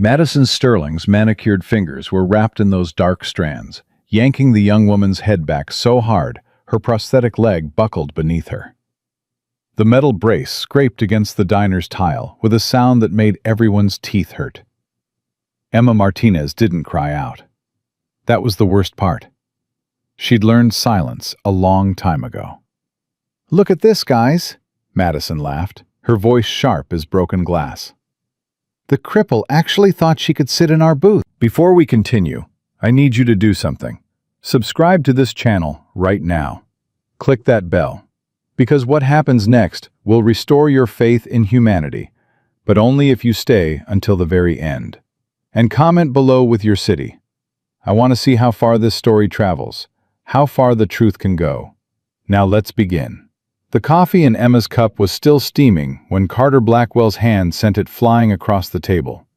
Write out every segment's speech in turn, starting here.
Madison Sterling's manicured fingers were wrapped in those dark strands, yanking the young woman's head back so hard her prosthetic leg buckled beneath her. The metal brace scraped against the diner's tile with a sound that made everyone's teeth hurt. Emma Martinez didn't cry out. That was the worst part. She'd learned silence a long time ago. "Look at this, guys," Madison laughed, her voice sharp as broken glass. "The cripple actually thought she could sit in our booth." Before we continue, I need you to do something. Subscribe to this channel right now. Click that bell, because what happens next will restore your faith in humanity, but only if you stay until the very end. And comment below with your city. I want to see how far this story travels, how far the truth can go. Now let's begin. The coffee in Emma's cup was still steaming when Carter Blackwell's hand sent it flying across the table.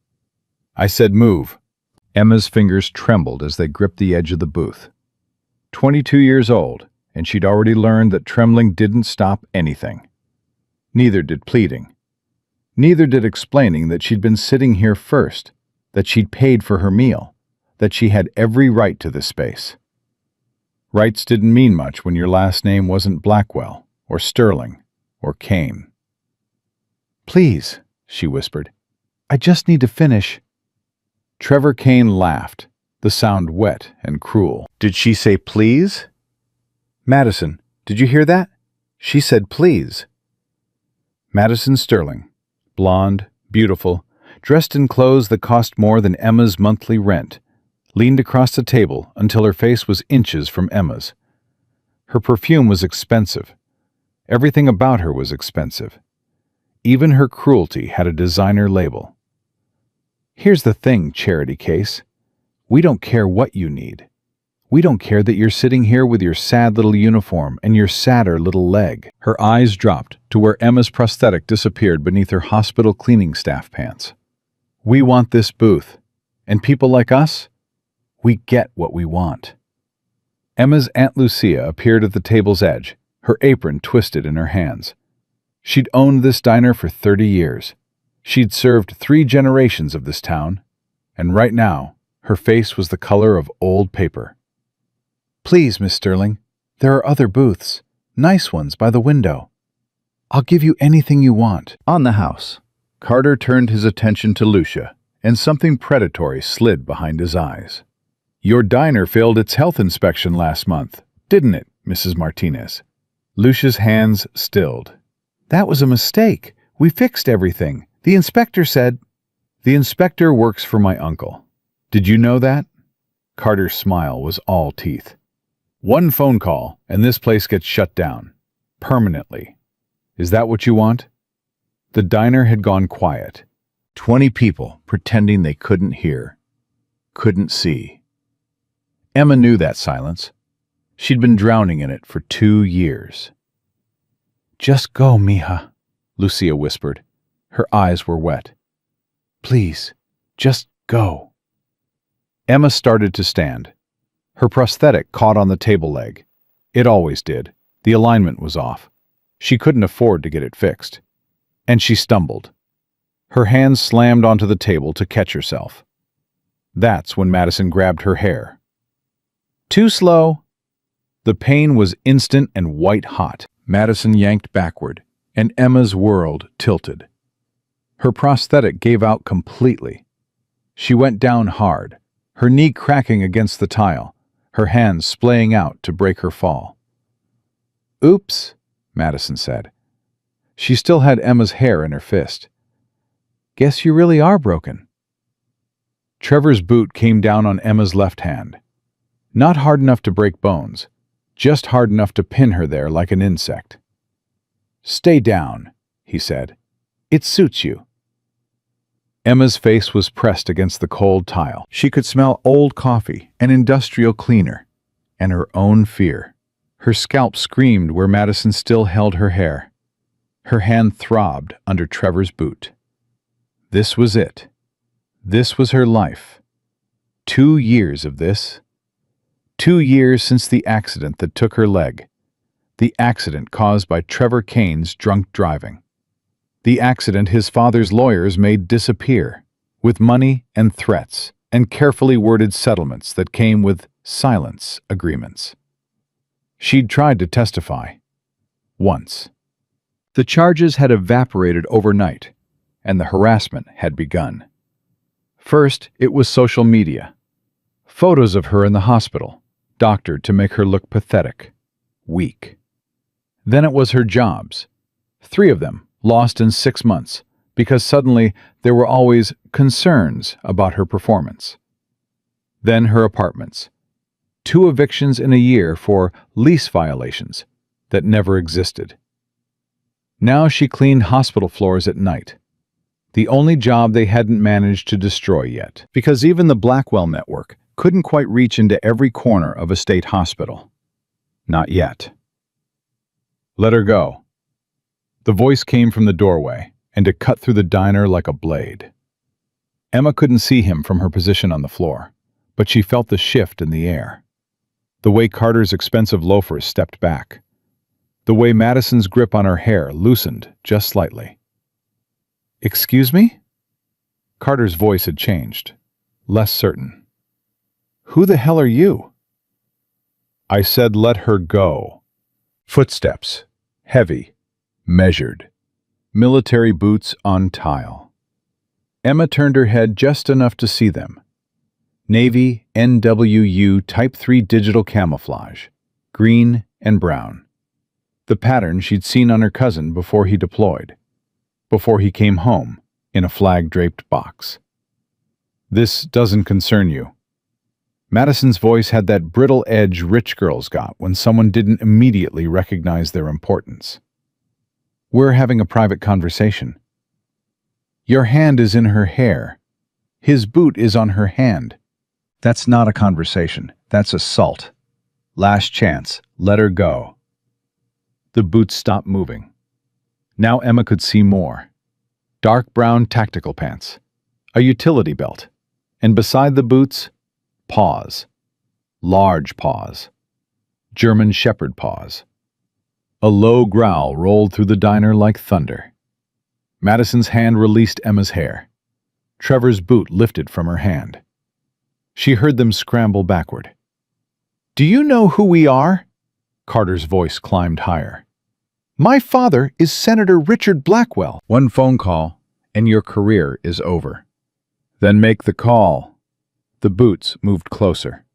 I said, "Move." Emma's fingers trembled as they gripped the edge of the booth. 22 years old, and she'd already learned that trembling didn't stop anything. Neither did pleading. Neither did explaining that she'd been sitting here first, that she'd paid for her meal, that she had every right to this space. Rights didn't mean much when your last name wasn't Blackwell, or Sterling, or Kane. "Please," she whispered. "I just need to finish." Trevor Kane laughed, the sound wet and cruel. "Did she say please?" "Madison, did you hear that? She said please." Madison Sterling, blonde, beautiful, dressed in clothes that cost more than Emma's monthly rent, leaned across the table until her face was inches from Emma's. Her perfume was expensive. Everything about her was expensive. Even her cruelty had a designer label. "Here's the thing, Charity Case. We don't care what you need. We don't care that you're sitting here with your sad little uniform and your sadder little leg." Her eyes dropped to where Emma's prosthetic disappeared beneath her hospital cleaning staff pants. "We want this booth. And people like us? We get what we want." Emma's Aunt Lucia appeared at the table's edge, her apron twisted in her hands. She'd owned this diner for 30 years. She'd served 3 generations of this town, and right now, her face was the color of old paper. "Please, Miss Sterling, there are other booths, nice ones by the window. I'll give you anything you want." On the house, Carter turned his attention to Lucia, and something predatory slid behind his eyes. "Your diner failed its health inspection last month, didn't it, Mrs. Martinez?" Lucia's hands stilled. "That was a mistake. We fixed everything. The inspector said—" "The inspector works for my uncle. Did you know that?" Carter's smile was all teeth. "One phone call, and this place gets shut down. Permanently. Is that what you want?" The diner had gone quiet. 20 people pretending they couldn't hear, couldn't see. Emma knew that silence. She'd been drowning in it for 2 years. "Just go, mija," Lucia whispered. Her eyes were wet. "Please, just go." Emma started to stand. Her prosthetic caught on the table leg. It always did. The alignment was off. She couldn't afford to get it fixed. And she stumbled. Her hands slammed onto the table to catch herself. That's when Madison grabbed her hair. "Too slow." The pain was instant and white-hot. Madison yanked backward, and Emma's world tilted. Her prosthetic gave out completely. She went down hard, her knee cracking against the tile, her hands splaying out to break her fall. "Oops," Madison said. She still had Emma's hair in her fist. "Guess you really are broken." Trevor's boot came down on Emma's left hand. Not hard enough to break bones, just hard enough to pin her there like an insect. "Stay down," he said. "It suits you." Emma's face was pressed against the cold tile. She could smell old coffee and industrial cleaner, and her own fear. Her scalp screamed where Madison still held her hair. Her hand throbbed under Trevor's boot. This was it. This was her life. 2 years of this. 2 years since the accident that took her leg. The accident caused by Trevor Kane's drunk driving. The accident his father's lawyers made disappear, with money and threats and carefully worded settlements that came with silence agreements. She'd tried to testify. Once. The charges had evaporated overnight, and the harassment had begun. First, it was social media. Photos of her in the hospital, doctored to make her look pathetic, weak. Then it was her jobs. 3 of them, lost in 6 months, because suddenly there were always concerns about her performance. Then her apartments. 2 evictions in a year for lease violations that never existed. Now she cleaned hospital floors at night, the only job they hadn't managed to destroy yet, because even the Blackwell network couldn't quite reach into every corner of a state hospital. Not yet. Let her go. The voice came from the doorway, and it cut through the diner like a blade. Emma couldn't see him from her position on the floor, but she felt the shift in the air. The way Carter's expensive loafers stepped back. The way Madison's grip on her hair loosened just slightly. "Excuse me?" Carter's voice had changed, less certain. "Who the hell are you?" "I said let her go." Footsteps, heavy, measured, military boots on tile. Emma turned her head just enough to see them. Navy NWU Type 3 digital camouflage, green and brown. The pattern she'd seen on her cousin before he deployed, before he came home in a flag-draped box. "This doesn't concern you." Madison's voice had that brittle edge rich girls got when someone didn't immediately recognize their importance. "We're having a private conversation." "Your hand is in her hair. His boot is on her hand." "That's not a conversation. That's assault. Last chance. Let her go." The boots stopped moving. Now Emma could see more. Dark brown tactical pants, a utility belt, and beside the boots, paws. Large paws. German shepherd paws. A low growl rolled through the diner like thunder. Madison's hand released Emma's hair. Trevor's boot lifted from her hand. She heard them scramble backward. "Do you know who we are?" Carter's voice climbed higher. "My father is Senator Richard Blackwell." "One phone call, and your career is over." "Then make the call." The boots moved closer.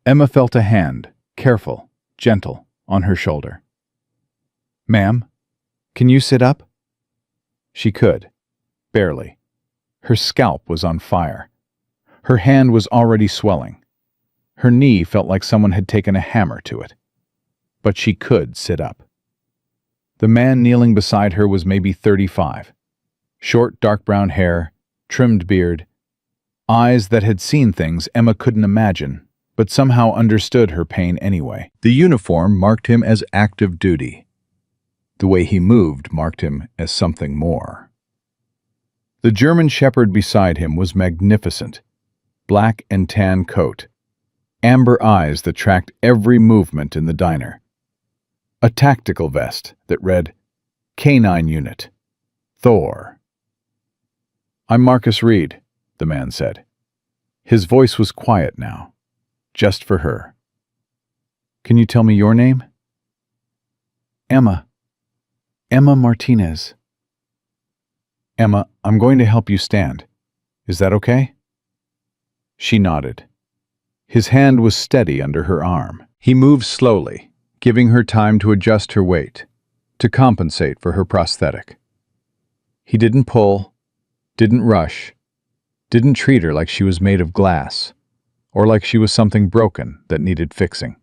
Emma felt a hand, careful, gentle, on her shoulder. "Ma'am, can you sit up?" She could, barely. Her scalp was on fire. Her hand was already swelling. Her knee felt like someone had taken a hammer to it. But she could sit up. The man kneeling beside her was maybe 35. Short, dark brown hair, trimmed beard, eyes that had seen things Emma couldn't imagine, but somehow understood her pain anyway. The uniform marked him as active duty. The way he moved marked him as something more. The German shepherd beside him was magnificent. Black and tan coat. Amber eyes that tracked every movement in the diner. A tactical vest that read, "Canine Unit. Thor." "I'm Marcus Reed," the man said. His voice was quiet now, just for her. "Can you tell me your name?" "Emma. Emma Martinez." "Emma, I'm going to help you stand. Is that okay?" She nodded. His hand was steady under her arm. He moved slowly, giving her time to adjust her weight, to compensate for her prosthetic. He didn't pull, didn't rush, didn't treat her like she was made of glass, or like she was something broken that needed fixing.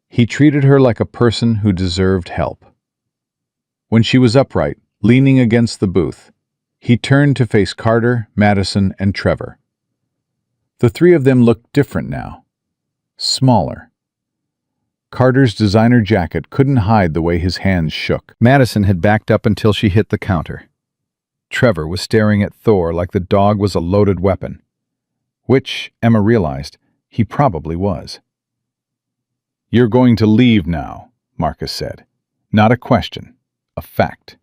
He treated her like a person who deserved help. When she was upright, leaning against the booth, he turned to face Carter, Madison, and Trevor. The 3 of them looked different now. Smaller. Carter's designer jacket couldn't hide the way his hands shook. Madison had backed up until she hit the counter. Trevor was staring at Thor like the dog was a loaded weapon, which, Emma realized, he probably was. "You're going to leave now," Marcus said. "Not a question, a fact."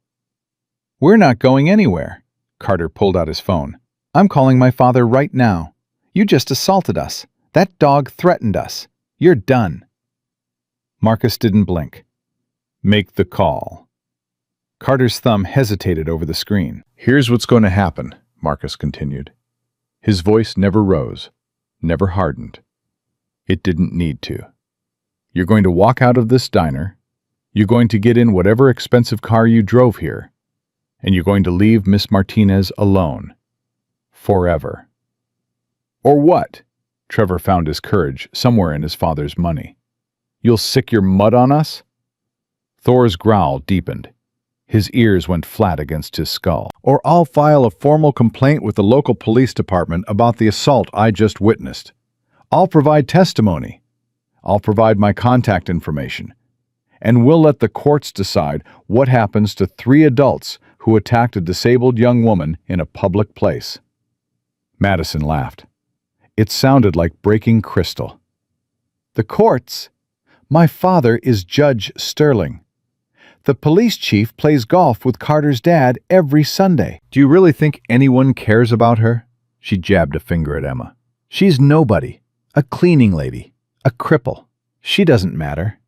"We're not going anywhere." Carter pulled out his phone. I'm calling my father right now. You just assaulted us. That dog threatened us. You're done." Marcus didn't blink. "Make the call." Carter's thumb hesitated over the screen. "Here's what's going to happen," Marcus continued. His voice never rose, never hardened. It didn't need to. "You're going to walk out of this diner. You're going to get in whatever expensive car you drove here. And you're going to leave Miss Martinez alone. Forever." "Or what?" Trevor found his courage somewhere in his father's money. "You'll sick your mud on us?" Thor's growl deepened. His ears went flat against his skull. "Or I'll file a formal complaint with the local police department about the assault I just witnessed. I'll provide testimony. I'll provide my contact information. And we'll let the courts decide what happens to 3 adults who attacked a disabled young woman in a public place." Madison laughed. It sounded like breaking crystal. "The courts? My father is Judge Sterling. The police chief plays golf with Carter's dad every Sunday." "Do you really think anyone cares about her?" She jabbed a finger at Emma. "She's nobody. A cleaning lady. A cripple. She doesn't matter."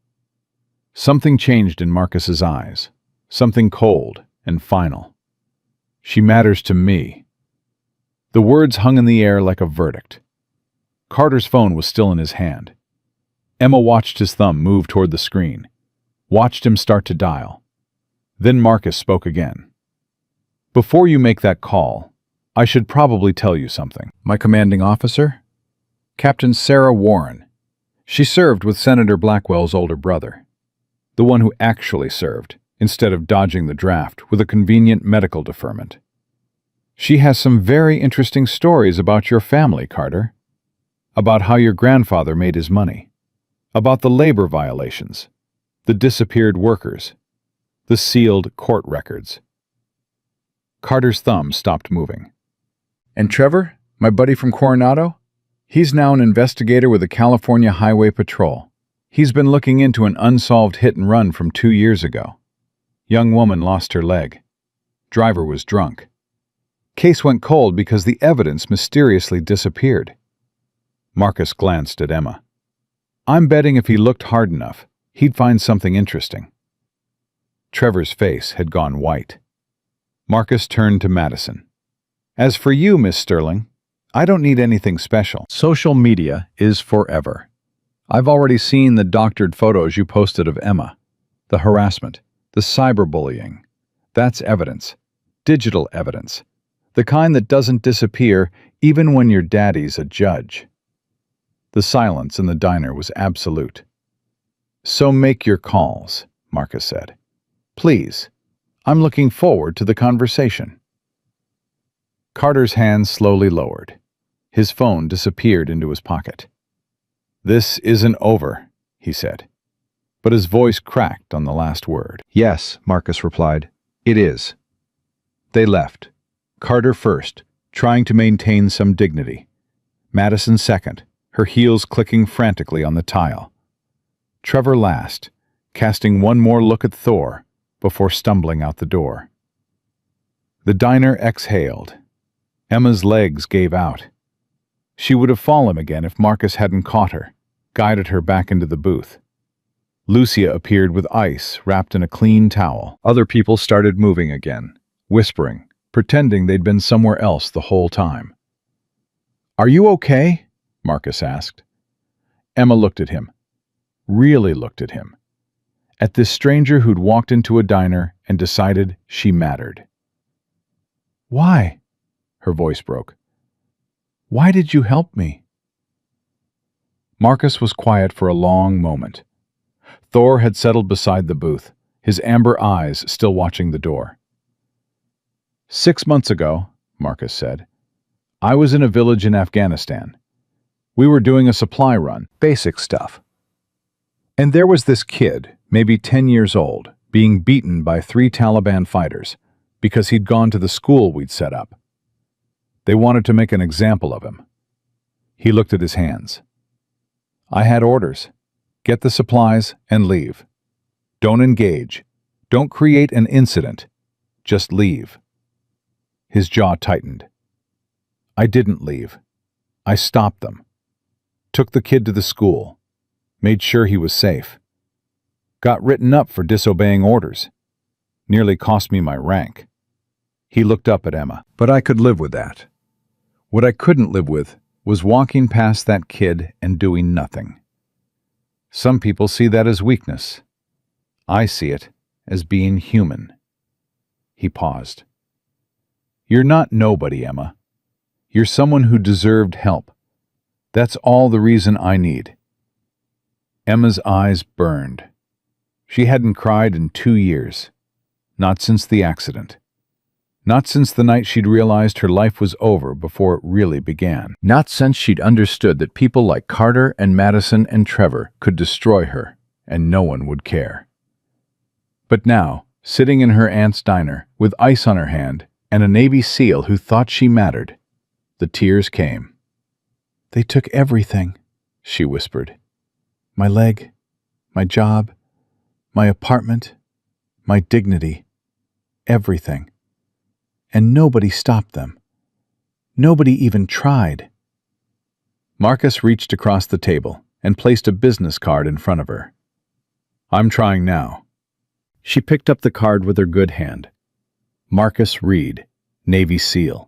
Something changed in Marcus's eyes. Something cold and final. "She matters to me." The words hung in the air like a verdict. Carter's phone was still in his hand. Emma watched his thumb move toward the screen, watched him start to dial. Then Marcus spoke again. "Before you make that call, I should probably tell you something. My commanding officer? Captain Sarah Warren. She served with Senator Blackwell's older brother. The one who actually served, instead of dodging the draft with a convenient medical deferment. She has some very interesting stories about your family, Carter. About how your grandfather made his money. About the labor violations. The disappeared workers. The sealed court records." Carter's thumb stopped moving. "And Trevor, my buddy from Coronado? He's now an investigator with the California Highway Patrol. He's been looking into an unsolved hit-and-run from 2 years ago. Young woman lost her leg. Driver was drunk. Case went cold because the evidence mysteriously disappeared." Marcus glanced at Emma. "I'm betting if he looked hard enough, he'd find something interesting." Trevor's face had gone white. Marcus turned to Madison. "As for you, Miss Sterling, I don't need anything special. Social media is forever. I've already seen the doctored photos you posted of Emma. The harassment, the cyberbullying. That's evidence. Digital evidence. The kind that doesn't disappear even when your daddy's a judge." The silence in the diner was absolute. "So make your calls," Marcus said. "Please. I'm looking forward to the conversation." Carter's hand slowly lowered. His phone disappeared into his pocket. "This isn't over," he said. But his voice cracked on the last word. "Yes," Marcus replied. "It is." They left. Carter first, trying to maintain some dignity. Madison second, her heels clicking frantically on the tile. Trevor last, casting one more look at Thor before stumbling out the door. The diner exhaled. Emma's legs gave out. She would have fallen again if Marcus hadn't caught her, guided her back into the booth. Lucia appeared with ice wrapped in a clean towel. Other people started moving again, whispering, pretending they'd been somewhere else the whole time. "Are you okay?" Marcus asked. Emma looked at him. Really looked at him. At this stranger who'd walked into a diner and decided she mattered. "Why?" Her voice broke. "Why did you help me?" Marcus was quiet for a long moment. Thor had settled beside the booth, his amber eyes still watching the door. "6 months ago," Marcus said, "I was in a village in Afghanistan. We were doing a supply run, basic stuff. And there was this kid, maybe 10 years old, being beaten by 3 Taliban fighters because he'd gone to the school we'd set up. They wanted to make an example of him." He looked at his hands. "I had orders. Get the supplies and leave. Don't engage. Don't create an incident. Just leave." His jaw tightened. I didn't leave. I stopped them. Took the kid to the school. Made sure he was safe. Got written up for disobeying orders. Nearly cost me my rank. He looked up at Emma. But I could live with that. What I couldn't live with was walking past that kid and doing nothing. Some people see that as weakness. I see it as being human. He paused. You're not nobody, Emma. You're someone who deserved help. That's all the reason I need. Emma's eyes burned. She hadn't cried in 2 years. Not since the accident. Not since the night she'd realized her life was over before it really began. Not since she'd understood that people like Carter and Madison and Trevor could destroy her, and no one would care. But now, sitting in her aunt's diner, with ice on her hand, and a Navy SEAL who thought she mattered, the tears came. "They took everything," she whispered. "My leg, my job, my apartment, my dignity, everything. And nobody stopped them. Nobody even tried." Marcus reached across the table and placed a business card in front of her. "I'm trying now." She picked up the card with her good hand. Marcus Reed, Navy SEAL.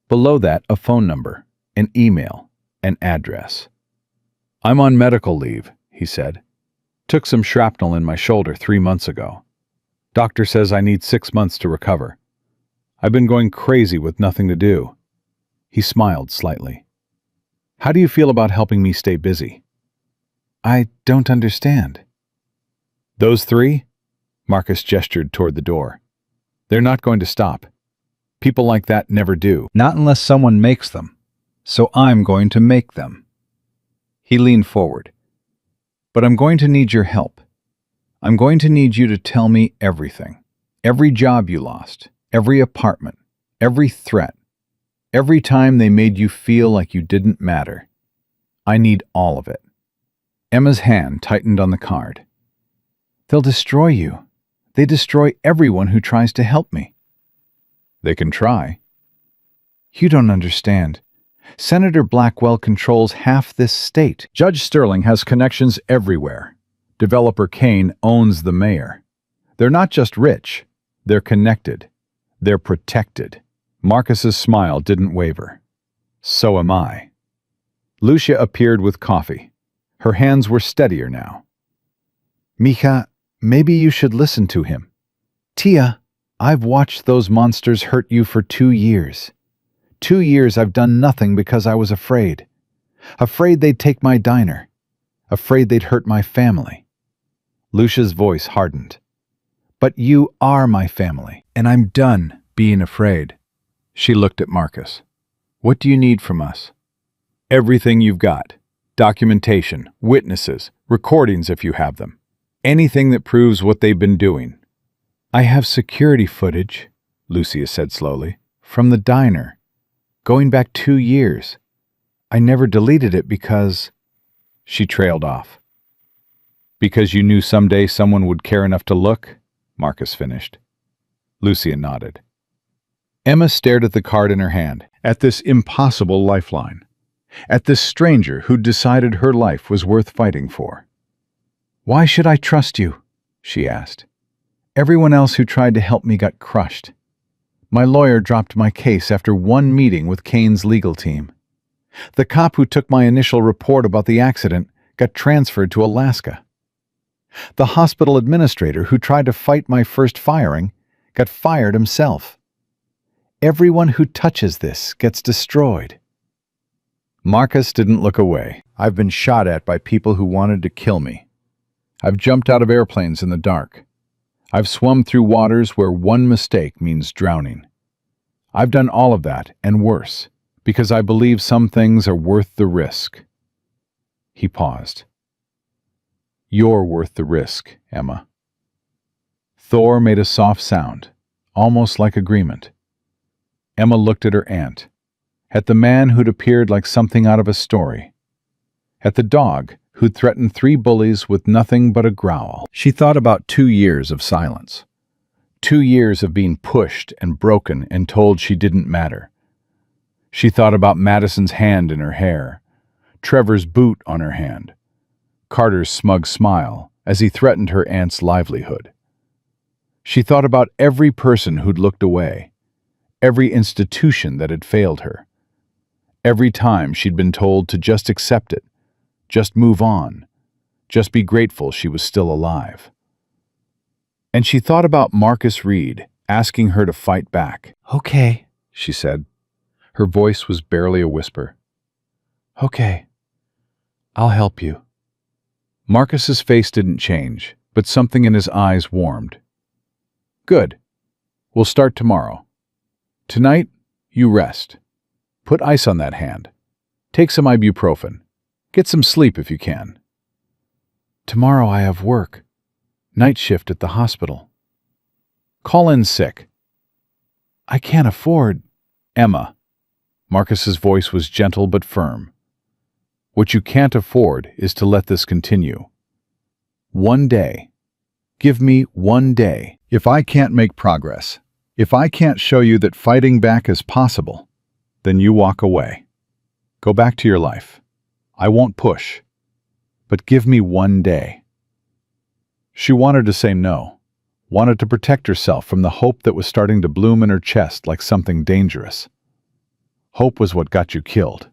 Below that, a phone number, an email, an address. "I'm on medical leave," he said. "Took some shrapnel in my shoulder 3 months ago. Doctor says I need 6 months to recover. I've been going crazy with nothing to do." He smiled slightly. "How do you feel about helping me stay busy?" "I don't understand." "Those 3?" Marcus gestured toward the door. "They're not going to stop. People like that never do. Not unless someone makes them. So I'm going to make them." He leaned forward. "But I'm going to need your help. I'm going to need you to tell me everything. Every job you lost, every apartment, every threat, every time they made you feel like you didn't matter. I need all of it." Emma's hand tightened on the card. "They'll destroy you. They destroy everyone who tries to help me." "They can try." "You don't understand. Senator Blackwell controls half this state. Judge Sterling has connections everywhere. Developer Kane owns the mayor. They're not just rich. They're connected. They're protected." Marcus's smile didn't waver. "So am I." Lucia appeared with coffee. Her hands were steadier now. "Mija, maybe you should listen to him. Tia, I've watched those monsters hurt you for 2 years. 2 years I've done nothing because I was afraid. Afraid they'd take my diner. Afraid they'd hurt my family." Lucia's voice hardened. "But you are my family, and I'm done being afraid." She looked at Marcus. "What do you need from us?" "Everything you've got. Documentation, witnesses, recordings if you have them. Anything that proves what they've been doing." "I have security footage," Lucia said slowly, "from the diner. Going back 2 years. I never deleted it because—" She trailed off. "Because you knew someday someone would care enough to look?" Marcus finished. Lucia nodded. Emma stared at the card in her hand, at this impossible lifeline, at this stranger who'd decided her life was worth fighting for. "Why should I trust you?" she asked. "Everyone else who tried to help me got crushed. My lawyer dropped my case after 1 meeting with Kane's legal team. The cop who took my initial report about the accident got transferred to Alaska. The hospital administrator who tried to fight my first firing got fired himself. Everyone who touches this gets destroyed." Marcus didn't look away. "I've been shot at by people who wanted to kill me. I've jumped out of airplanes in the dark. I've swum through waters where one mistake means drowning. I've done all of that and worse, because I believe some things are worth the risk." He paused. "You're worth the risk, Emma." Thor made a soft sound, almost like agreement. Emma looked at her aunt, at the man who'd appeared like something out of a story, at the dog who'd threatened 3 bullies with nothing but a growl. She thought about 2 years of silence. 2 years of being pushed and broken and told she didn't matter. She thought about Madison's hand in her hair, Trevor's boot on her hand, Carter's smug smile as he threatened her aunt's livelihood. She thought about every person who'd looked away, every institution that had failed her, every time she'd been told to just accept it, just move on, just be grateful she was still alive. And she thought about Marcus Reed asking her to fight back. "Okay," she said. Her voice was barely a whisper. "Okay, I'll help you." Marcus's face didn't change, but something in his eyes warmed. "Good. We'll start tomorrow. Tonight, you rest. Put ice on that hand. Take some ibuprofen. Get some sleep if you can." "Tomorrow I have work. Night shift at the hospital." "Call in sick." "I can't afford—" "Emma." Marcus's voice was gentle but firm. "What you can't afford is to let this continue. One day. Give me one day. If I can't make progress, if I can't show you that fighting back is possible, then you walk away. Go back to your life. I won't push. But give me one day." She wanted to say no, wanted to protect herself from the hope that was starting to bloom in her chest like something dangerous. Hope was what got you killed.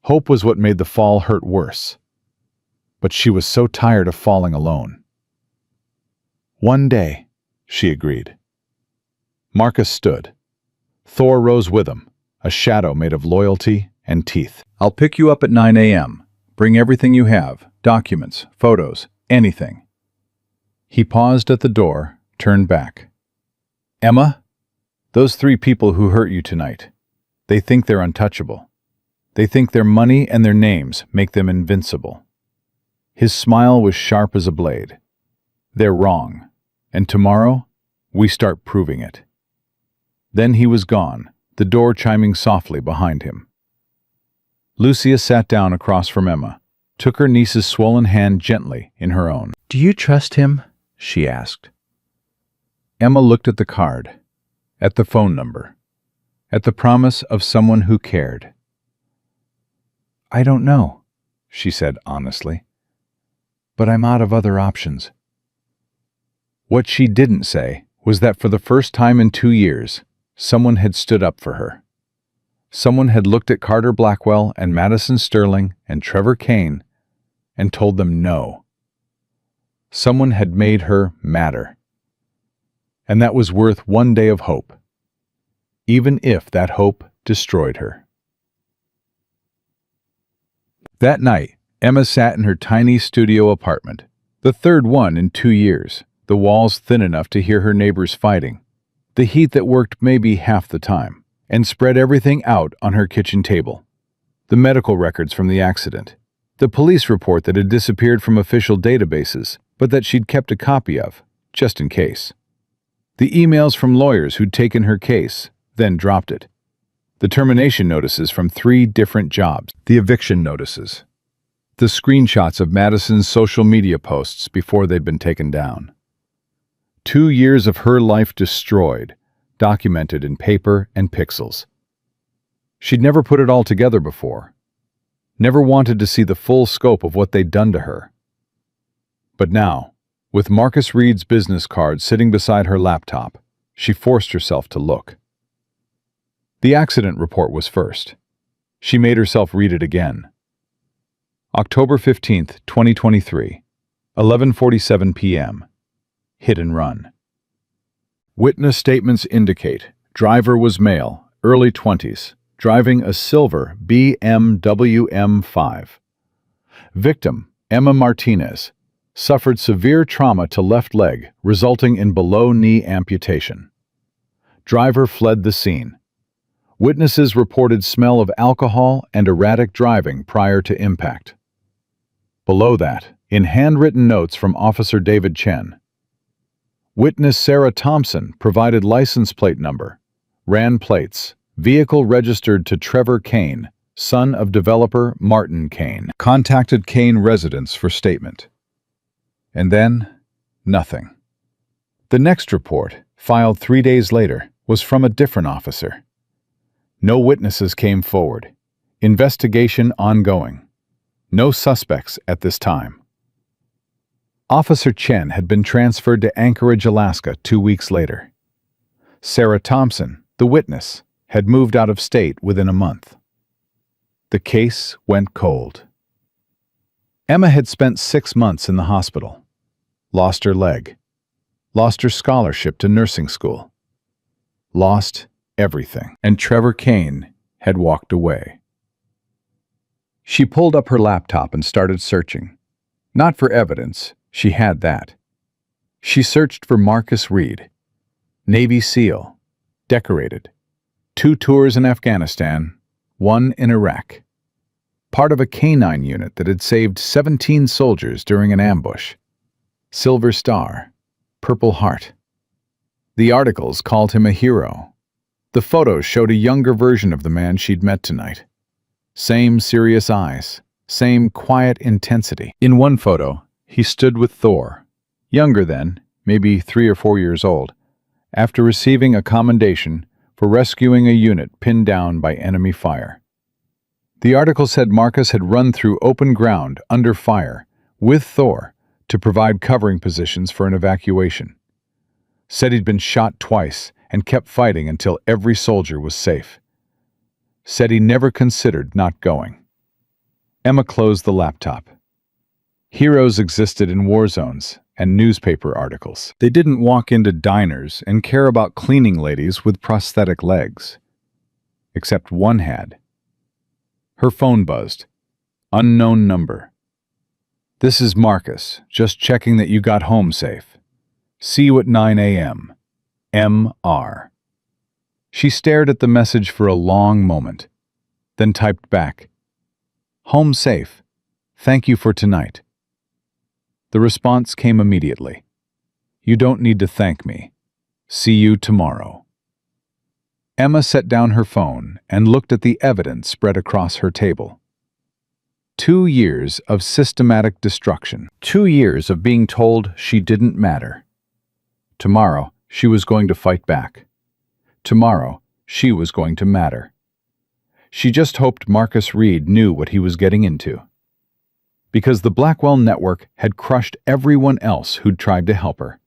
Hope was what made the fall hurt worse. But she was so tired of falling alone. "One day," she agreed. Marcus stood. Thor rose with him, a shadow made of loyalty and teeth. "I'll pick you up at 9 a.m. Bring everything you have, documents, photos, anything." He paused at the door, turned back. "Emma, those 3 people who hurt you tonight, they think they're untouchable. They think their money and their names make them invincible." His smile was sharp as a blade. "They're wrong, and tomorrow, we start proving it." Then he was gone, the door chiming softly behind him. Lucia sat down across from Emma, took her niece's swollen hand gently in her own. "Do you trust him?" she asked. Emma looked at the card, at the phone number, at the promise of someone who cared. "I don't know," she said honestly, "but I'm out of other options." What she didn't say was that for the first time in 2 years, someone had stood up for her. Someone had looked at Carter Blackwell and Madison Sterling and Trevor Kane and told them no. Someone had made her matter. And that was worth one day of hope, even if that hope destroyed her. That night, Emma sat in her tiny studio apartment, the third one in 2 years, the walls thin enough to hear her neighbors fighting, the heat that worked maybe half the time, and spread everything out on her kitchen table. The medical records from the accident, the police report that had disappeared from official databases, but that she'd kept a copy of, just in case. The emails from lawyers who'd taken her case, then dropped it. The termination notices from 3 different jobs, the eviction notices, the screenshots of Madison's social media posts before they'd been taken down. 2 years of her life destroyed, documented in paper and pixels. She'd never put it all together before, never wanted to see the full scope of what they'd done to her. But now, with Marcus Reed's business card sitting beside her laptop, she forced herself to look. The accident report was first. She made herself read it again. October 15th, 2023, 11:47 p.m. Hit and run. Witness statements indicate driver was male, early 20s, driving a silver BMW M5. Victim, Emma Martinez, suffered severe trauma to left leg, resulting in below-knee amputation. Driver fled the scene. Witnesses reported smell of alcohol and erratic driving prior to impact. Below that, in handwritten notes from Officer David Chen, witness Sarah Thompson provided license plate number, ran plates, vehicle registered to Trevor Kane, son of developer Martin Kane, contacted Kane residence for statement. And then, nothing. The next report, filed 3 days later, was from a different officer. No witnesses came forward. Investigation ongoing. No suspects at this time. Officer Chen had been transferred to Anchorage, Alaska 2 weeks later. Sarah Thompson, the witness, had moved out of state within a month. The case went cold. Emma had spent 6 months in the hospital. Lost her leg. Lost her scholarship to nursing school. Lost everything. And Trevor Kane had walked away. She pulled up her laptop and started searching. Not for evidence, she had that. She searched for Marcus Reed, Navy SEAL, decorated, 2 tours in Afghanistan, 1 in Iraq. Part of a K-9 unit that had saved 17 soldiers during an ambush. Silver Star, Purple Heart. The articles called him a hero. The photos showed a younger version of the man she'd met tonight. Same serious eyes, same quiet intensity. In one photo, he stood with Thor, younger then, maybe 3 or 4 years old, after receiving a commendation for rescuing a unit pinned down by enemy fire. The article said Marcus had run through open ground under fire with Thor to provide covering positions for an evacuation. Said he'd been shot twice and kept fighting until every soldier was safe. Said he never considered not going. Emma closed the laptop. Heroes existed in war zones and newspaper articles. They didn't walk into diners and care about cleaning ladies with prosthetic legs. Except one had. Her phone buzzed. Unknown number. "This is Marcus, just checking that you got home safe. See you at 9 a.m. M.R." She stared at the message for a long moment, then typed back, "Home safe. Thank you for tonight." The response came immediately. "You don't need to thank me. See you tomorrow." Emma set down her phone and looked at the evidence spread across her table. 2 years of systematic destruction. 2 years of being told she didn't matter. Tomorrow, she was going to fight back. Tomorrow, she was going to matter. She just hoped Marcus Reed knew what he was getting into. Because the Blackwell Network had crushed everyone else who'd tried to help her.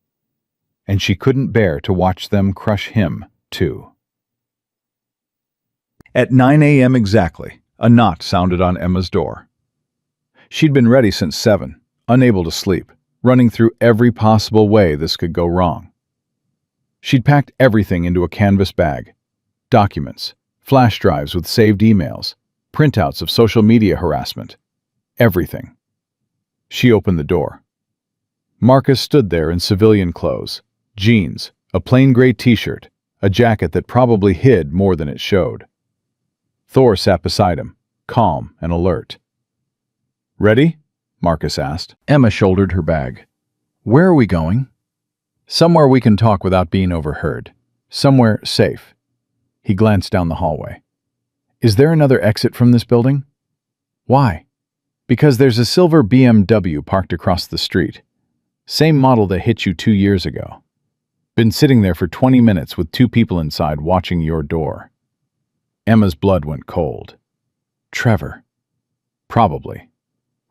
And she couldn't bear to watch them crush him, too. At 9 a.m. exactly, a knock sounded on Emma's door. She'd been ready since 7, unable to sleep, running through every possible way this could go wrong. She'd packed everything into a canvas bag. Documents, flash drives with saved emails, printouts of social media harassment. Everything. She opened the door. Marcus stood there in civilian clothes, jeans, a plain gray t-shirt, a jacket that probably hid more than it showed. Thor sat beside him, calm and alert. "Ready?" Marcus asked. Emma shouldered her bag. "Where are we going?" "Somewhere we can talk without being overheard. Somewhere safe." He glanced down the hallway. "Is there another exit from this building?" "Why?" "Because there's a silver BMW parked across the street. Same model that hit you 2 years ago. Been sitting there for 20 minutes with 2 people inside watching your door." Emma's blood went cold. "Trevor." "Probably.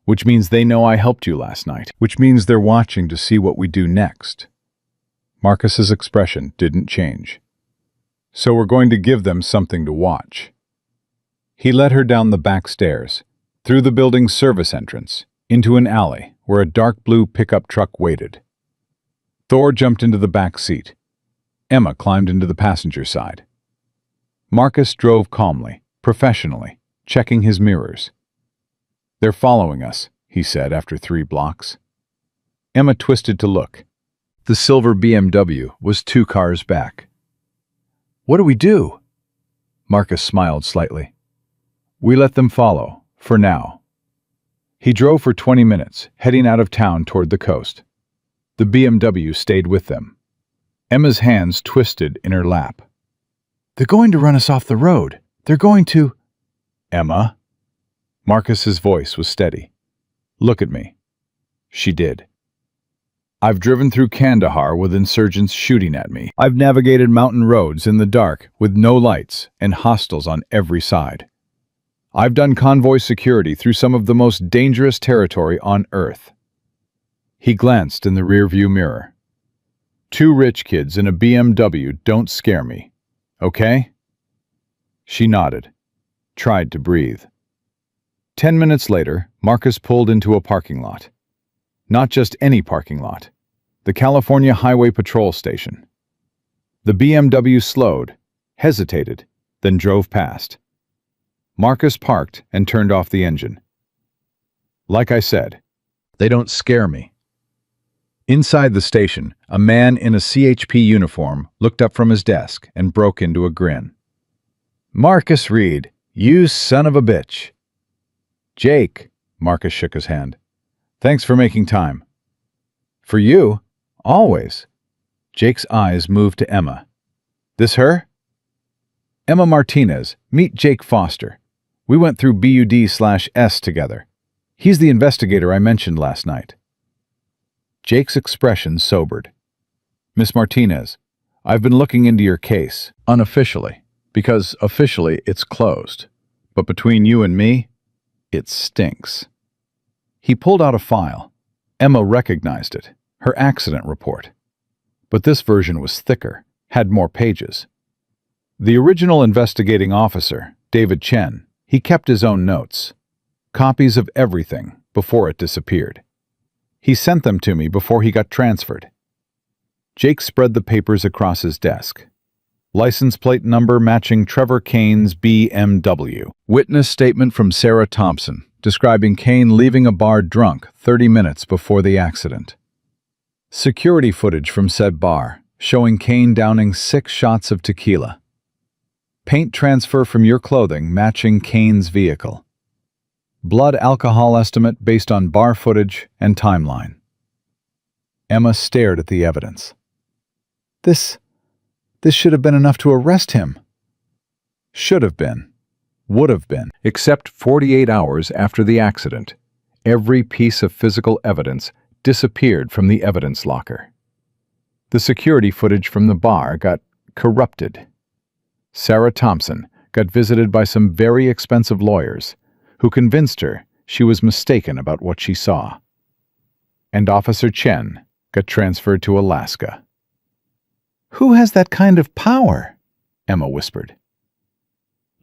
Which means they know I helped you last night. Which means they're watching to see what we do next." Marcus's expression didn't change. "So we're going to give them something to watch." He led her down the back stairs, through the building's service entrance, into an alley where a dark blue pickup truck waited. Thor jumped into the back seat. Emma climbed into the passenger side. Marcus drove calmly, professionally, checking his mirrors. "They're following us," he said after 3 blocks. Emma twisted to look. The silver BMW was 2 cars back. "What do we do?" Marcus smiled slightly. "We let them follow, for now." He drove for 20 minutes, heading out of town toward the coast. The BMW stayed with them. Emma's hands twisted in her lap. "They're going to run us off the road. They're going to—" "Emma?" Marcus's voice was steady. "Look at me." She did. I've driven through Kandahar with insurgents shooting at me. I've navigated mountain roads in the dark with no lights and hostiles on every side. I've done convoy security through some of the most dangerous territory on Earth. He glanced in the rearview mirror. 2 rich kids in a BMW don't scare me, okay? She nodded, tried to breathe. 10 minutes later, Marcus pulled into a parking lot. Not just any parking lot. The California Highway Patrol Station. The BMW slowed, hesitated, then drove past. Marcus parked and turned off the engine. Like I said, they don't scare me. Inside the station, a man in a CHP uniform looked up from his desk and broke into a grin. "Marcus Reed, you son of a bitch." "Jake," Marcus shook his hand. "Thanks for making time." "For you? Always." Jake's eyes moved to Emma. "This her?" "Emma Martinez, meet Jake Foster. We went through BUD/S together. He's the investigator I mentioned last night." Jake's expression sobered. "Miss Martinez, I've been looking into your case, unofficially, because officially it's closed. But between you and me, it stinks." He pulled out a file. Emma recognized it, her accident report. But this version was thicker, had more pages. The original investigating officer, David Chen, he kept his own notes. Copies of everything before it disappeared. He sent them to me before he got transferred. Jake spread the papers across his desk. License plate number matching Trevor Kane's BMW. Witness statement from Sarah Thompson, describing Kane leaving a bar drunk 30 minutes before the accident. Security footage from said bar, showing Kane downing 6 shots of tequila. Paint transfer from your clothing matching Kane's vehicle. Blood alcohol estimate based on bar footage and timeline. Emma stared at the evidence. This should have been enough to arrest him." Should have been. Would have been. Except 48 hours after the accident, every piece of physical evidence disappeared from the evidence locker. The security footage from the bar got corrupted. Sarah Thompson got visited by some very expensive lawyers who convinced her she was mistaken about what she saw. And Officer Chen got transferred to Alaska. "Who has that kind of power?" Emma whispered.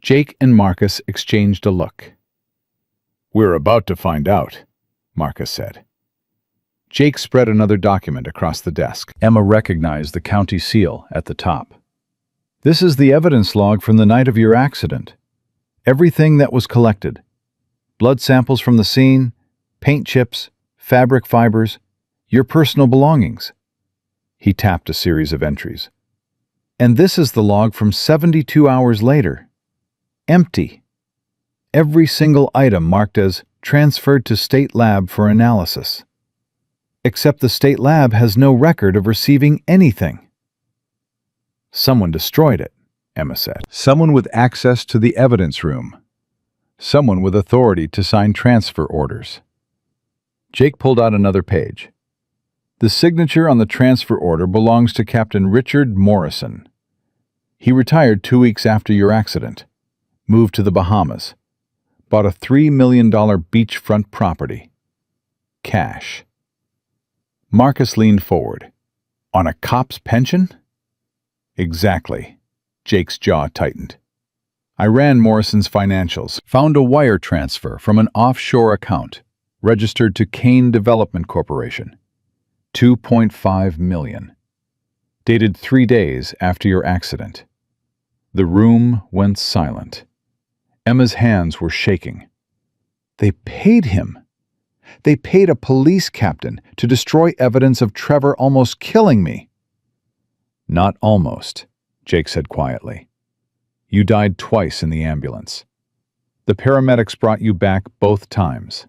Jake and Marcus exchanged a look. "We're about to find out," Marcus said. Jake spread another document across the desk. Emma recognized the county seal at the top. "This is the evidence log from the night of your accident. Everything that was collected. Blood samples from the scene, paint chips, fabric fibers, your personal belongings." He tapped a series of entries. "And this is the log from 72 hours later. Empty. Every single item marked as transferred to state lab for analysis. Except the state lab has no record of receiving anything." "Someone destroyed it," Emma said. "Someone with access to the evidence room. Someone with authority to sign transfer orders." Jake pulled out another page. "The signature on the transfer order belongs to Captain Richard Morrison. He retired 2 weeks after your accident, moved to the Bahamas, bought a $3 million beachfront property. Cash." Marcus leaned forward. "On a cop's pension?" "Exactly." Jake's jaw tightened. "I ran Morrison's financials, found a wire transfer from an offshore account, registered to Kane Development Corporation. 2.5 million. Dated 3 days after your accident." The room went silent. Emma's hands were shaking. They paid him. They paid a police captain to destroy evidence of Trevor almost killing me. "Not almost," Jake said quietly. "You died twice in the ambulance. The paramedics brought you back both times.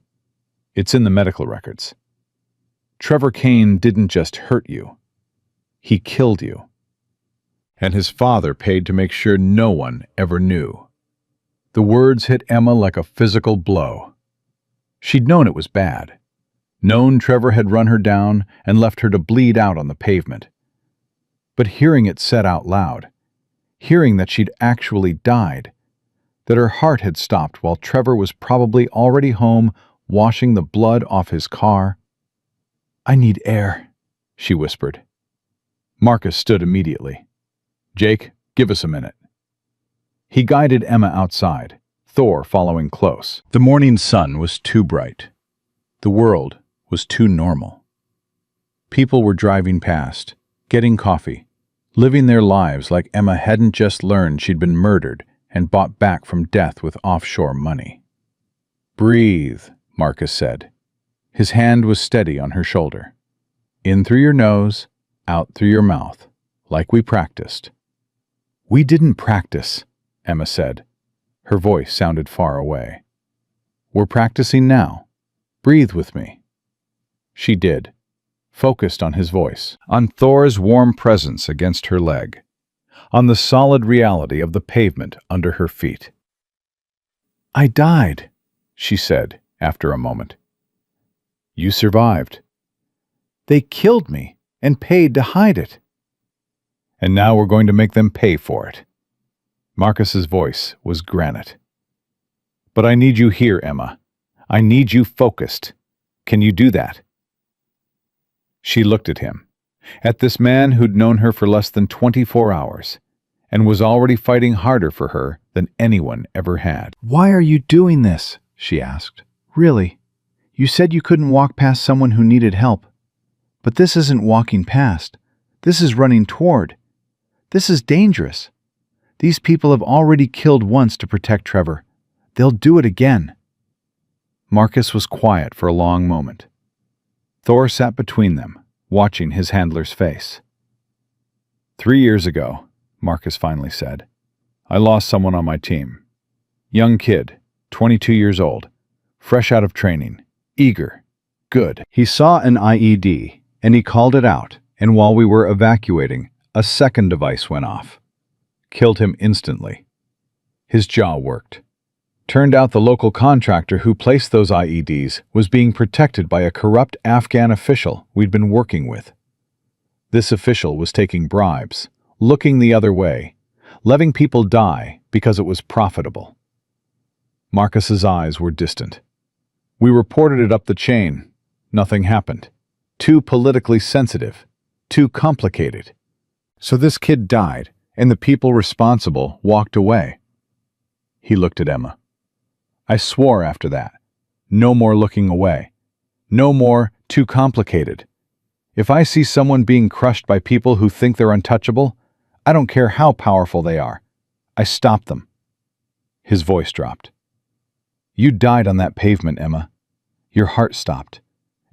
It's in the medical records. Trevor Kane didn't just hurt you. He killed you. And his father paid to make sure no one ever knew." The words hit Emma like a physical blow. She'd known it was bad. known Trevor had run her down and left her to bleed out on the pavement. But hearing it said out loud, hearing that she'd actually died, that her heart had stopped while Trevor was probably already home washing the blood off his car. "I need air," she whispered. Marcus stood immediately. "Jake, give us a minute." He guided Emma outside, Thor following close. The morning sun was too bright. The world was too normal. People were driving past, getting coffee, living their lives like Emma hadn't just learned she'd been murdered and bought back from death with offshore money. "Breathe," Marcus said. His hand was steady on her shoulder. "In through your nose, out through your mouth, like we practiced." "We didn't practice," Emma said. Her voice sounded far away. "We're practicing now. Breathe with me." She did, focused on his voice, on Thor's warm presence against her leg, on the solid reality of the pavement under her feet. "I died," she said after a moment. "You survived." "They killed me and paid to hide it." "And now we're going to make them pay for it." Marcus's voice was granite. "But I need you here, Emma. I need you focused. Can you do that?" She looked at him, at this man who'd known her for less than 24 hours, and was already fighting harder for her than anyone ever had. "Why are you doing this?" she asked. "Really? You said you couldn't walk past someone who needed help. But this isn't walking past. This is running toward. This is dangerous. These people have already killed once to protect Trevor. They'll do it again." Marcus was quiet for a long moment. Thor sat between them, watching his handler's face. "3 years ago," Marcus finally said, "I lost someone on my team. Young kid, 22 years old, fresh out of training, eager, good." He saw an IED, and he called it out, and while we were evacuating, a second device went off. Killed him instantly. His jaw worked. Turned out the local contractor who placed those IEDs was being protected by a corrupt Afghan official we'd been working with. This official was taking bribes, looking the other way, letting people die because it was profitable. Marcus's eyes were distant. "We reported it up the chain. Nothing happened. Too politically sensitive. Too complicated. So this kid died, and the people responsible walked away." He looked at Emma. "I swore after that. No more looking away. No more too complicated. If I see someone being crushed by people who think they're untouchable, I don't care how powerful they are. I stop them." His voice dropped. "You died on that pavement, Emma. Your heart stopped.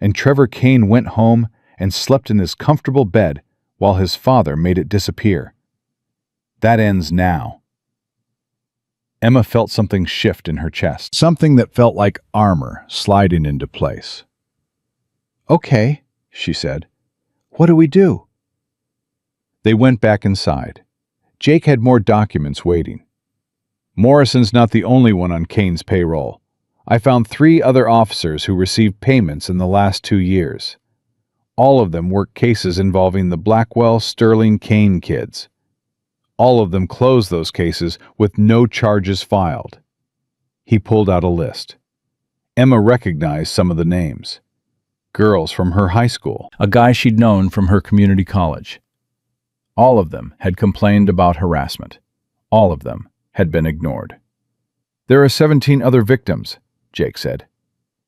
And Trevor Kane went home and slept in his comfortable bed while his father made it disappear. That ends now." Emma felt something shift in her chest, something that felt like armor sliding into place. "Okay," she said. "What do we do?" They went back inside. Jake had more documents waiting. "Morrison's not the only one on Kane's payroll. I found 3 other officers who received payments in the last 2 years. All of them worked cases involving the Blackwell, Sterling, Kane kids. All of them closed those cases with no charges filed." He pulled out a list. Emma recognized some of the names. Girls from her high school, a guy she'd known from her community college. All of them had complained about harassment. All of them had been ignored. "There are 17 other victims," Jake said.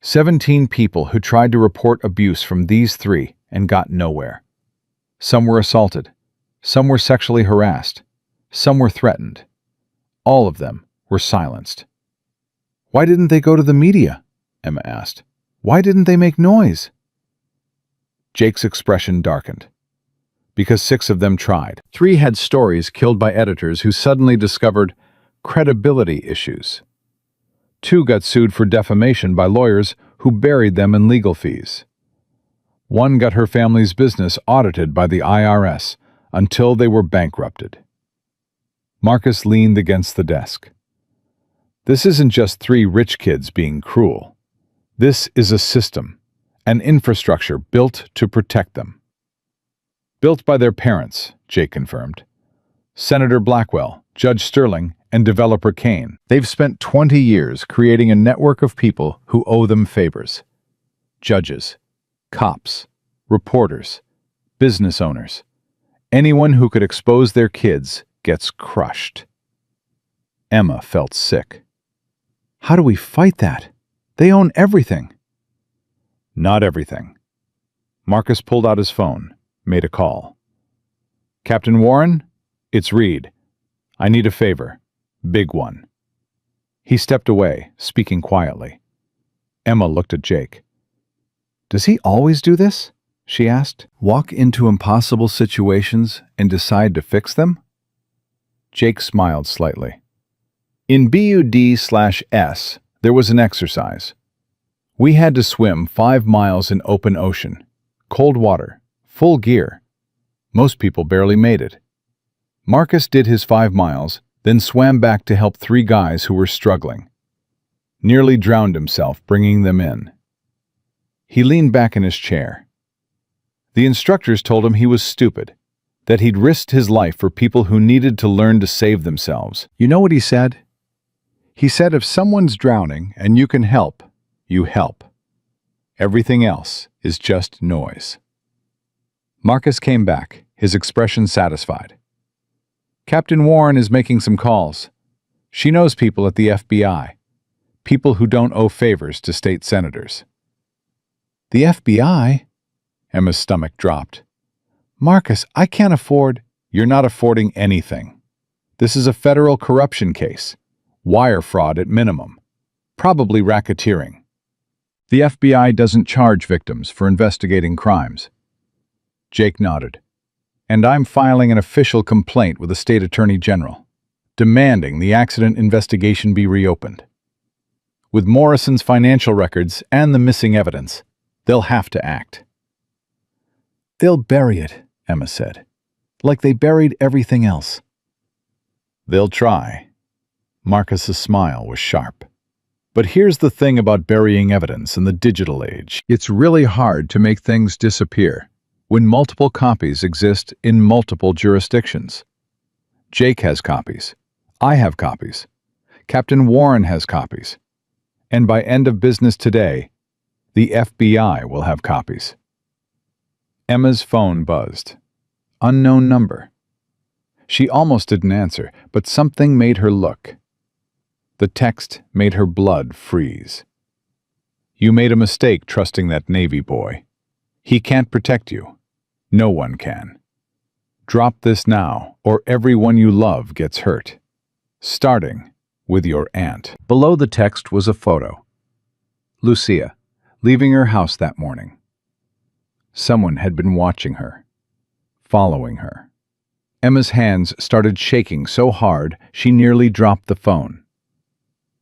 17 people who tried to report abuse from these 3 and got nowhere. Some were assaulted. Some were sexually harassed. Some were threatened. All of them were silenced. "Why didn't they go to the media?" Emma asked. "Why didn't they make noise?" Jake's expression darkened. "Because 6 of them tried. 3 had stories killed by editors who suddenly discovered credibility issues. 2 got sued for defamation by lawyers who buried them in legal fees. 1 got her family's business audited by the IRS until they were bankrupted." Marcus leaned against the desk. "This isn't just 3 rich kids being cruel. This is a system, an infrastructure built to protect them. Built by their parents, Jake confirmed. Senator Blackwell, Judge Sterling, and developer Kane. They've spent 20 years creating a network of people who owe them favors. Judges, cops, reporters, business owners. Anyone who could expose their kids gets crushed. Emma felt sick. How do we fight that? They own everything. Not everything. Marcus pulled out his phone, made a call. Captain Warren, it's Reed. I need a favor. Big one. He stepped away, speaking quietly. Emma looked at Jake. Does he always do this? She asked. Walk into impossible situations and decide to fix them? Jake smiled slightly. In BUD/S, there was an exercise. We had to swim 5 miles in open ocean. Cold water, full gear. Most people barely made it. Marcus did his 5 miles, then swam back to help 3 guys who were struggling. Nearly drowned himself bringing them in. He leaned back in his chair. The instructors told him he was stupid, that he'd risked his life for people who needed to learn to save themselves. You know what he said? He said if someone's drowning and you can help, you help. Everything else is just noise. Marcus came back, his expression satisfied. Captain Warren is making some calls. She knows people at the FBI, people who don't owe favors to state senators. The FBI? Emma's stomach dropped. Marcus, I can't afford... You're not affording anything. This is a federal corruption case. Wire fraud at minimum. Probably racketeering. The FBI doesn't charge victims for investigating crimes. Jake nodded. And I'm filing an official complaint with the state attorney general, demanding the accident investigation be reopened. With Morrison's financial records and the missing evidence, they'll have to act. They'll bury it, Emma said, like they buried everything else. They'll try. Marcus's smile was sharp. But here's the thing about burying evidence in the digital age. It's really hard to make things disappear when multiple copies exist in multiple jurisdictions. Jake has copies. I have copies. Captain Warren has copies. And by end of business today, the FBI will have copies. Emma's phone buzzed. Unknown number. She almost didn't answer, but something made her look. The text made her blood freeze. You made a mistake trusting that Navy boy. He can't protect you. No one can. Drop this now, or everyone you love gets hurt. Starting with your aunt. Below the text was a photo. Lucia, leaving her house that morning. Someone had been watching her, following her. Emma's hands started shaking so hard she nearly dropped the phone.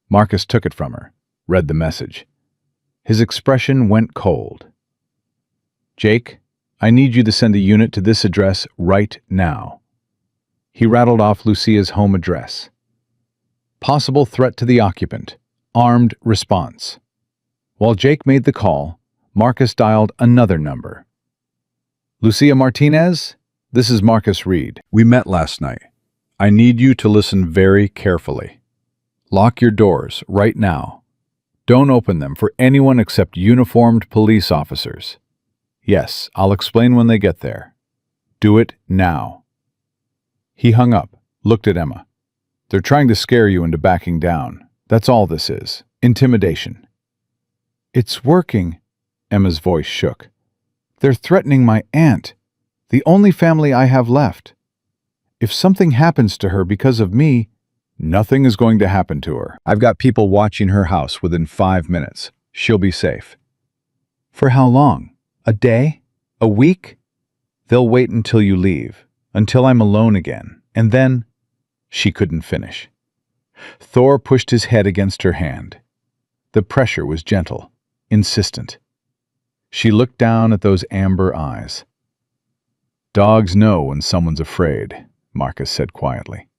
Marcus took it from her, read the message. His expression went cold. Jake, I need you to send a unit to this address right now. He rattled off Lucia's home address. Possible threat to the occupant. Armed response. While Jake made the call, Marcus dialed another number. Lucia Martinez, this is Marcus Reed. We met last night. I need you to listen very carefully. Lock your doors right now. Don't open them for anyone except uniformed police officers. Yes, I'll explain when they get there. Do it now. He hung up, looked at Emma. They're trying to scare you into backing down. That's all this is. Intimidation. It's working. Emma's voice shook. They're threatening my aunt, the only family I have left. If something happens to her because of me, nothing is going to happen to her. I've got people watching her house within 5 minutes. She'll be safe. For how long? A day? A week? They'll wait until you leave, until I'm alone again, and then... She couldn't finish. Thor pushed his head against her hand. The pressure was gentle, insistent. She looked down at those amber eyes. Dogs know when someone's afraid, Marcus said quietly.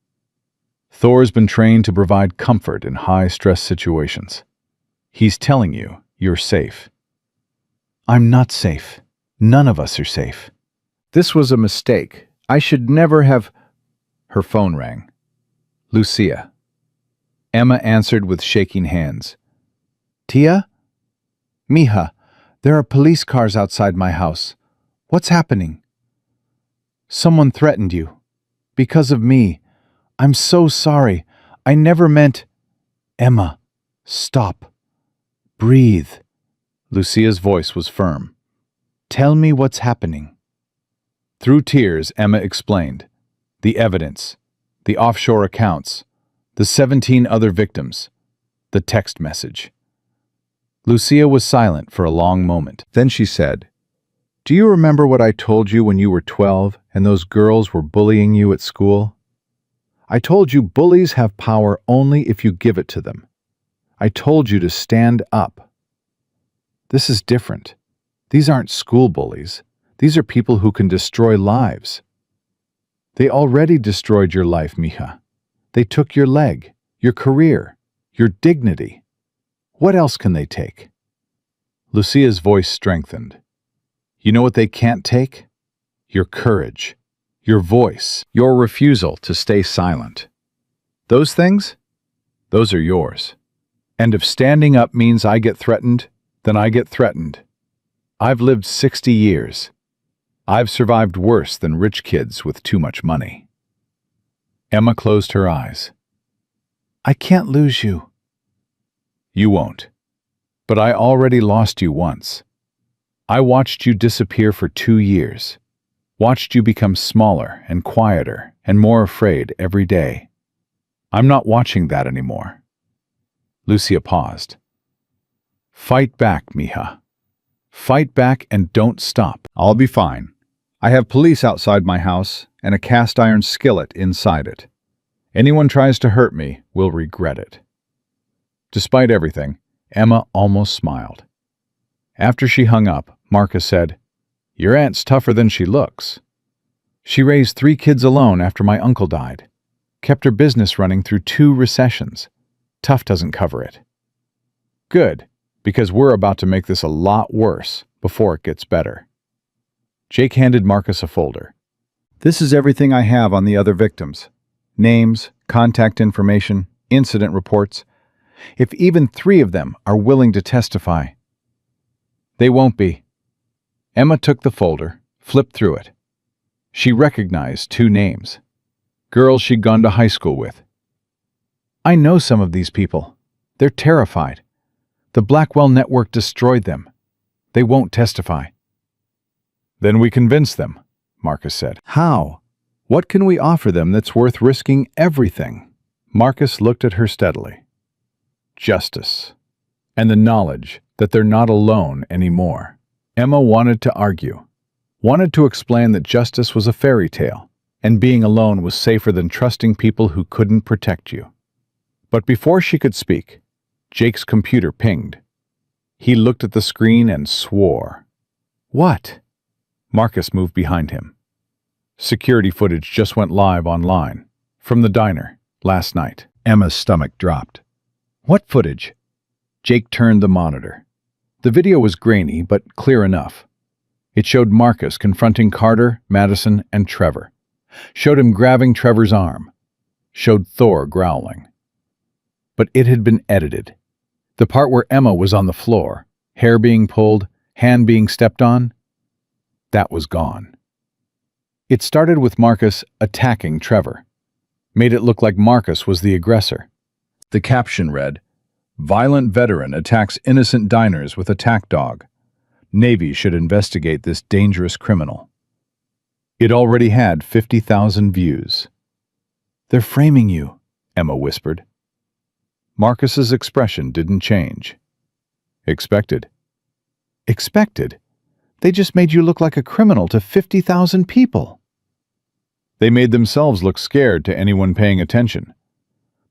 Thor's been trained to provide comfort in high-stress situations. He's telling you you're safe. I'm not safe. None of us are safe. This was a mistake. I should never have... Her phone rang. Lucia. Emma answered with shaking hands. Tia? Mija, there are police cars outside my house. What's happening? Someone threatened you. Because of me. I'm so sorry. I never meant... Emma, stop. Breathe. Lucia's voice was firm. Tell me what's happening. Through tears, Emma explained. The evidence, the offshore accounts, the 17 other victims, the text message. Lucia was silent for a long moment. Then she said, Do you remember what I told you when you were 12 and those girls were bullying you at school? I told you bullies have power only if you give it to them. I told you to stand up. This is different. These aren't school bullies. These are people who can destroy lives. They already destroyed your life, Mija. They took your leg, your career, your dignity. What else can they take? Lucia's voice strengthened. You know what they can't take? Your courage, your voice, your refusal to stay silent. Those things? Those are yours. And if standing up means I get threatened, then I get threatened. I've lived 60 years. I've survived worse than rich kids with too much money. Emma closed her eyes. I can't lose you. You won't. But I already lost you once. I watched you disappear for 2 years. Watched you become smaller and quieter and more afraid every day. I'm not watching that anymore. Lucia paused. Fight back, Mija. Fight back and don't stop. I'll be fine. I have police outside my house and a cast iron skillet inside it. Anyone tries to hurt me will regret it. Despite everything, Emma almost smiled. After she hung up, Marcus said, Your aunt's tougher than she looks. She raised 3 kids alone after my uncle died. Kept her business running through 2 recessions. Tough doesn't cover it. Good, because we're about to make this a lot worse before it gets better. Jake handed Marcus a folder. This is everything I have on the other victims. Names, contact information, incident reports. If even 3 of them are willing to testify. They won't be. Emma took the folder, flipped through it. She recognized 2 names. Girls she'd gone to high school with. I know some of these people. They're terrified. The Blackwell Network destroyed them. They won't testify. Then we convince them, Marcus said. How? What can we offer them that's worth risking everything? Marcus looked at her steadily. Justice. And the knowledge that they're not alone anymore. Emma wanted to argue. Wanted to explain that justice was a fairy tale, and being alone was safer than trusting people who couldn't protect you. But before she could speak, Jake's computer pinged. He looked at the screen and swore. What? Marcus moved behind him. Security footage just went live online, from the diner, last night. Emma's stomach dropped. What footage? Jake turned the monitor. The video was grainy, but clear enough. It showed Marcus confronting Carter, Madison, and Trevor. Showed him grabbing Trevor's arm. Showed Thor growling. But it had been edited. The part where Emma was on the floor, hair being pulled, hand being stepped on, that was gone. It started with Marcus attacking Trevor. Made it look like Marcus was the aggressor. The caption read, Violent veteran attacks innocent diners with attack dog. Navy should investigate this dangerous criminal. It already had 50,000 views. They're framing you, Emma whispered. Marcus's expression didn't change. Expected. Expected? They just made you look like a criminal to 50,000 people. They made themselves look scared to anyone paying attention.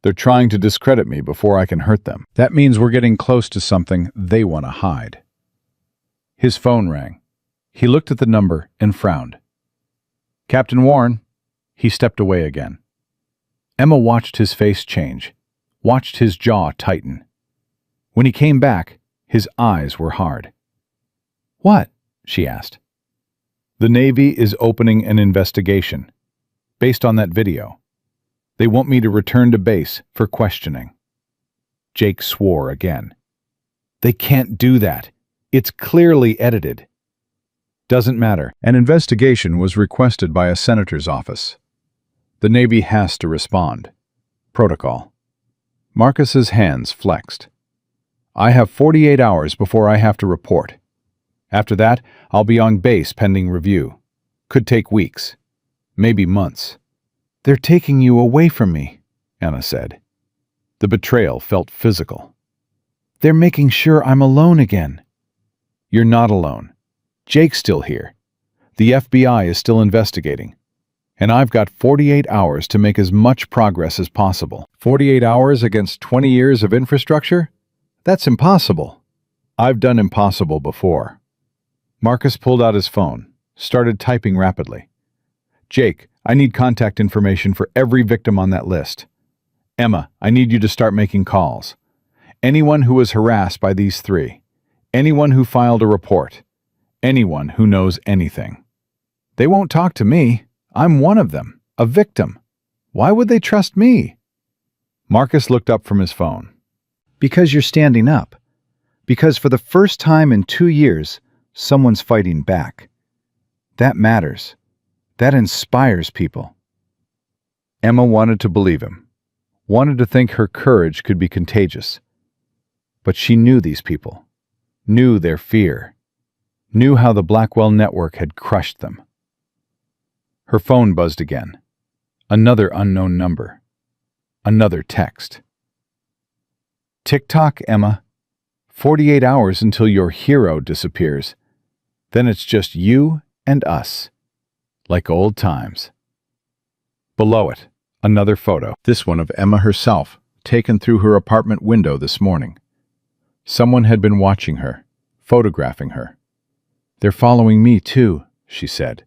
They're trying to discredit me before I can hurt them. That means we're getting close to something they want to hide. His phone rang. He looked at the number and frowned. Captain Warren. He stepped away again. Emma watched his face change, watched his jaw tighten. When he came back, his eyes were hard. What? She asked. The Navy is opening an investigation based on that video. They want me to return to base for questioning. Jake swore again. They can't do that. It's clearly edited. Doesn't matter. An investigation was requested by a senator's office. The Navy has to respond. Protocol. Marcus's hands flexed. I have 48 hours before I have to report. After that, I'll be on base pending review. Could take weeks. Maybe months. They're taking you away from me, Emma said. The betrayal felt physical. They're making sure I'm alone again. You're not alone. Jake's still here. The FBI is still investigating. And I've got 48 hours to make as much progress as possible. 48 hours against 20 years of infrastructure? That's impossible. I've done impossible before. Marcus pulled out his phone, started typing rapidly. Jake, I need contact information for every victim on that list. Emma, I need you to start making calls. Anyone who was harassed by these three. Anyone who filed a report. Anyone who knows anything. They won't talk to me. I'm one of them, a victim. Why would they trust me? Marcus looked up from his phone. Because you're standing up. Because for the first time in 2 years, someone's fighting back. That matters. That inspires people. Emma wanted to believe him, wanted to think her courage could be contagious. But she knew these people, knew their fear, knew how the Blackwell network had crushed them. Her phone buzzed again. Another unknown number. Another text. Tick-tock, Emma. 48 hours until your hero disappears. Then it's just you and us. Like old times. Below it, another photo. This one of Emma herself, taken through her apartment window this morning. Someone had been watching her, photographing her. They're following me too, she said.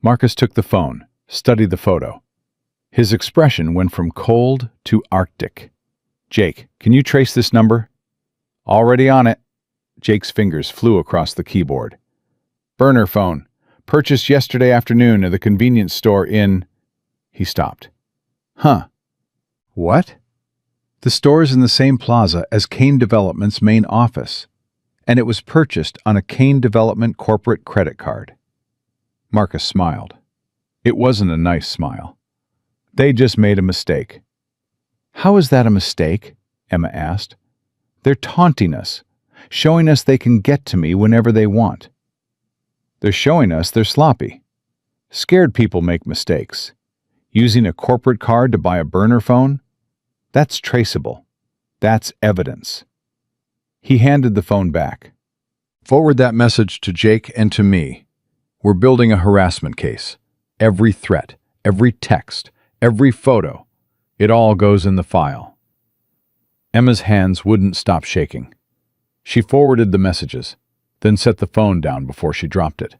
Marcus took the phone, studied the photo. His expression went from cold to arctic. Jake, can you trace this number? Already on it. Jake's fingers flew across the keyboard. Burner phone. Purchased yesterday afternoon at the convenience store in... He stopped. Huh. What? The store's in the same plaza as Kane Development's main office, and it was purchased on a Kane Development corporate credit card. Marcus smiled. It wasn't a nice smile. They just made a mistake. How is that a mistake? Emma asked. They're taunting us, showing us they can get to me whenever they want. They're showing us they're sloppy. Scared people make mistakes. Using a corporate card to buy a burner phone? That's traceable. That's evidence. He handed the phone back. Forward that message to Jake and to me. We're building a harassment case. Every threat, every text, every photo. It all goes in the file. Emma's hands wouldn't stop shaking. She forwarded the messages, then set the phone down before she dropped it.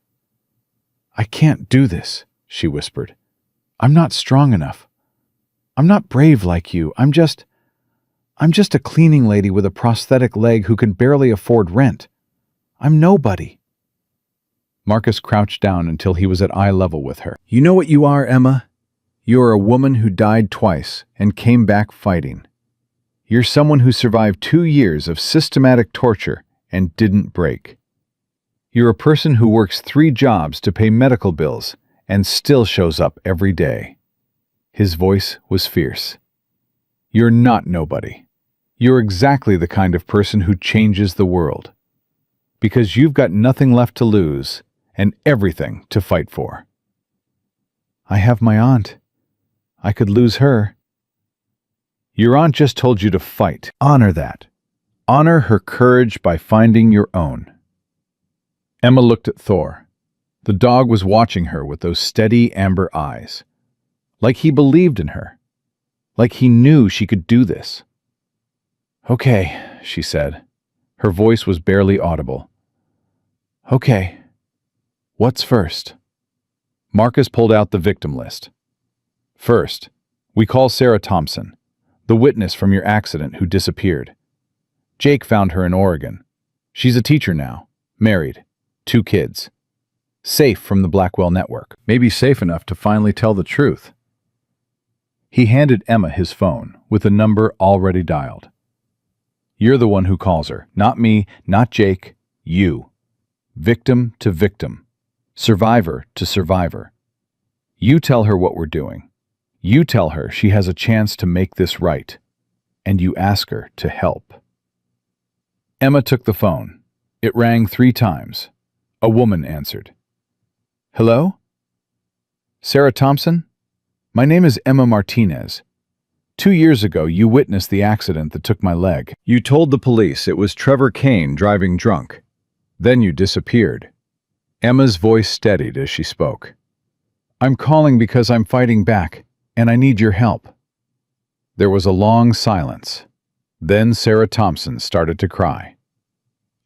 I can't do this, she whispered. I'm not strong enough. I'm not brave like you. I'm just a cleaning lady with a prosthetic leg who can barely afford rent. I'm nobody. Marcus crouched down until he was at eye level with her. You know what you are, Emma? You're a woman who died twice and came back fighting. You're someone who survived 2 years of systematic torture and didn't break. You're a person who works 3 jobs to pay medical bills and still shows up every day. His voice was fierce. You're not nobody. You're exactly the kind of person who changes the world. Because you've got nothing left to lose and everything to fight for. I have my aunt. I could lose her. Your aunt just told you to fight. Honor that. Honor her courage by finding your own. Emma looked at Thor. The dog was watching her with those steady amber eyes. Like he believed in her. Like he knew she could do this. Okay, she said. Her voice was barely audible. Okay. What's first? Marcus pulled out the victim list. First, we call Sarah Thompson, the witness from your accident who disappeared. Jake found her in Oregon. She's a teacher now, married, 2 kids. Safe from the Blackwell network. Maybe safe enough to finally tell the truth. He handed Emma his phone, with a number already dialed. You're the one who calls her. Not me, not Jake. You. Victim to victim. Survivor to survivor. You tell her what we're doing. You tell her she has a chance to make this right. And you ask her to help. Emma took the phone. It rang 3 times. A woman answered. Hello? Sarah Thompson? My name is Emma Martinez. 2 years ago, you witnessed the accident that took my leg. You told the police it was Trevor Kane driving drunk. Then you disappeared. Emma's voice steadied as she spoke. I'm calling because I'm fighting back, and I need your help. There was a long silence. Then Sarah Thompson started to cry.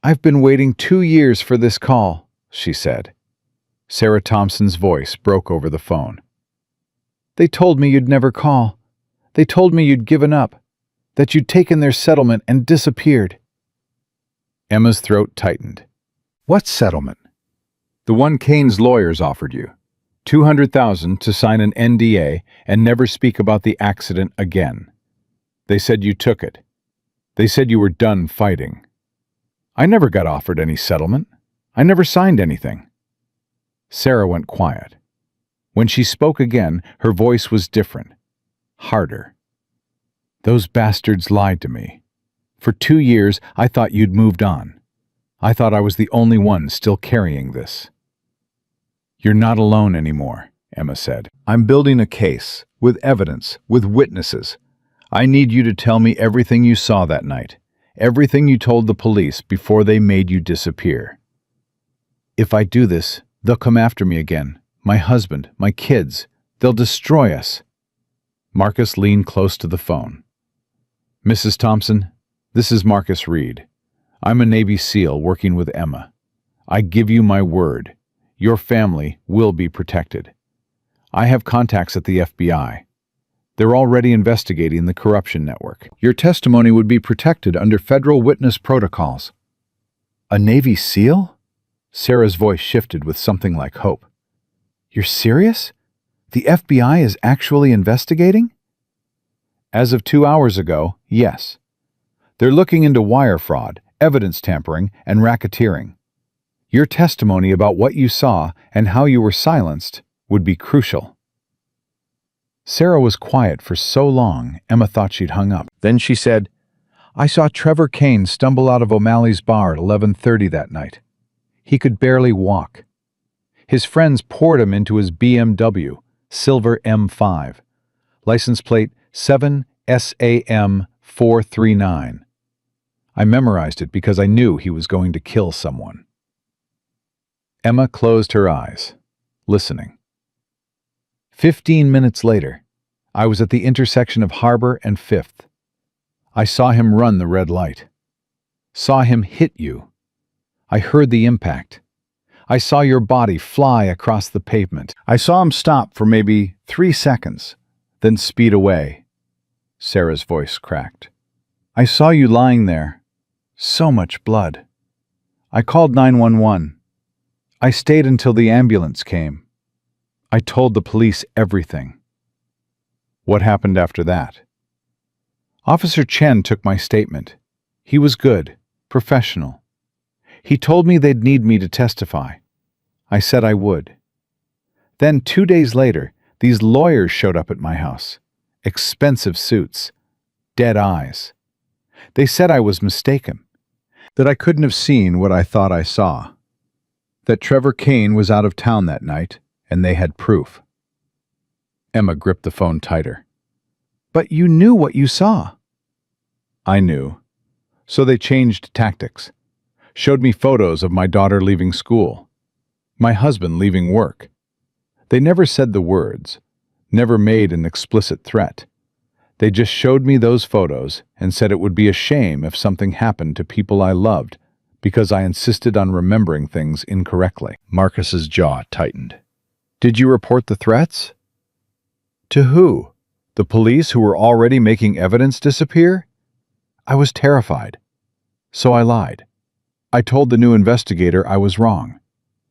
I've been waiting 2 years for this call, she said. Sarah Thompson's voice broke over the phone. They told me you'd never call. They told me you'd given up, that you'd taken their settlement and disappeared. Emma's throat tightened. What settlement? The one Kane's lawyers offered you. $200,000 to sign an NDA and never speak about the accident again. They said you took it. They said you were done fighting. I never got offered any settlement. I never signed anything. Sarah went quiet. When she spoke again, her voice was different, harder. Those bastards lied to me. For 2 years, I thought you'd moved on. I thought I was the only one still carrying this. You're not alone anymore, Emma said. I'm building a case, with evidence, with witnesses. I need you to tell me everything you saw that night, everything you told the police before they made you disappear. If I do this, they'll come after me again. My husband, my kids. They'll destroy us. Marcus leaned close to the phone. Mrs. Thompson, this is Marcus Reed. I'm a Navy SEAL working with Emma. I give you my word. Your family will be protected. I have contacts at the FBI. They're already investigating the corruption network. Your testimony would be protected under federal witness protocols. A Navy SEAL? Sarah's voice shifted with something like hope. You're serious? The FBI is actually investigating? As of 2 hours ago, yes. They're looking into wire fraud, evidence tampering, and racketeering. Your testimony about what you saw and how you were silenced would be crucial. Sarah was quiet for so long, Emma thought she'd hung up. Then she said, I saw Trevor Kane stumble out of O'Malley's bar at 11:30 that night. He could barely walk. His friends poured him into his BMW, silver M5, license plate 7SAM439. I memorized it because I knew he was going to kill someone. Emma closed her eyes, listening. 15 minutes later, I was at the intersection of Harbor and 5th. I saw him run the red light. Saw him hit you. I heard the impact. I saw your body fly across the pavement. I saw him stop for maybe 3 seconds, then speed away. Sarah's voice cracked. I saw you lying there. So much blood. I called 911. I stayed until the ambulance came. I told the police everything. What happened after that? Officer Chen took my statement. He was good, professional. He told me they'd need me to testify. I said I would. Then 2 days later, these lawyers showed up at my house. Expensive suits. Dead eyes. They said I was mistaken. That I couldn't have seen what I thought I saw. That Trevor Kane was out of town that night, and they had proof. Emma gripped the phone tighter. But you knew what you saw. I knew. So they changed tactics. Showed me photos of my daughter leaving school. My husband leaving work. They never said the words, never made an explicit threat. They just showed me those photos and said it would be a shame if something happened to people I loved because I insisted on remembering things incorrectly. Marcus's jaw tightened. Did you report the threats? To who? The police who were already making evidence disappear? I was terrified. So I lied. I told the new investigator I was wrong.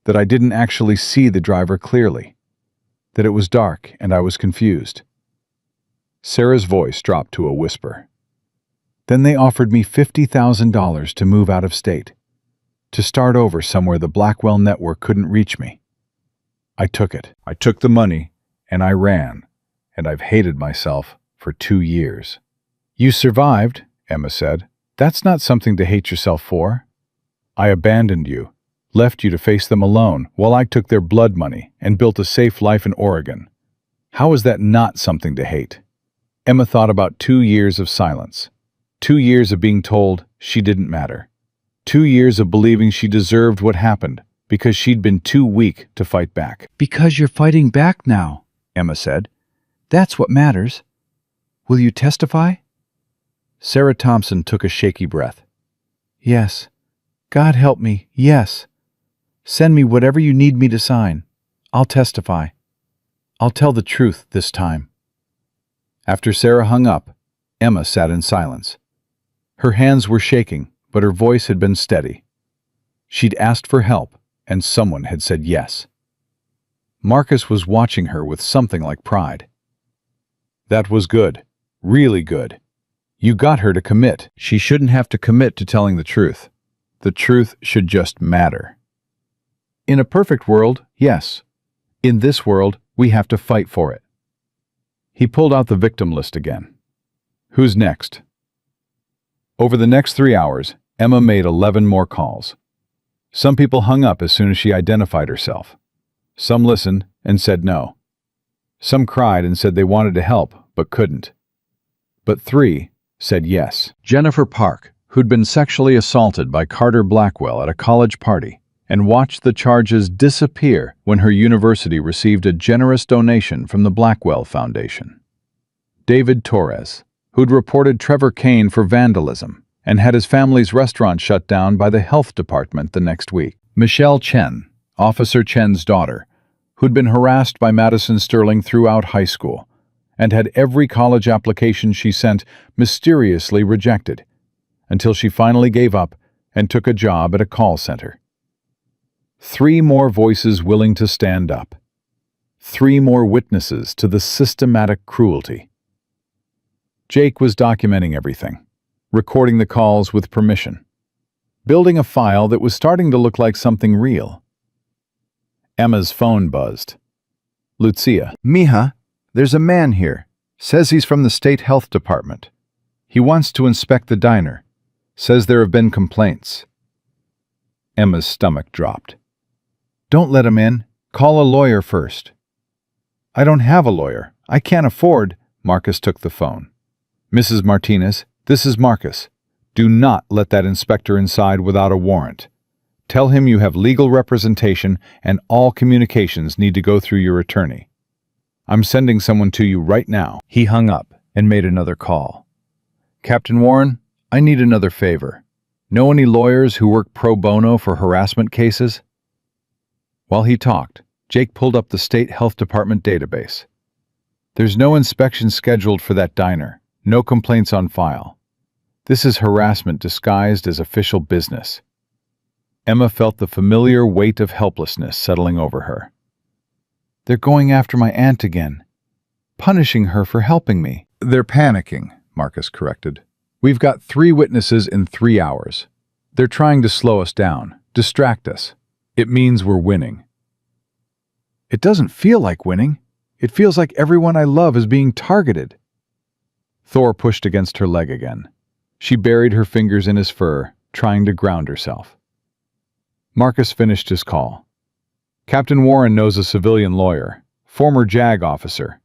that I didn't actually see the driver clearly, that it was dark and I was confused. Sarah's voice dropped to a whisper. Then they offered me $50,000 to move out of state, to start over somewhere the Blackwell network couldn't reach me. I took it. I took the money, and I ran, and I've hated myself for 2 years. You survived, Emma said. That's not something to hate yourself for. I abandoned you, left you to face them alone, while I took their blood money and built a safe life in Oregon. How is that not something to hate? Emma thought about 2 years of silence. 2 years of being told she didn't matter. 2 years of believing she deserved what happened because she'd been too weak to fight back. Because you're fighting back now, Emma said. That's what matters. Will you testify? Sarah Thompson took a shaky breath. Yes. God help me, yes. Send me whatever you need me to sign. I'll testify. I'll tell the truth this time. After Sarah hung up, Emma sat in silence. Her hands were shaking, but her voice had been steady. She'd asked for help, and someone had said yes. Marcus was watching her with something like pride. That was good, really good. You got her to commit. She shouldn't have to commit to telling the truth. The truth should just matter. In a perfect world, yes. In this world, we have to fight for it. He pulled out the victim list again. Who's next? Over the next 3 hours, Emma made 11 more calls. Some people hung up as soon as she identified herself. Some listened and said no. Some cried and said they wanted to help but couldn't. But 3 said yes. Jennifer Park, who'd been sexually assaulted by Carter Blackwell at a college party and watched the charges disappear when her university received a generous donation from the Blackwell Foundation. David Torres, who'd reported Trevor Kane for vandalism and had his family's restaurant shut down by the health department the next week. Michelle Chen, Officer Chen's daughter, who'd been harassed by Madison Sterling throughout high school and had every college application she sent mysteriously rejected, until she finally gave up and took a job at a call center. 3 more voices willing to stand up. 3 more witnesses to the systematic cruelty. Jake was documenting everything, recording the calls with permission, building a file that was starting to look like something real. Emma's phone buzzed. Lucia. Mija, there's a man here. Says he's from the state health department. He wants to inspect the diner. Says there have been complaints. Emma's stomach dropped. Don't let him in. Call a lawyer first. I don't have a lawyer. I can't afford. Marcus took the phone. Mrs. Martinez, this is Marcus. Do not let that inspector inside without a warrant. Tell him you have legal representation and all communications need to go through your attorney. I'm sending someone to you right now. He hung up and made another call. Captain Warren, I need another favor. Know any lawyers who work pro bono for harassment cases? While he talked, Jake pulled up the state health department database. There's no inspection scheduled for that diner. No complaints on file. This is harassment disguised as official business. Emma felt the familiar weight of helplessness settling over her. They're going after my aunt again, punishing her for helping me. They're panicking, Marcus corrected. We've got 3 witnesses in 3 hours. They're trying to slow us down, distract us. It means we're winning. It doesn't feel like winning. It feels like everyone I love is being targeted. Thor pushed against her leg again. She buried her fingers in his fur, trying to ground herself. Marcus finished his call. Captain Warren knows a civilian lawyer, former JAG officer.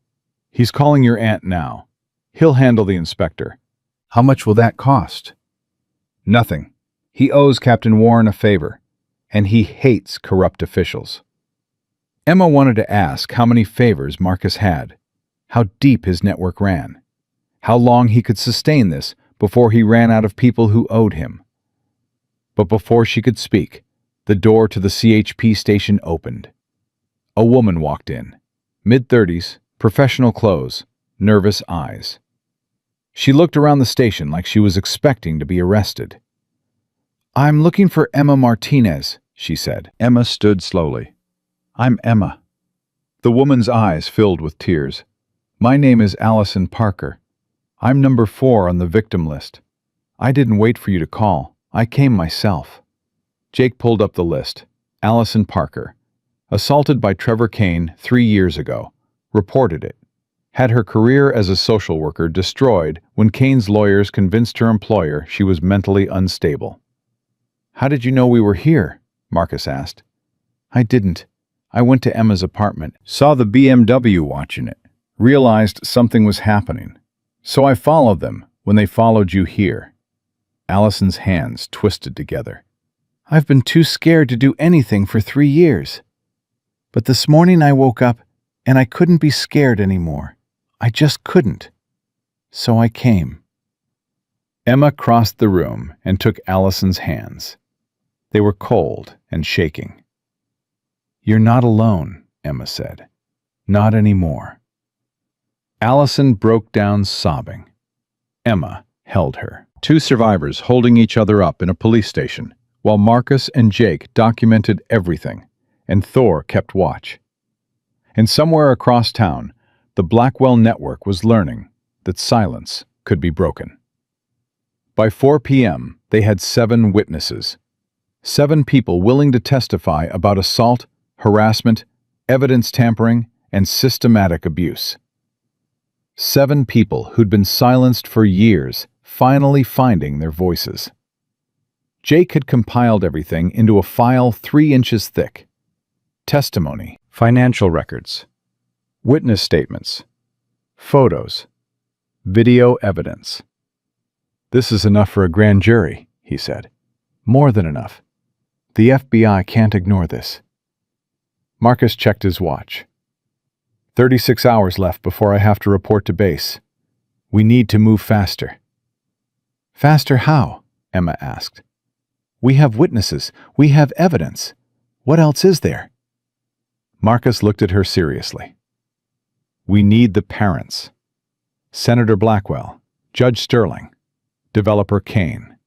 He's calling your aunt now. He'll handle the inspector. How much will that cost? Nothing. He owes Captain Warren a favor, and he hates corrupt officials. Emma wanted to ask how many favors Marcus had, how deep his network ran, how long he could sustain this before he ran out of people who owed him. But before she could speak, the door to the CHP station opened. A woman walked in, mid-30s, professional clothes, nervous eyes. She looked around the station like she was expecting to be arrested. I'm looking for Emma Martinez, she said. Emma stood slowly. I'm Emma. The woman's eyes filled with tears. My name is Allison Parker. I'm number 4 on the victim list. I didn't wait for you to call. I came myself. Jake pulled up the list. Allison Parker. Assaulted by Trevor Kane 3 years ago. Reported it. Had her career as a social worker destroyed when Kane's lawyers convinced her employer she was mentally unstable. How did you know we were here? Marcus asked. I didn't. I went to Emma's apartment, saw the BMW watching it, realized something was happening. So I followed them when they followed you here. Allison's hands twisted together. I've been too scared to do anything for 3 years. But this morning I woke up and I couldn't be scared anymore. I just couldn't. So I came. Emma crossed the room and took Allison's hands. They were cold and shaking. You're not alone, Emma said. Not anymore. Allison broke down sobbing. Emma held her. 2 survivors holding each other up in a police station, while Marcus and Jake documented everything, and Thor kept watch. And somewhere across town, the Blackwell network was learning that silence could be broken. By 4 p.m., they had 7 witnesses. 7 people willing to testify about assault, harassment, evidence tampering, and systematic abuse. 7 people who'd been silenced for years, finally finding their voices. Jake had compiled everything into a file 3 inches thick. Testimony, financial records, witness statements, photos, video evidence. This is enough for a grand jury, he said. More than enough. The FBI can't ignore this. Marcus checked his watch. 36 hours left before I have to report to base. We need to move faster. Faster how? Emma asked. We have witnesses. We have evidence. What else is there? Marcus looked at her seriously. We need the parents. Senator Blackwell, Judge Sterling, developer Kane.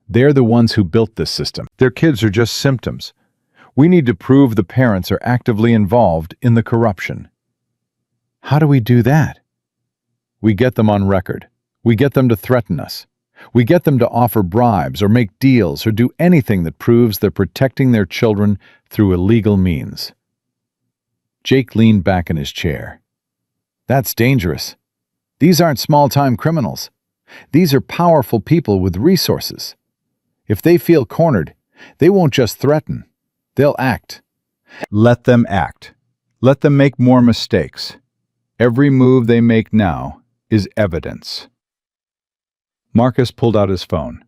They're the ones who built this system. Their kids are just symptoms. We need to prove the parents are actively involved in the corruption. How do we do that? We get them on record. We get them to threaten us. We get them to offer bribes or make deals or do anything that proves they're protecting their children through illegal means. Jake leaned back in his chair. That's dangerous. These aren't small-time criminals. These are powerful people with resources. If they feel cornered, they won't just threaten. They'll act. Let them act. Let them make more mistakes. Every move they make now is evidence. Marcus pulled out his phone.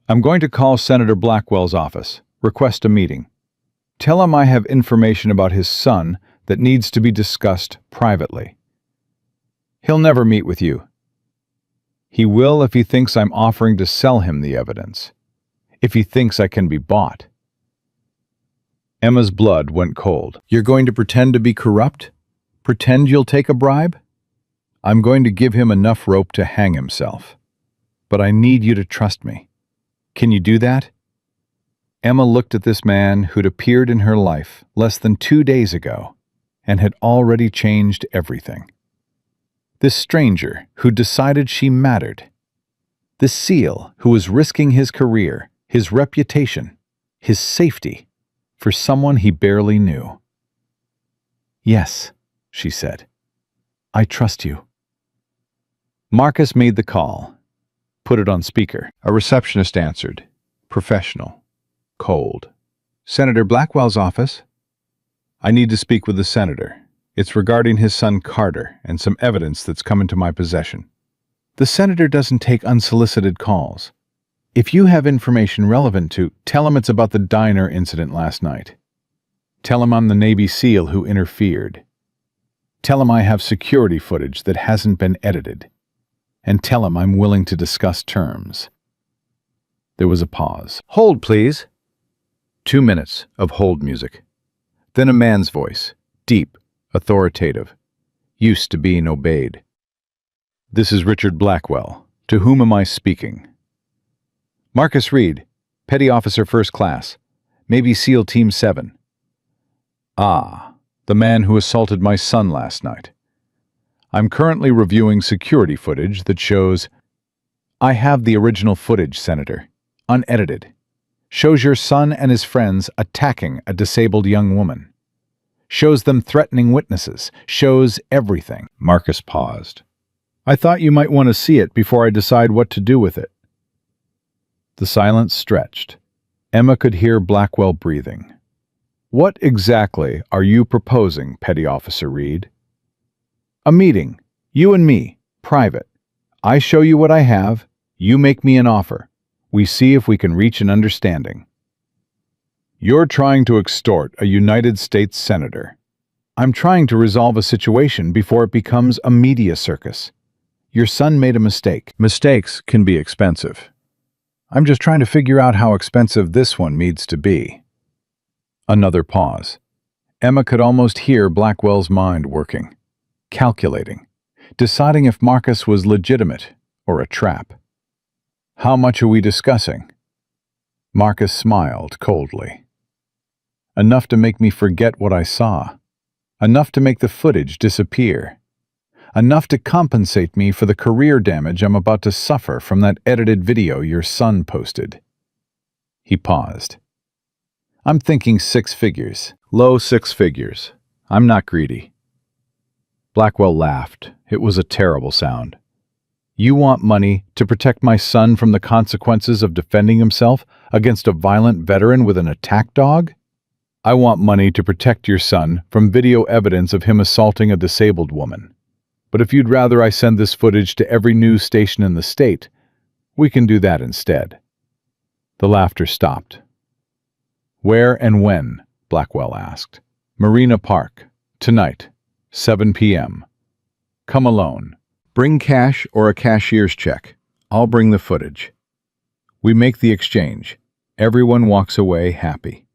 I'm going to call Senator Blackwell's office, request a meeting. Tell him I have information about his son that needs to be discussed privately. He'll never meet with you. He will if he thinks I'm offering to sell him the evidence. If he thinks I can be bought. Emma's blood went cold. You're going to pretend to be corrupt? Pretend you'll take a bribe? I'm going to give him enough rope to hang himself. But I need you to trust me. Can you do that? Emma looked at this man who'd appeared in her life less than 2 days ago and had already changed everything. This stranger who decided she mattered. This SEAL who was risking his career, his reputation, his safety for someone he barely knew. Yes, she said. I trust you. Marcus made the call, put it on speaker. A receptionist answered, professional, cold. Senator Blackwell's office? I need to speak with the senator. It's regarding his son Carter and some evidence that's come into my possession. The senator doesn't take unsolicited calls. If you have information relevant to, tell him it's about the diner incident last night. Tell him I'm the Navy SEAL who interfered. Tell him I have security footage that hasn't been edited. And tell him I'm willing to discuss terms. There was a pause. Hold, please. 2 minutes of hold music. Then a man's voice, deep, authoritative, used to being obeyed. This is Richard Blackwell. To whom am I speaking? Marcus Reed, Petty Officer First Class. Maybe SEAL Team 7. Ah, the man who assaulted my son last night. I'm currently reviewing security footage that shows... I have the original footage, Senator. Unedited. Shows your son and his friends attacking a disabled young woman. Shows them threatening witnesses. Shows everything. Marcus paused. I thought you might want to see it before I decide what to do with it. The silence stretched. Emma could hear Blackwell breathing. What exactly are you proposing, Petty Officer Reed? A meeting. You and me. Private. I show you what I have. You make me an offer. We see if we can reach an understanding. You're trying to extort a United States Senator. I'm trying to resolve a situation before it becomes a media circus. Your son made a mistake. Mistakes can be expensive. I'm just trying to figure out how expensive this one needs to be. Another pause. Emma could almost hear Blackwell's mind working, calculating, deciding if Marcus was legitimate or a trap. How much are we discussing? Marcus smiled coldly. Enough to make me forget what I saw. Enough to make the footage disappear. Enough to compensate me for the career damage I'm about to suffer from that edited video your son posted. He paused. I'm thinking 6 figures. Low 6 figures. I'm not greedy. Blackwell laughed. It was a terrible sound. You want money to protect my son from the consequences of defending himself against a violent veteran with an attack dog? I want money to protect your son from video evidence of him assaulting a disabled woman. But if you'd rather I send this footage to every news station in the state, we can do that instead. The laughter stopped. Where and when? Blackwell asked. Marina Park. Tonight. 7 p.m. Come alone. Bring cash or a cashier's check. I'll bring the footage. We make the exchange. Everyone walks away happy.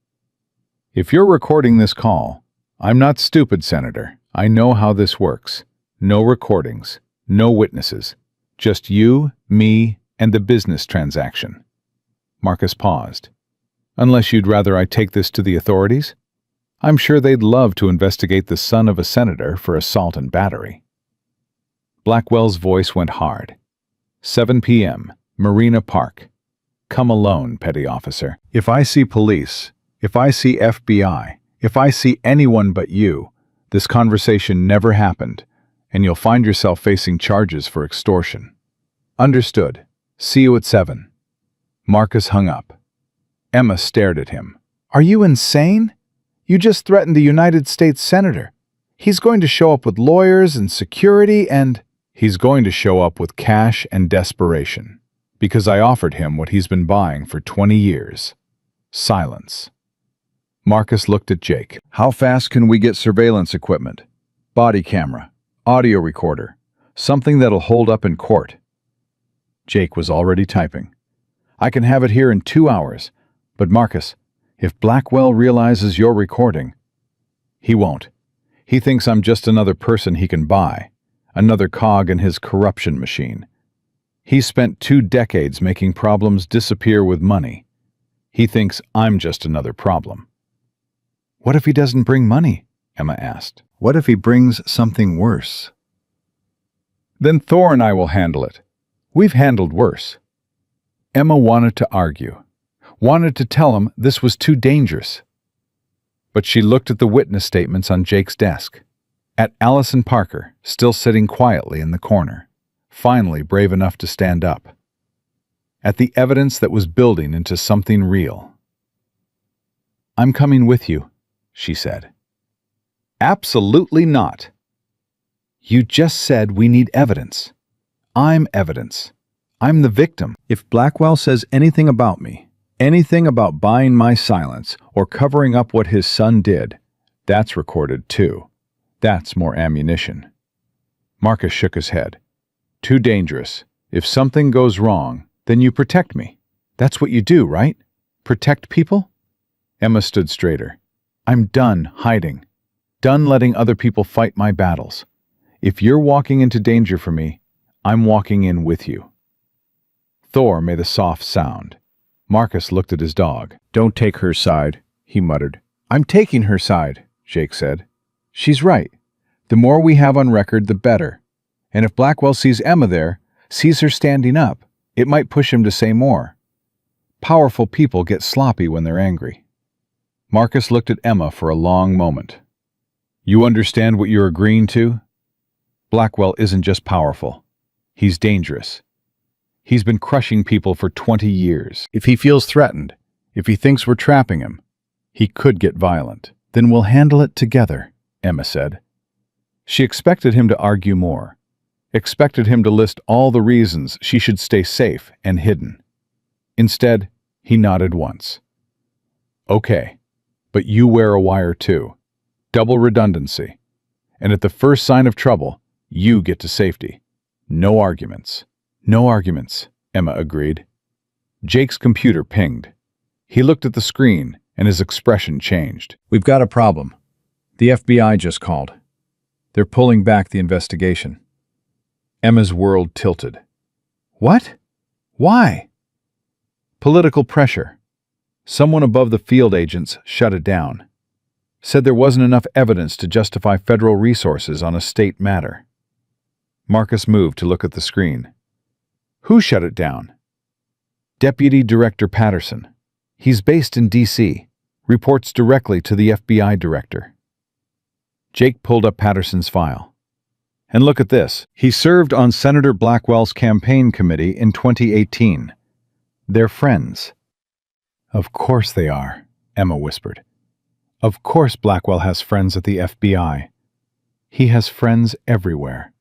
If you're recording this call, I'm not stupid, Senator. I know how this works. No recordings, no witnesses. Just you, me, and the business transaction. Marcus paused. Unless you'd rather I take this to the authorities? I'm sure they'd love to investigate the son of a senator for assault and battery. Blackwell's voice went hard. 7 p.m., Marina Park. Come alone, Petty Officer. If I see police, if I see FBI, if I see anyone but you, this conversation never happened, and you'll find yourself facing charges for extortion. Understood. See you at 7. Marcus hung up. Emma stared at him. Are you insane? You just threatened the United States Senator. He's going to show up with lawyers and security and... He's going to show up with cash and desperation, because I offered him what he's been buying for 20 years. Silence. Marcus looked at Jake. How fast can we get surveillance equipment? Body camera, audio recorder, something that'll hold up in court. Jake was already typing. I can have it here in 2 hours, but Marcus, if Blackwell realizes you're recording, he won't. He thinks I'm just another person he can buy. Another cog in his corruption machine. He's spent 2 decades making problems disappear with money. He thinks I'm just another problem. What if he doesn't bring money? Emma asked. What if he brings something worse? Then Thor and I will handle it. We've handled worse. Emma wanted to argue, wanted to tell him this was too dangerous. But she looked at the witness statements on Jake's desk. At Allison Parker, still sitting quietly in the corner, finally brave enough to stand up. At the evidence that was building into something real. I'm coming with you, she said. Absolutely not. You just said we need evidence. I'm evidence. I'm the victim. If Blackwell says anything about me, anything about buying my silence or covering up what his son did, that's recorded too. That's more ammunition. Marcus shook his head. Too dangerous. If something goes wrong, then you protect me. That's what you do, right? Protect people? Emma stood straighter. I'm done hiding. Done letting other people fight my battles. If you're walking into danger for me, I'm walking in with you. Thor made a soft sound. Marcus looked at his dog. Don't take her side. he muttered. I'm taking her side, Jake said. She's right. The more we have on record, the better. And if Blackwell sees Emma there, sees her standing up, it might push him to say more. Powerful people get sloppy when they're angry. Marcus looked at Emma for a long moment. You understand what you're agreeing to? Blackwell isn't just powerful. He's dangerous. He's been crushing people for 20 years. If he feels threatened, if he thinks we're trapping him, he could get violent. Then we'll handle it together, Emma said. She expected him to argue more, expected him to list all the reasons she should stay safe and hidden. Instead, he nodded once. Okay, but you wear a wire too. Double redundancy. And at the first sign of trouble, you get to safety. No arguments. No arguments, Emma agreed. Jake's computer pinged. He looked at the screen, and his expression changed. We've got a problem. The FBI just called. They're pulling back the investigation. Emma's world tilted. What? Why? Political pressure. Someone above the field agents shut it down. Said there wasn't enough evidence to justify federal resources on a state matter. Marcus moved to look at the screen. Who shut it down? Deputy Director Patterson. He's based in D.C., reports directly to the FBI director. Jake pulled up Patterson's file. And look at this. He served on Senator Blackwell's campaign committee in 2018. They're friends. Of course they are, Emma whispered. Of course Blackwell has friends at the FBI. He has friends everywhere.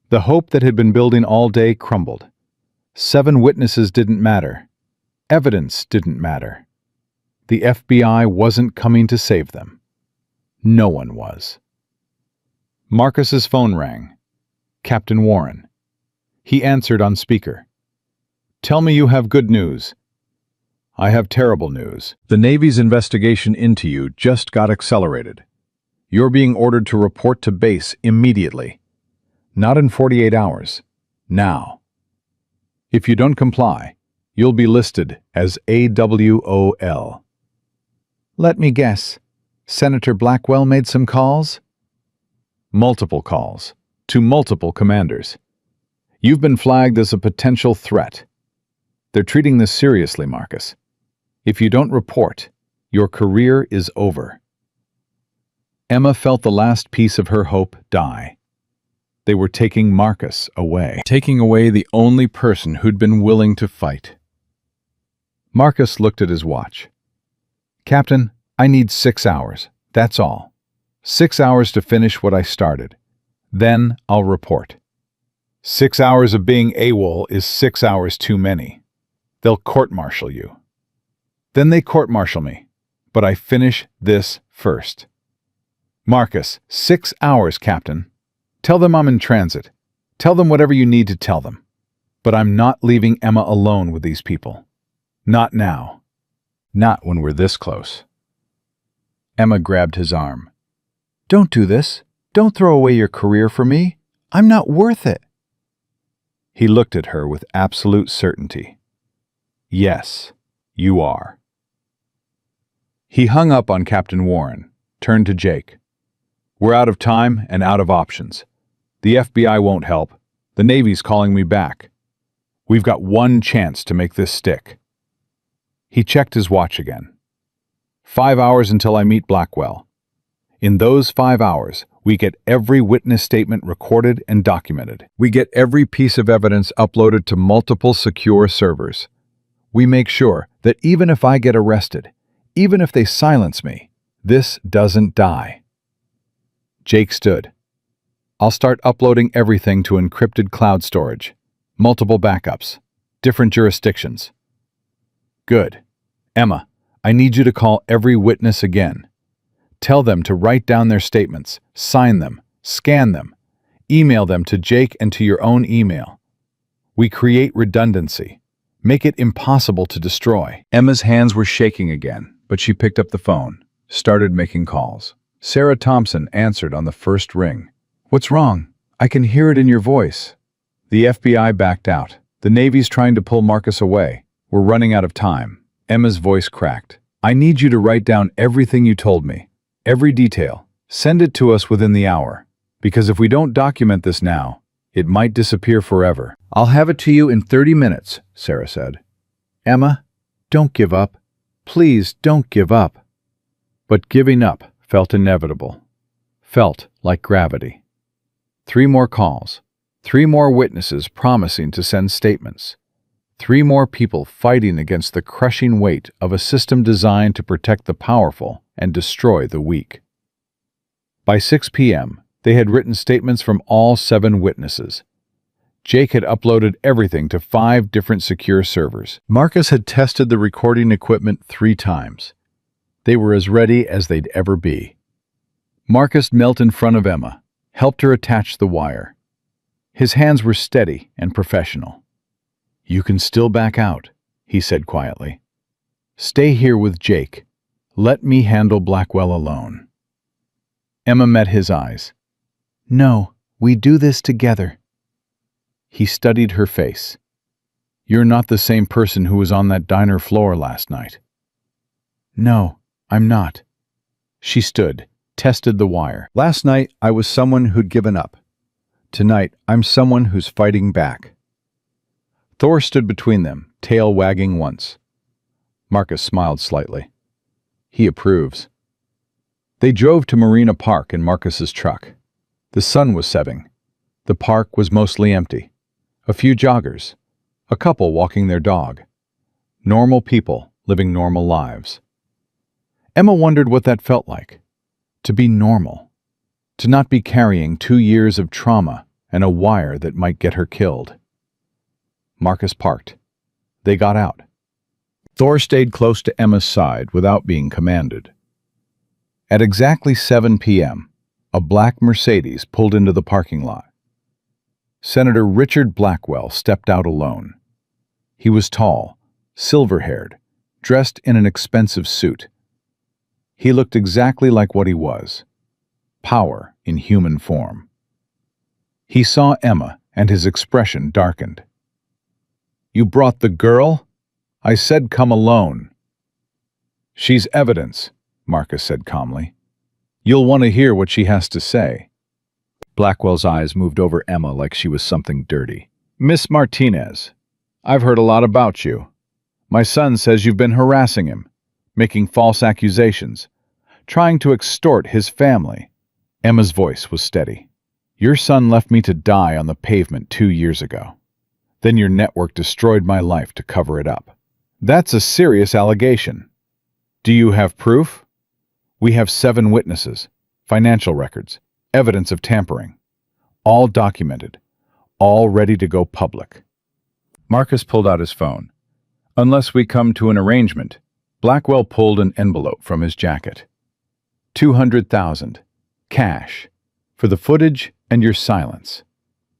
The hope that had been building all day crumbled. 7 witnesses didn't matter. Evidence didn't matter. The FBI wasn't coming to save them. No one was. Marcus's phone rang. Captain Warren. He answered on speaker. Tell me you have good news. I have terrible news. The Navy's investigation into you just got accelerated. You're being ordered to report to base immediately. Not in 48 hours. Now. If you don't comply, you'll be listed as AWOL. Let me guess. Senator Blackwell made some calls? Multiple calls, to multiple commanders. You've been flagged as a potential threat. They're treating this seriously, Marcus. If you don't report, your career is over. Emma felt the last piece of her hope die. They were taking Marcus away. Taking away the only person who'd been willing to fight. Marcus looked at his watch. Captain, I need 6 hours. That's all. 6 hours to finish what I started. Then I'll report. 6 hours of being AWOL is 6 hours too many. They'll court-martial you. Then they court-martial me. But I finish this first. Marcus, 6 hours, Captain. Tell them I'm in transit. Tell them whatever you need to tell them. But I'm not leaving Emma alone with these people. Not now. Not when we're this close. Emma grabbed his arm. Don't do this. Don't throw away your career for me. I'm not worth it. He looked at her with absolute certainty. Yes, you are. He hung up on Captain Warren, turned to Jake. We're out of time and out of options. The FBI won't help. The Navy's calling me back. We've got one chance to make this stick. He checked his watch again. 5 hours until I meet Blackwell. In those 5 hours, we get every witness statement recorded and documented. We get every piece of evidence uploaded to multiple secure servers. We make sure that even if I get arrested, even if they silence me, this doesn't die. Jake stood. I'll start uploading everything to encrypted cloud storage, multiple backups, different jurisdictions. Good. Emma, I need you to call every witness again. Tell them to write down their statements, sign them, scan them, email them to Jake and to your own email. We create redundancy, make it impossible to destroy. Emma's hands were shaking again, but she picked up the phone, started making calls. Sarah Thompson answered on the first ring. What's wrong? I can hear it in your voice. The FBI backed out. The Navy's trying to pull Marcus away. We're running out of time. Emma's voice cracked. I need you to write down everything you told me, every detail. Send it to us within the hour, because if we don't document this now, it might disappear forever. I'll have it to you in 30 minutes, Sarah said. Emma, don't give up. Please don't give up. But giving up felt inevitable. Felt like gravity. 3 more calls. 3 more witnesses promising to send statements. 3 more people fighting against the crushing weight of a system designed to protect the powerful and destroy the weak. By 6 p.m., they had written statements from all 7 witnesses. Jake had uploaded everything to 5 different secure servers. Marcus had tested the recording equipment 3 times. They were as ready as they'd ever be. Marcus knelt in front of Emma, helped her attach the wire. His hands were steady and professional. "You can still back out," he said quietly. "Stay here with Jake. Let me handle Blackwell alone." Emma met his eyes. "No, we do this together." He studied her face. "You're not the same person who was on that diner floor last night." "No, I'm not." She stood, tested the wire. "Last night, I was someone who'd given up. Tonight, I'm someone who's fighting back." Thor stood between them, tail wagging once. Marcus smiled slightly. He approves. They drove to Marina Park in Marcus's truck. The sun was setting. The park was mostly empty. A few joggers. A couple walking their dog. Normal people living normal lives. Emma wondered what that felt like. To be normal. To not be carrying 2 years of trauma and a wire that might get her killed. Marcus parked. They got out. Thor stayed close to Emma's side without being commanded. At exactly 7 p.m., a black Mercedes pulled into the parking lot. Senator Richard Blackwell stepped out alone. He was tall, silver-haired, dressed in an expensive suit. He looked exactly like what he was. Power in human form. He saw Emma, and his expression darkened. "You brought the girl? I said come alone." "She's evidence," Marcus said calmly. "You'll want to hear what she has to say." Blackwell's eyes moved over Emma like she was something dirty. "Miss Martinez, I've heard a lot about you. My son says you've been harassing him, making false accusations, trying to extort his family." Emma's voice was steady. "Your son left me to die on the pavement 2 years ago. Then your network destroyed my life to cover it up. That's a serious allegation. Do you have proof?" "We have 7 witnesses, financial records, evidence of tampering. All documented, all ready to go public." Marcus pulled out his phone. "Unless we come to an arrangement." Blackwell pulled an envelope from his jacket. 200,000, cash, for the footage and your silence.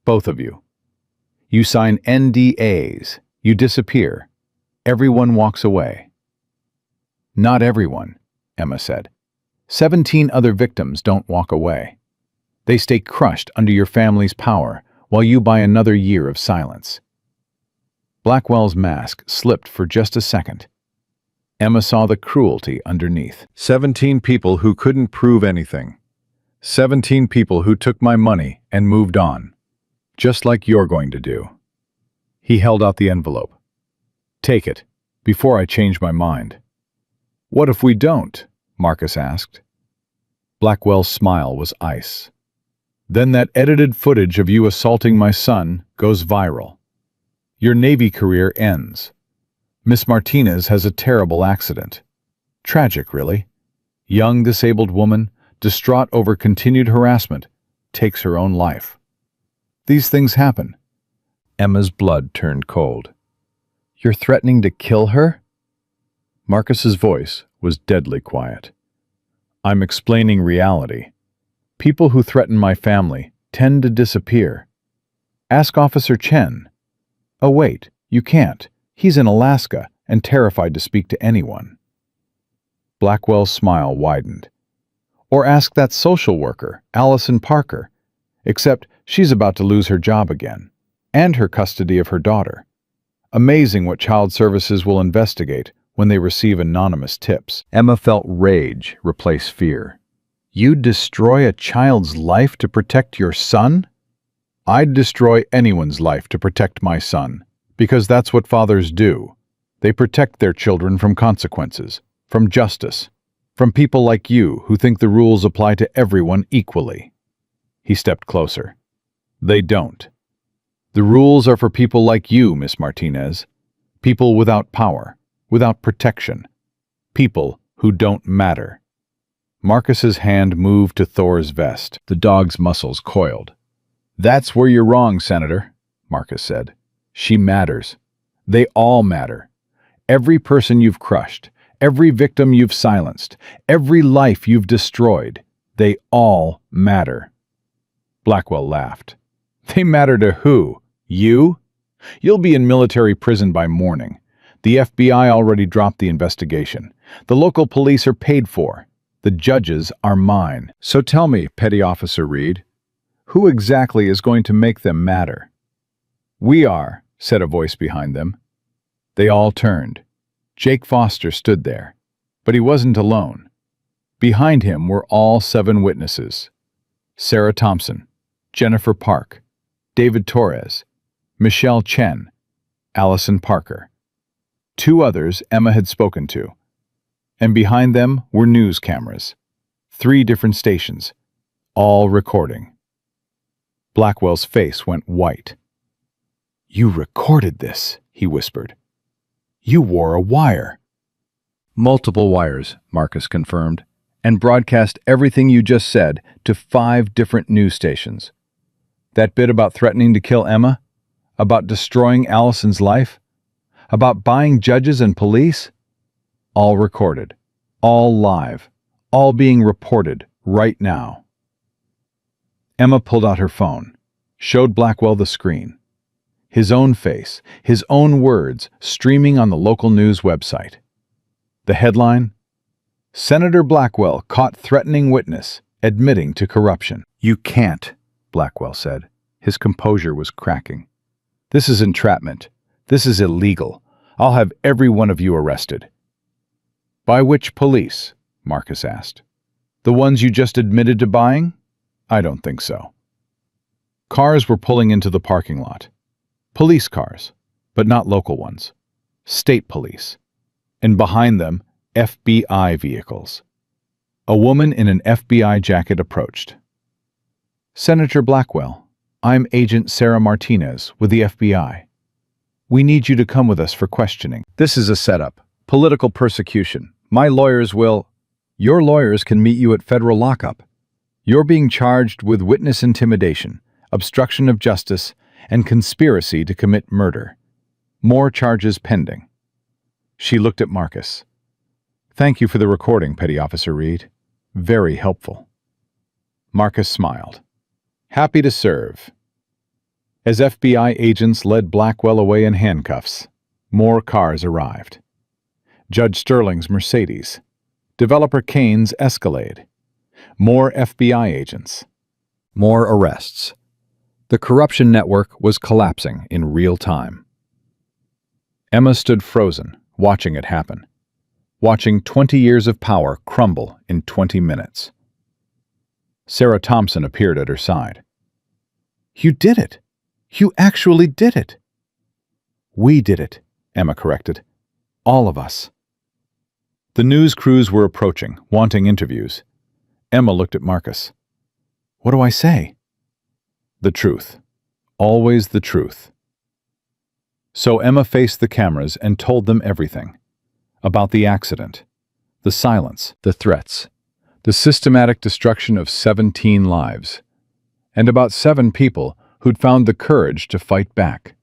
Both of you. You sign NDAs, you disappear. Everyone walks away. "Not everyone," Emma said. 17 other victims don't walk away. They stay crushed under your family's power while you buy another year of silence. Blackwell's mask slipped for just a second. Emma saw the cruelty underneath. 17 people who couldn't prove anything. 17 people who took my money and moved on. Just like you're going to do. He held out the envelope. "Take it, before I change my mind." "What if we don't?" Marcus asked. Blackwell's smile was ice. "Then that edited footage of you assaulting my son goes viral. Your Navy career ends. Miss Martinez has a terrible accident. Tragic, really. Young, disabled woman, distraught over continued harassment, takes her own life. These things happen." Emma's blood turned cold. "You're threatening to kill her?" Marcus's voice was deadly quiet. "I'm explaining reality. People who threaten my family tend to disappear. Ask Officer Chen. Oh wait, you can't. He's in Alaska and terrified to speak to anyone." Blackwell's smile widened. "Or ask that social worker, Allison Parker. Except she's about to lose her job again, and her custody of her daughter. Amazing what child services will investigate when they receive anonymous tips. Emma felt rage replace fear. You'd destroy a child's life to protect your son? I'd destroy anyone's life to protect my son, because that's what fathers do. They protect their children from consequences, from justice, from people like you who think the rules apply to everyone equally. He stepped closer. They don't. The rules are for people like you, Miss Martinez. People without power, without protection. People who don't matter. Marcus's hand moved to Thor's vest. The dog's muscles coiled. That's where you're wrong, Senator, Marcus said. She matters. They all matter. Every person you've crushed, every victim you've silenced, every life you've destroyed, they all matter. Blackwell laughed. They matter to who? You? You'll be in military prison by morning. The FBI already dropped the investigation. The local police are paid for. The judges are mine. So tell me, Petty Officer Reed, who exactly is going to make them matter? We are, said a voice behind them. They all turned. Jake Foster stood there, but he wasn't alone. Behind him were all 7 witnesses. Sarah Thompson, Jennifer Park, David Torres, Michelle Chen, Allison Parker. 2 others Emma had spoken to. And behind them were news cameras. 3 different stations, all recording. Blackwell's face went white. You recorded this, he whispered. You wore a wire. Multiple wires, Marcus confirmed, and broadcast everything you just said to 5 different news stations. That bit about threatening to kill Emma? About destroying Allison's life? About buying judges and police? All recorded, all live, all being reported right now. Emma pulled out her phone, showed Blackwell the screen. His own face, his own words streaming on the local news website. The headline? Senator Blackwell caught threatening witness, admitting to corruption. You can't, Blackwell said. His composure was cracking. This is entrapment. This is illegal. I'll have every one of you arrested. By which police? Marcus asked. The ones you just admitted to buying? I don't think so. Cars were pulling into the parking lot. Police cars, but not local ones. State police. And behind them, FBI vehicles. A woman in an FBI jacket approached. Senator Blackwell, I'm Agent Sarah Martinez with the FBI. We need you to come with us for questioning. This is a setup. Political persecution. My lawyers will... Your lawyers can meet you at federal lockup. You're being charged with witness intimidation, obstruction of justice, and conspiracy to commit murder. More charges pending. She looked at Marcus. Thank you for the recording, Petty Officer Reed. Very helpful. Marcus smiled. Happy to serve. As FBI agents led Blackwell away in handcuffs, more cars arrived. Judge Sterling's Mercedes, Developer Kane's Escalade, more FBI agents, more arrests. The corruption network was collapsing in real time. Emma stood frozen, watching it happen, watching 20 years of power crumble in 20 minutes. Sarah Thompson appeared at her side. You did it! You actually did it! We did it, Emma corrected. All of us. The news crews were approaching, wanting interviews. Emma looked at Marcus. What do I say? The truth. Always the truth. So Emma faced the cameras and told them everything. About the accident, the silence, the threats, the systematic destruction of 17 lives, and about 7 people who'd found the courage to fight back.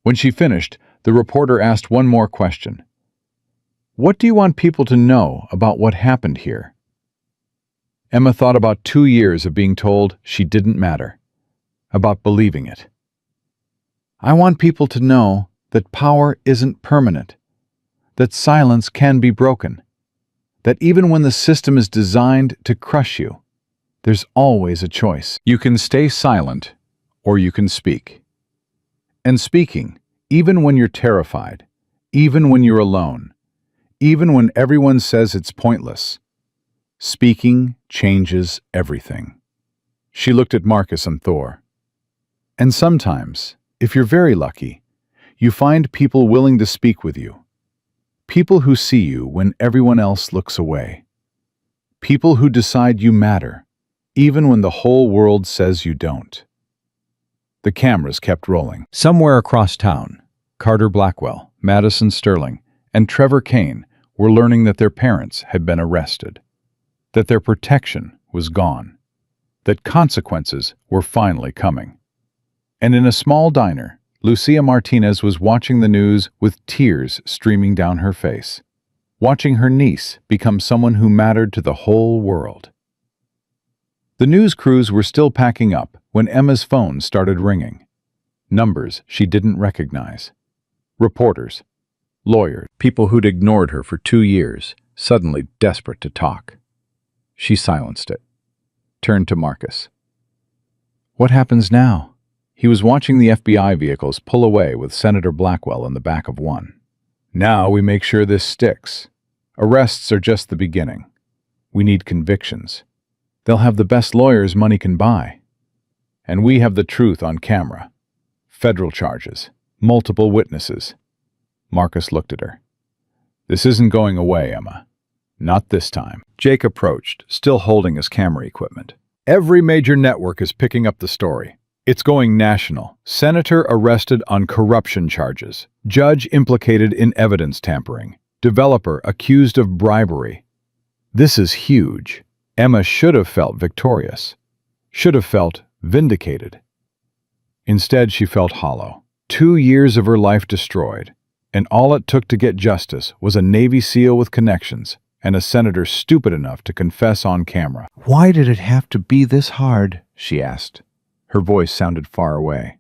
When she finished, the reporter asked one more question. What do you want people to know about what happened here? Emma thought about 2 years of being told she didn't matter, about believing it. I want people to know that power isn't permanent, that silence can be broken, that even when the system is designed to crush you, there's always a choice. You can stay silent, or you can speak. And speaking, even when you're terrified, even when you're alone, even when everyone says it's pointless. Speaking changes everything. She looked at Marcus and Thor. And sometimes, if you're very lucky, you find people willing to speak with you. People who see you when everyone else looks away. People who decide you matter, even when the whole world says you don't. The cameras kept rolling. Somewhere across town, Carter Blackwell, Madison Sterling, and Trevor Kane were learning that their parents had been arrested, that their protection was gone, that consequences were finally coming. And in a small diner, Lucia Martinez was watching the news with tears streaming down her face, watching her niece become someone who mattered to the whole world. The news crews were still packing up when Emma's phone started ringing. Numbers she didn't recognize. Reporters, lawyers, people who'd ignored her for 2 years, suddenly desperate to talk. She silenced it, turned to Marcus. What happens now? He was watching the FBI vehicles pull away with Senator Blackwell in the back of one. Now we make sure this sticks. Arrests are just the beginning. We need convictions. They'll have the best lawyers money can buy. And we have the truth on camera. Federal charges. Multiple witnesses. Marcus looked at her. This isn't going away, Emma. Not this time. Jake approached, still holding his camera equipment. Every major network is picking up the story. It's going national. Senator arrested on corruption charges. Judge implicated in evidence tampering. Developer accused of bribery. This is huge. Emma should have felt victorious. Should have felt vindicated. Instead, she felt hollow. 2 years of her life destroyed. And all it took to get justice was a Navy SEAL with connections and a senator stupid enough to confess on camera. Why did it have to be this hard? She asked. Her voice sounded far away.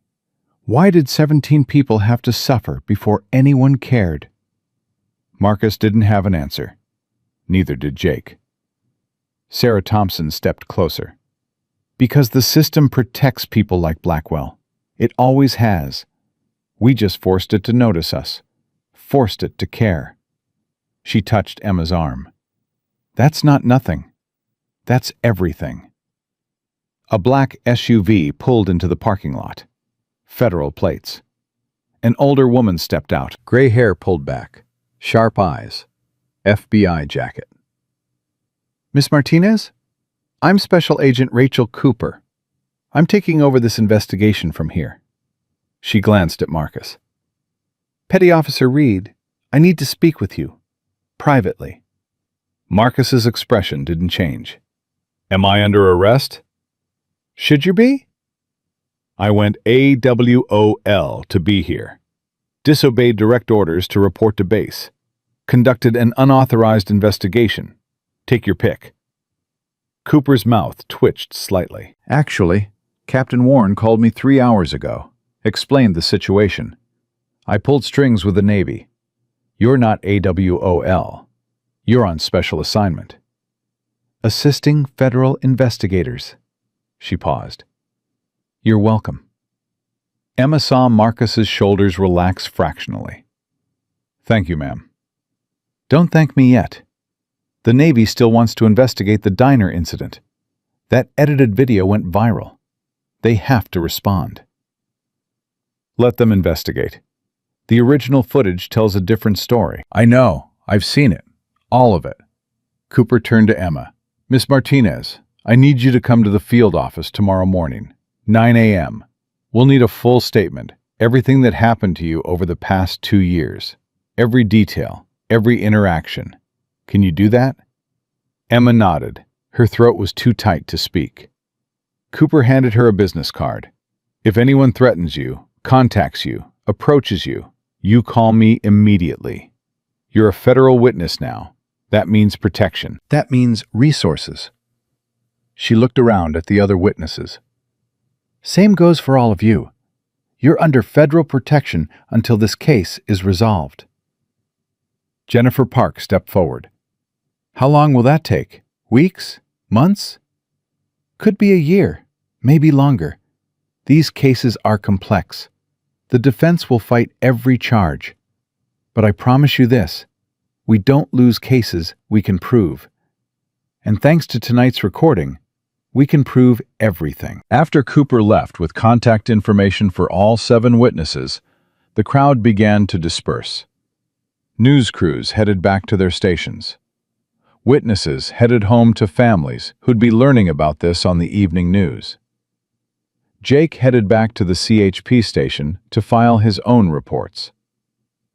Why did 17 people have to suffer before anyone cared? Marcus didn't have an answer. Neither did Jake. Sarah Thompson stepped closer. Because the system protects people like Blackwell. It always has. We just forced it to notice us. Forced it to care. She touched Emma's arm. That's not nothing. That's everything. A black SUV pulled into the parking lot. Federal plates. An older woman stepped out. Gray hair pulled back. Sharp eyes. FBI jacket. Miss Martinez? I'm Special Agent Rachel Cooper. I'm taking over this investigation from here. She glanced at Marcus. Petty Officer Reed, I need to speak with you. Privately. Marcus's expression didn't change. Am I under arrest? Should you be? I went AWOL to be here. Disobeyed direct orders to report to base. Conducted an unauthorized investigation. Take your pick. Cooper's mouth twitched slightly. Actually, Captain Warren called me 3 hours ago. Explained the situation. I pulled strings with the Navy. You're not AWOL. You're on special assignment. Assisting federal investigators. She paused. You're welcome. Emma saw Marcus's shoulders relax fractionally. Thank you, ma'am. Don't thank me yet. The Navy still wants to investigate the diner incident. That edited video went viral. They have to respond. Let them investigate. The original footage tells a different story. I know. I've seen it. All of it. Cooper turned to Emma. Miss Martinez, I need you to come to the field office tomorrow morning, 9 a.m. We'll need a full statement, everything that happened to you over the past 2 years. Every detail, every interaction. Can you do that? Emma nodded. Her throat was too tight to speak. Cooper handed her a business card. If anyone threatens you, contacts you, approaches you, you call me immediately. You're a federal witness now. That means protection. That means resources. She looked around at the other witnesses. Same goes for all of you. You're under federal protection until this case is resolved. Jennifer Park stepped forward. How long will that take? Weeks? Months? Could be a year, maybe longer. These cases are complex. The defense will fight every charge. But I promise you this, we don't lose cases we can prove. And thanks to tonight's recording, we can prove everything. After Cooper left with contact information for all 7 witnesses, the crowd began to disperse. News crews headed back to their stations. Witnesses headed home to families who'd be learning about this on the evening news. Jake headed back to the CHP station to file his own reports.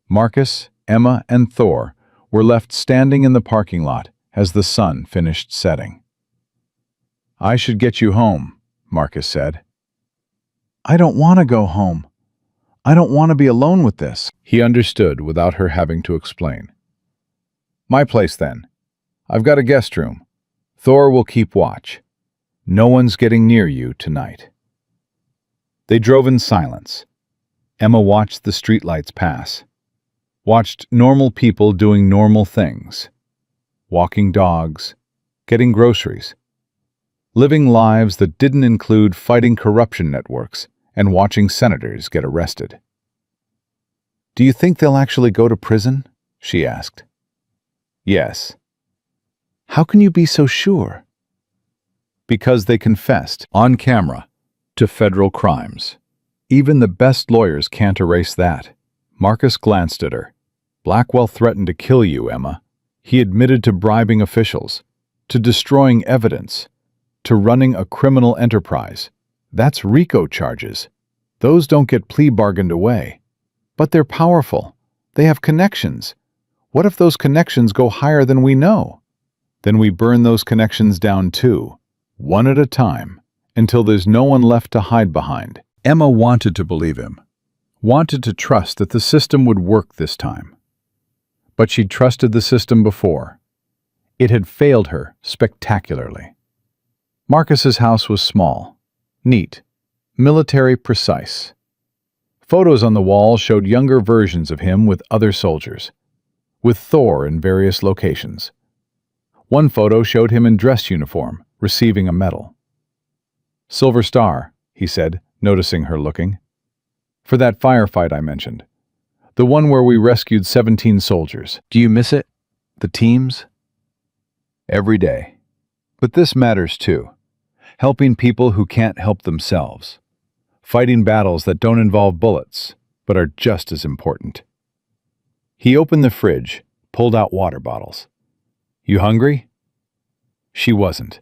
Marcus, Emma, and Thor were left standing in the parking lot as the sun finished setting. "I should get you home," Marcus said. "I don't want to go home. I don't want to be alone with this." He understood without her having to explain. "My place, then. I've got a guest room. Thor will keep watch. No one's getting near you tonight." They drove in silence. Emma watched the streetlights pass, watched normal people doing normal things, walking dogs, getting groceries, living lives that didn't include fighting corruption networks and watching senators get arrested. "Do you think they'll actually go to prison?" she asked. "Yes." "How can you be so sure?" "Because they confessed, on camera, to federal crimes. Even the best lawyers can't erase that." Marcus glanced at her. "Blackwell threatened to kill you, Emma. He admitted to bribing officials, to destroying evidence, to running a criminal enterprise. That's RICO charges. Those don't get plea bargained away. But they're powerful. They have connections. What if those connections go higher than we know? Then we burn those connections down too, one at a time, until there's no one left to hide behind." Emma wanted to believe him, wanted to trust that the system would work this time. But she'd trusted the system before. It had failed her spectacularly. Marcus's house was small, neat, military precise. Photos on the wall showed younger versions of him with other soldiers, with Thor in various locations. One photo showed him in dress uniform, receiving a medal. "Silver Star," he said, noticing her looking. "For that firefight I mentioned. The one where we rescued 17 soldiers. Do you miss it? The teams?" "Every day. But this matters too. Helping people who can't help themselves. Fighting battles that don't involve bullets, but are just as important." He opened the fridge, pulled out water bottles. "You hungry?" She wasn't.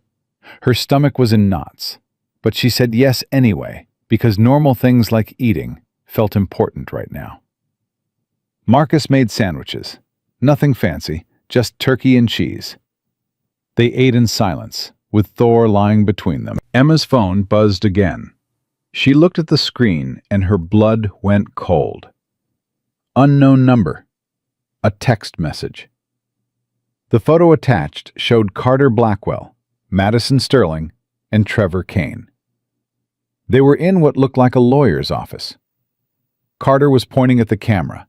Her stomach was in knots, but she said yes anyway, because normal things like eating felt important right now. Marcus made sandwiches. Nothing fancy, just turkey and cheese. They ate in silence, with Thor lying between them. Emma's phone buzzed again. She looked at the screen and her blood went cold. Unknown number. A text message. The photo attached showed Carter Blackwell, Madison Sterling, and Trevor Kane. They were in what looked like a lawyer's office. Carter was pointing at the camera.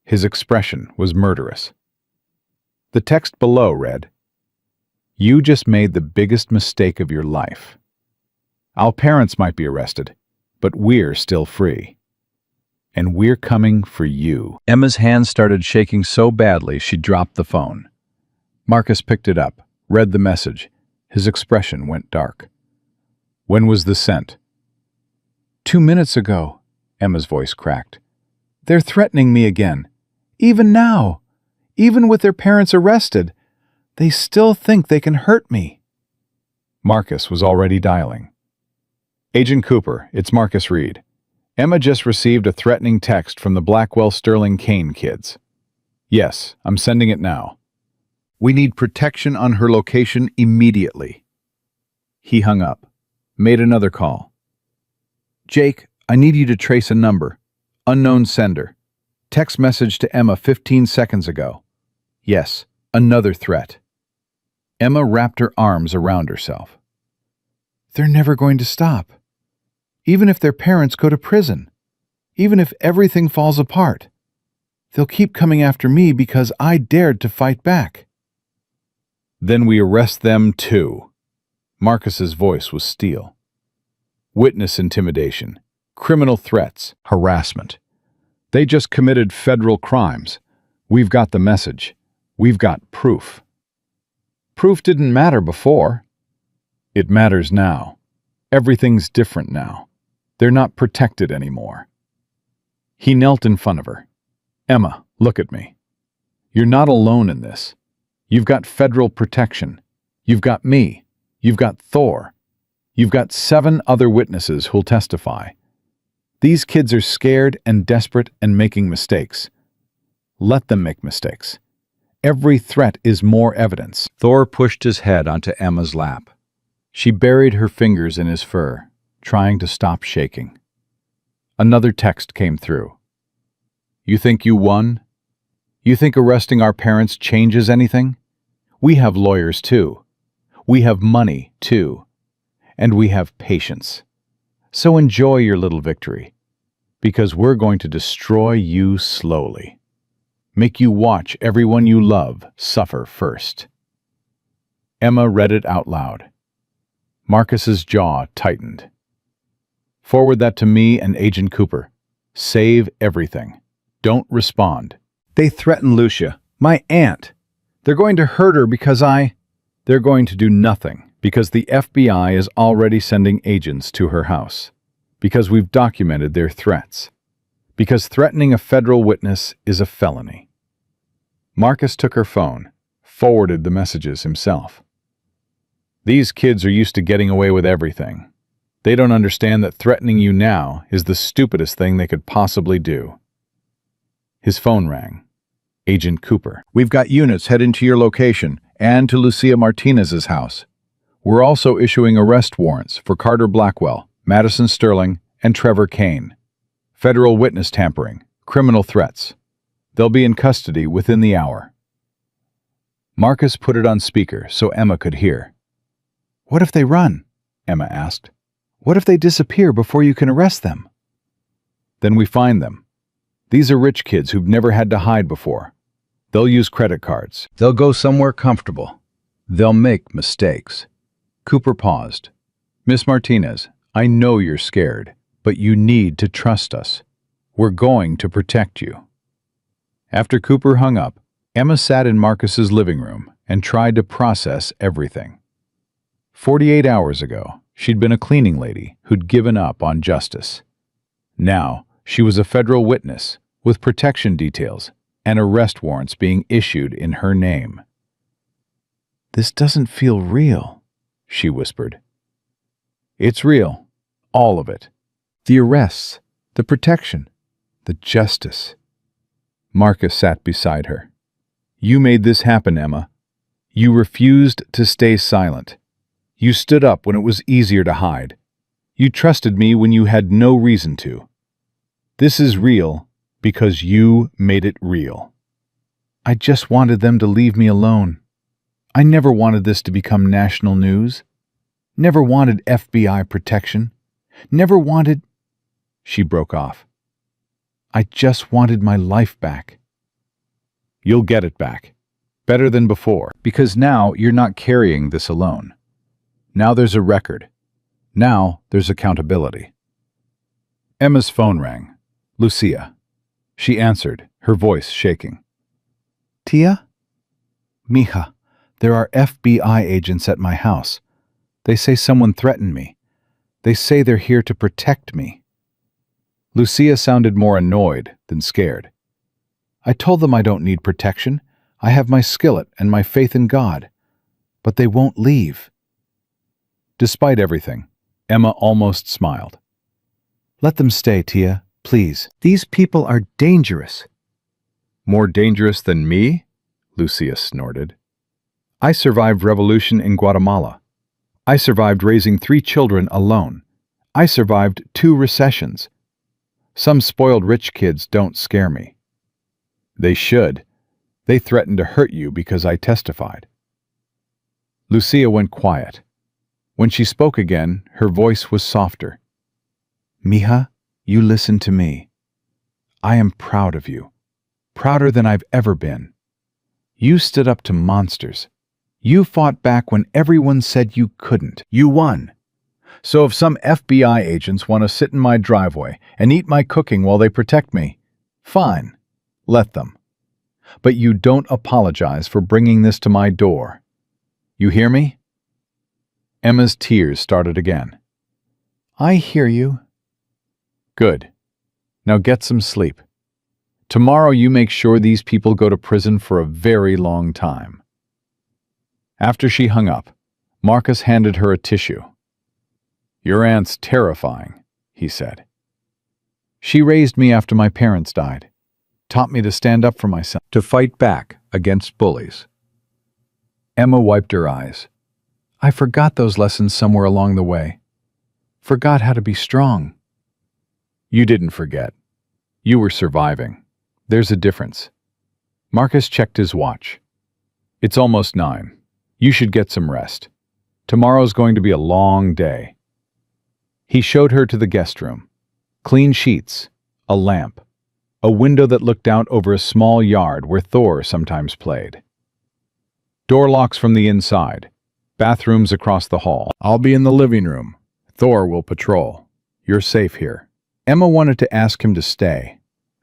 His expression was murderous. The text below read, "You just made the biggest mistake of your life. Our parents might be arrested, but we're still free. And we're coming for you." Emma's hands started shaking so badly she dropped the phone. Marcus picked it up, read the message. His expression went dark. "When was this sent?" 2 minutes ago, Emma's voice cracked. "They're threatening me again. Even now. Even with their parents arrested. They still think they can hurt me." Marcus was already dialing. "Agent Cooper, it's Marcus Reed. Emma just received a threatening text from the Blackwell Sterling Kane kids. Yes, I'm sending it now. We need protection on her location immediately." He hung up, made another call. "Jake, I need you to trace a number. Unknown sender. Text message to Emma 15 seconds ago. Yes, another threat." Emma wrapped her arms around herself. "They're never going to stop. Even if their parents go to prison. Even if everything falls apart. They'll keep coming after me because I dared to fight back." "Then we arrest them too." Marcus's voice was steel. "Witness intimidation, criminal threats, harassment. They just committed federal crimes. We've got the message. We've got proof. Proof didn't matter before. It matters now. Everything's different now. They're not protected anymore. He knelt in front of her. Emma, look at me. You're not alone in this. You've got federal protection. You've got me. You've got Thor. You've got 7 other witnesses who'll testify. These kids are scared and desperate and making mistakes. Let them make mistakes. Every threat is more evidence. Thor pushed his head onto Emma's lap. She buried her fingers in his fur, trying to stop shaking. Another text came through. You think you won? You think arresting our parents changes anything? We have lawyers too. We have money too. And we have patience. So enjoy your little victory, because we're going to destroy you slowly. Make you watch everyone you love suffer first. Emma read it out loud. Marcus's jaw tightened. Forward that to me and Agent Cooper. Save everything. Don't respond. They threaten Lucia, my aunt. They're going to hurt her because They're going to do nothing because the FBI is already sending agents to her house. Because we've documented their threats. Because threatening a federal witness is a felony. Marcus took her phone, forwarded the messages himself. These kids are used to getting away with everything. They don't understand that threatening you now is the stupidest thing they could possibly do. His phone rang. Agent Cooper. We've got units heading to your location and to Lucia Martinez's house. We're also issuing arrest warrants for Carter Blackwell, Madison Sterling, and Trevor Kane. Federal witness tampering, criminal threats. They'll be in custody within the hour. Marcus put it on speaker so Emma could hear. What if they run? Emma asked. What if they disappear before you can arrest them? Then we find them. These are rich kids who've never had to hide before. They'll use credit cards. They'll go somewhere comfortable. They'll make mistakes. Cooper paused. Miss Martinez, I know you're scared, but you need to trust us. We're going to protect you. After Cooper hung up, Emma sat in Marcus's living room and tried to process everything. 48 hours ago, she'd been a cleaning lady who'd given up on justice. Now, she was a federal witness with protection details and arrest warrants being issued in her name. This doesn't feel real, she whispered. It's real, all of it. The arrests, the protection, the justice. Marcus sat beside her. You made this happen, Emma. You refused to stay silent. You stood up when it was easier to hide. You trusted me when you had no reason to. This is real because you made it real. I just wanted them to leave me alone. I never wanted this to become national news. Never wanted FBI protection. Never wanted... She broke off. I just wanted my life back. You'll get it back. Better than before. Because now you're not carrying this alone. Now there's a record. Now there's accountability. Emma's phone rang. Lucia. She answered, her voice shaking. Tia? Mija, there are FBI agents at my house. They say someone threatened me. They say they're here to protect me. Lucia sounded more annoyed than scared. I told them I don't need protection. I have my skillet and my faith in God. But they won't leave. Despite everything, Emma almost smiled. Let them stay, Tia, please. These people are dangerous. More dangerous than me? Lucia snorted. I survived revolution in Guatemala. I survived raising 3 children alone. I survived 2 recessions. Some spoiled rich kids don't scare me. They should. They threatened to hurt you because I testified. Lucia went quiet. When she spoke again, her voice was softer. Mija, you listen to me. I am proud of you. Prouder than I've ever been. You stood up to monsters. You fought back when everyone said you couldn't. You won. So if some FBI agents want to sit in my driveway and eat my cooking while they protect me, fine. Let them. But you don't apologize for bringing this to my door. You hear me?" Emma's tears started again. I hear you. Good. Now get some sleep. Tomorrow you make sure these people go to prison for a very long time." After she hung up, Marcus handed her a tissue. "Your aunt's terrifying," he said. "She raised me after my parents died, taught me to stand up for myself, to fight back against bullies." Emma wiped her eyes. "I forgot those lessons somewhere along the way. Forgot how to be strong." "You didn't forget. You were surviving. There's a difference." Marcus checked his watch. "It's almost 9. You should get some rest. Tomorrow's going to be a long day." He showed her to the guest room. Clean sheets, a lamp, a window that looked out over a small yard where Thor sometimes played. Door locks from the inside, bathrooms across the hall. "I'll be in the living room. Thor will patrol. You're safe here." Emma wanted to ask him to stay,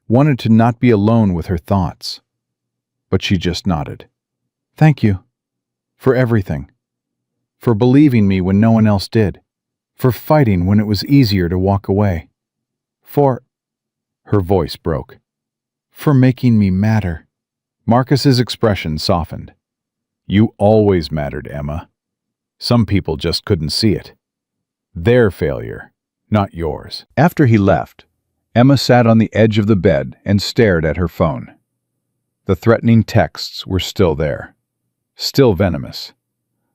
wanted to not be alone with her thoughts. But she just nodded. "Thank you. For everything. For believing me when no one else did. For fighting when it was easier to walk away. For—" Her voice broke. "For making me matter." Marcus's expression softened. "You always mattered, Emma. Some people just couldn't see it. Their failure, not yours." After he left, Emma sat on the edge of the bed and stared at her phone. The threatening texts were still there, still venomous,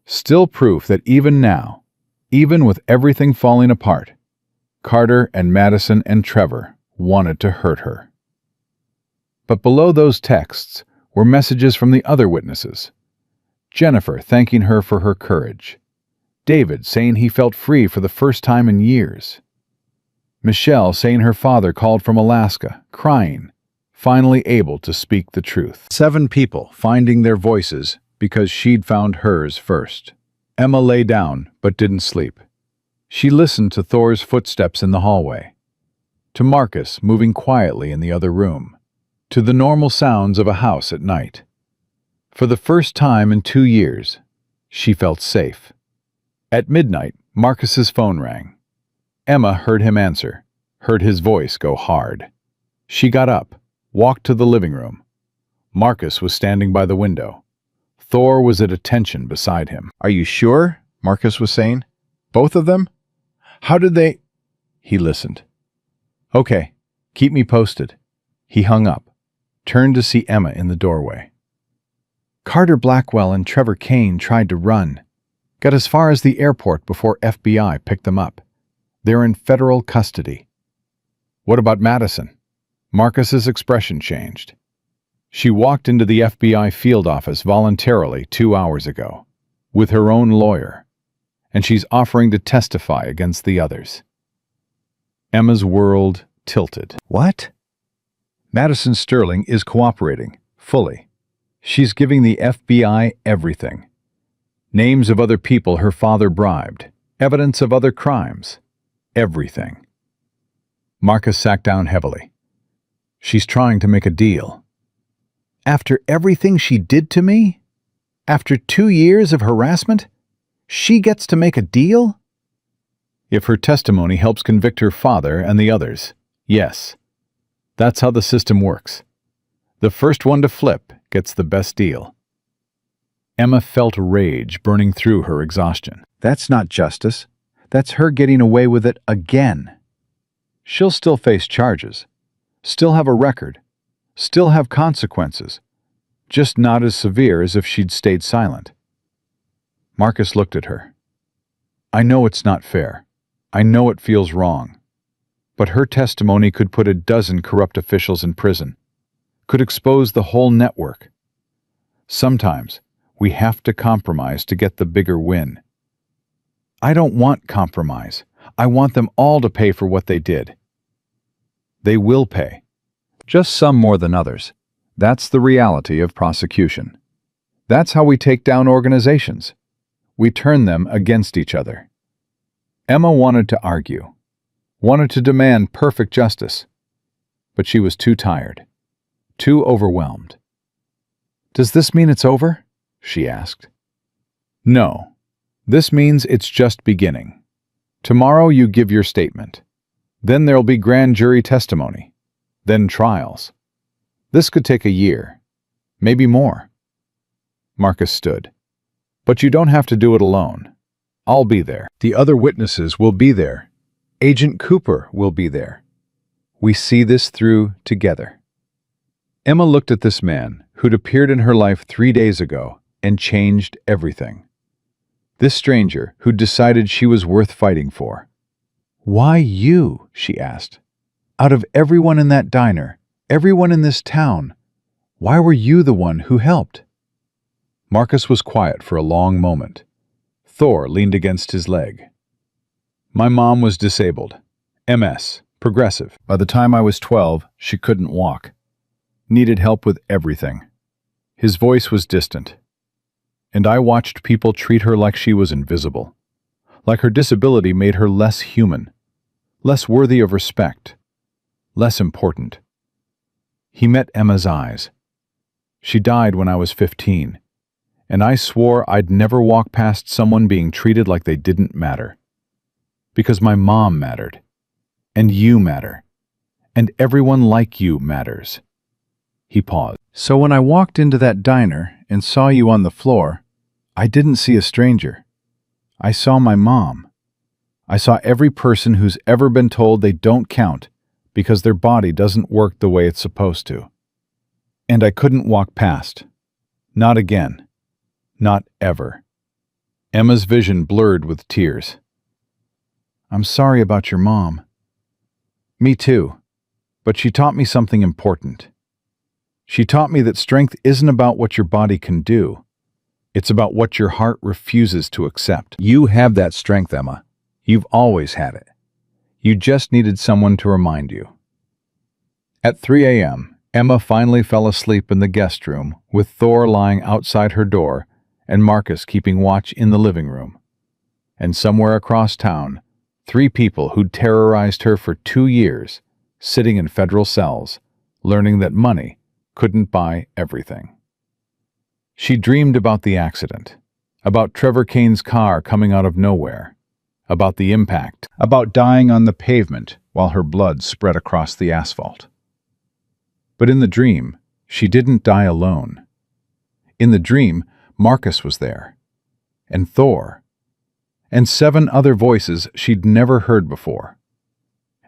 still proof that even now, even with everything falling apart, Carter and Madison and Trevor wanted to hurt her. But below those texts were messages from the other witnesses. Jennifer thanking her for her courage. David saying he felt free for the first time in years. Michelle saying her father called from Alaska, crying, finally able to speak the truth. 7 people finding their voices because she'd found hers first. Emma lay down but didn't sleep. She listened to Thor's footsteps in the hallway, to Marcus moving quietly in the other room, to the normal sounds of a house at night. For the first time in 2 years, she felt safe. At midnight, Marcus's phone rang. Emma heard him answer, heard his voice go hard. She got up, walked to the living room. Marcus was standing by the window. Thor was at attention beside him. "Are you sure?" Marcus was saying. "Both of them? How did they—" He listened. "Okay, keep me posted." He hung up, turned to see Emma in the doorway. "Carter Blackwell and Trevor Kane tried to run. Got as far as the airport before FBI picked them up. They're in federal custody." "What about Madison?" Marcus's expression changed. "She walked into the FBI field office voluntarily 2 hours ago, with her own lawyer, and she's offering to testify against the others." Emma's world tilted. "What?" "Madison Sterling is cooperating, fully. She's giving the FBI everything. Names of other people her father bribed, evidence of other crimes, everything." Marcus sat down heavily. "She's trying to make a deal." "After everything she did to me? After 2 years of harassment? She gets to make a deal?" "If her testimony helps convict her father and the others, yes. That's how the system works. The first one to flip gets the best deal." Emma felt rage burning through her exhaustion. That's not justice. That's her getting away with it again. She'll still face charges, still have a record, still have consequences, just not as severe as if she'd stayed silent. Marcus looked at her. "I know it's not fair. I know it feels wrong. But her testimony could put a dozen corrupt officials in prison, could expose the whole network. Sometimes we have to compromise to get the bigger win. I don't want compromise. I want them all to pay for what they did. They will pay. Just some more than others. That's the reality of prosecution. That's how we take down organizations. We turn them against each other." Emma wanted to argue, wanted to demand perfect justice, but she was too tired, too overwhelmed. "Does this mean it's over?" she asked. No. This means it's just beginning. Tomorrow you give your statement. Then there'll be grand jury testimony. Then trials. This could take a year. Maybe more. Marcus stood. But you don't have to do it alone. I'll be there. The other witnesses will be there. Agent Cooper will be there. We see this through together. Emma looked at this man who'd appeared in her life 3 days ago and changed everything. This stranger who'd decided she was worth fighting for. "Why you?" she asked. "Out of everyone in that diner, everyone in this town, why were you the one who helped?" Marcus was quiet for a long moment. Thor leaned against his leg. "My mom was disabled. MS, progressive. By the time I was 12, she couldn't walk. Needed help with everything." His voice was distant. "And I watched people treat her like she was invisible. Like her disability made her less human, less worthy of respect, less important." He met Emma's eyes. "She died when I was 15, and I swore I'd never walk past someone being treated like they didn't matter. Because my mom mattered, and you matter, and everyone like you matters." He paused. "So when I walked into that diner and saw you on the floor, I didn't see a stranger. I saw my mom. I saw every person who's ever been told they don't count because their body doesn't work the way it's supposed to. And I couldn't walk past. Not again. Not ever." Emma's vision blurred with tears. "I'm sorry about your mom." "Me too. But she taught me something important. She taught me that strength isn't about what your body can do. It's about what your heart refuses to accept. You have that strength, Emma. You've always had it. You just needed someone to remind you." At 3 a.m., Emma finally fell asleep in the guest room with Thor lying outside her door and Marcus keeping watch in the living room. And somewhere across town, 3 people who'd terrorized her for 2 years, sitting in federal cells, learning that money couldn't buy everything. She dreamed about the accident, about Trevor Kane's car coming out of nowhere, about the impact, about dying on the pavement while her blood spread across the asphalt. But in the dream, she didn't die alone. In the dream, Marcus was there, and Thor, and 7 other voices she'd never heard before.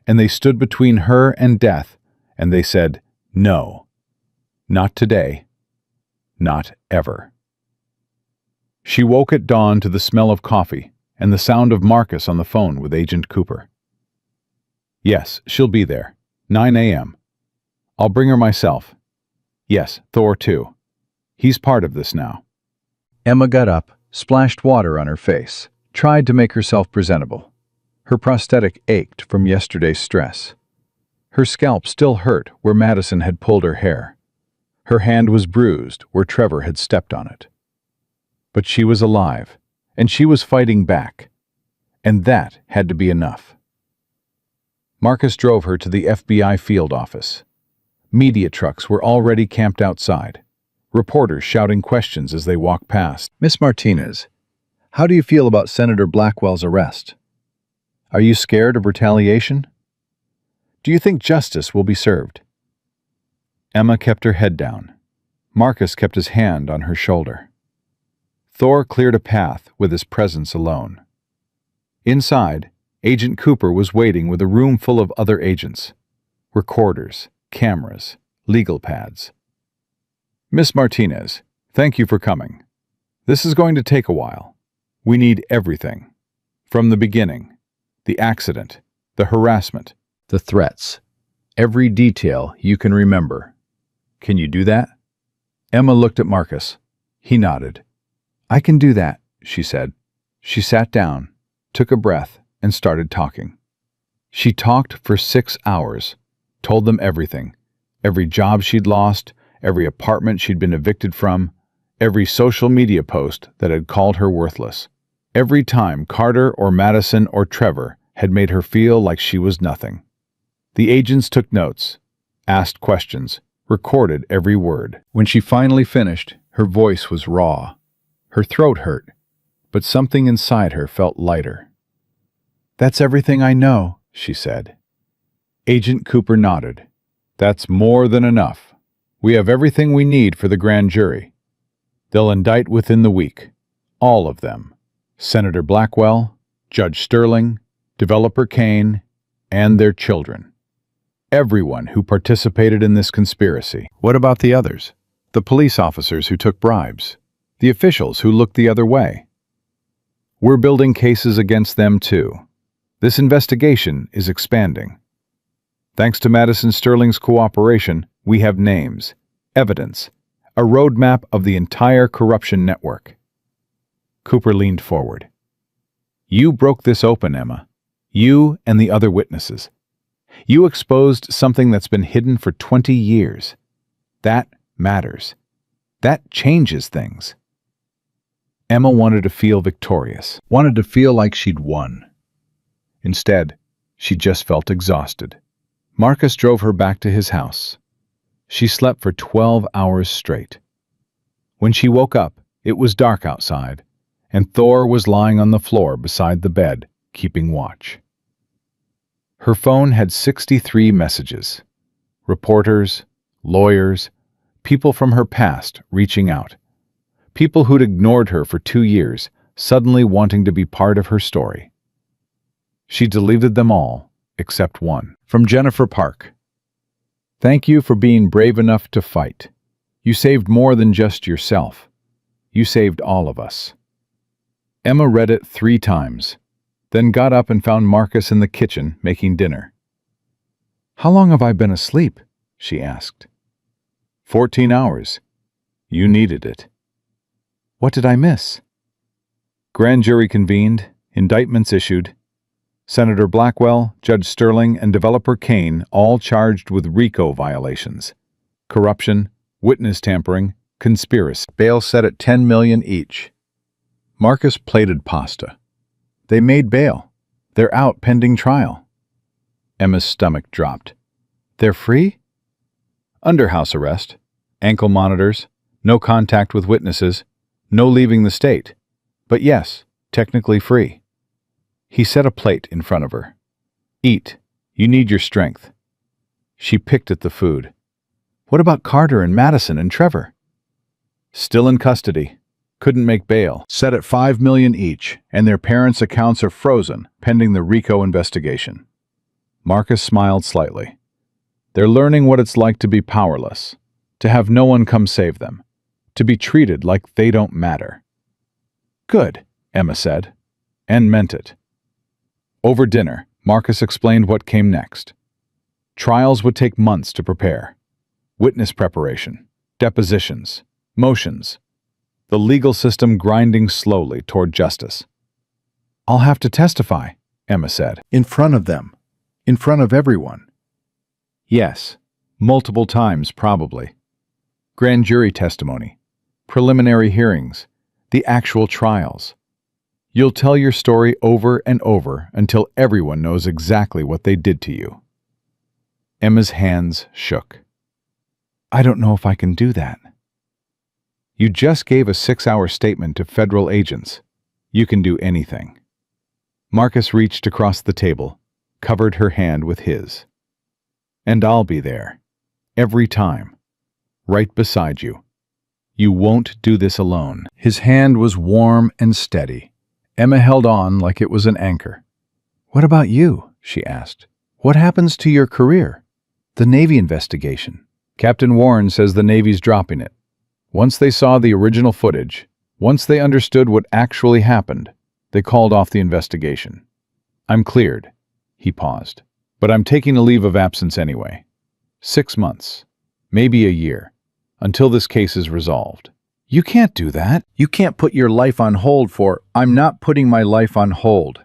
And they stood between her and death, and they said, "No. Not today. Not ever." She woke at dawn to the smell of coffee and the sound of Marcus on the phone with Agent Cooper. "Yes, she'll be there. 9 a.m. I'll bring her myself. Yes, Thor too. He's part of this now." Emma got up, splashed water on her face, tried to make herself presentable. Her prosthetic ached from yesterday's stress. Her scalp still hurt where Madison had pulled her hair. Her hand was bruised where Trevor had stepped on it. But she was alive, and she was fighting back. And that had to be enough. Marcus drove her to the FBI field office. Media trucks were already camped outside, reporters shouting questions as they walked past. "Miss Martinez, how do you feel about Senator Blackwell's arrest? Are you scared of retaliation? Do you think justice will be served?" Emma kept her head down. Marcus kept his hand on her shoulder. Thor cleared a path with his presence alone. Inside, Agent Cooper was waiting with a room full of other agents. Recorders, cameras, legal pads. "Miss Martinez, thank you for coming. This is going to take a while. We need everything. From the beginning, the accident, the harassment, the threats. Every detail you can remember. Can you do that?" Emma looked at Marcus. He nodded. "I can do that," she said. She sat down, took a breath, and started talking. She talked for 6 hours, told them everything. Every job she'd lost, every apartment she'd been evicted from, every social media post that had called her worthless. Every time Carter or Madison or Trevor had made her feel like she was nothing. The agents took notes, asked questions, recorded every word. When she finally finished, her voice was raw. Her throat hurt, but something inside her felt lighter. "That's everything I know," she said. Agent Cooper nodded. "That's more than enough. We have everything we need for the grand jury. They'll indict within the week. All of them. Senator Blackwell, Judge Sterling, Developer Kane, and their children. Everyone who participated in this conspiracy." "What about the others? The police officers who took bribes? The officials who looked the other way?" "We're building cases against them too. This investigation is expanding. Thanks to Madison Sterling's cooperation, we have names, evidence, a roadmap of the entire corruption network." Cooper leaned forward. "You broke this open, Emma. You and the other witnesses. You exposed something that's been hidden for 20 years. That matters. That changes things." Emma wanted to feel victorious, wanted to feel like she'd won. Instead, she just felt exhausted. Marcus drove her back to his house. She slept for 12 hours straight. When she woke up, it was dark outside, and Thor was lying on the floor beside the bed, keeping watch. Her phone had 63 messages. Reporters, lawyers, people from her past reaching out. People who'd ignored her for 2 years, suddenly wanting to be part of her story. She deleted them all, except one. From Jennifer Park. "Thank you for being brave enough to fight. You saved more than just yourself. You saved all of us." Emma read it 3 times, then got up and found Marcus in the kitchen making dinner. "How long have I been asleep?" she asked. 14 hours. You needed it." "What did I miss?" "Grand jury convened, indictments issued. Senator Blackwell, Judge Sterling, and Developer Kane all charged with RICO violations. Corruption, witness tampering, conspiracy. Bail set at $10 million each." Marcus plated pasta. "They made bail. They're out pending trial." Emma's stomach dropped. "They're free?" "Under house arrest. Ankle monitors. No contact with witnesses. No leaving the state. But yes, technically free." He set a plate in front of her. "Eat. You need your strength." She picked at the food. "What about Carter and Madison and Trevor?" "Still in custody. Couldn't make bail. Set at $5 million each, and their parents' accounts are frozen, pending the RICO investigation." Marcus smiled slightly. "They're learning what it's like to be powerless, to have no one come save them, to be treated like they don't matter." "Good," Emma said, and meant it. Over dinner, Marcus explained what came next. Trials would take months to prepare. Witness preparation, depositions, motions. The legal system grinding slowly toward justice. "I'll have to testify," Emma said. "In front of them. In front of everyone." "Yes, multiple times probably. Grand jury testimony, preliminary hearings, the actual trials. You'll tell your story over and over until everyone knows exactly what they did to you." Emma's hands shook. "I don't know if I can do that." "You just gave a 6-hour statement to federal agents. You can do anything." Marcus reached across the table, covered her hand with his. "And I'll be there. Every time. Right beside you. You won't do this alone." His hand was warm and steady. Emma held on like it was an anchor. "What about you?" she asked. "What happens to your career? The Navy investigation." "Captain Warren says the Navy's dropping it. Once they saw the original footage, once they understood what actually happened, they called off the investigation. I'm cleared." He paused. "But I'm taking a leave of absence anyway. 6 months, maybe a year, until this case is resolved." "You can't do that. You can't put your life on hold for—" "I'm not putting my life on hold.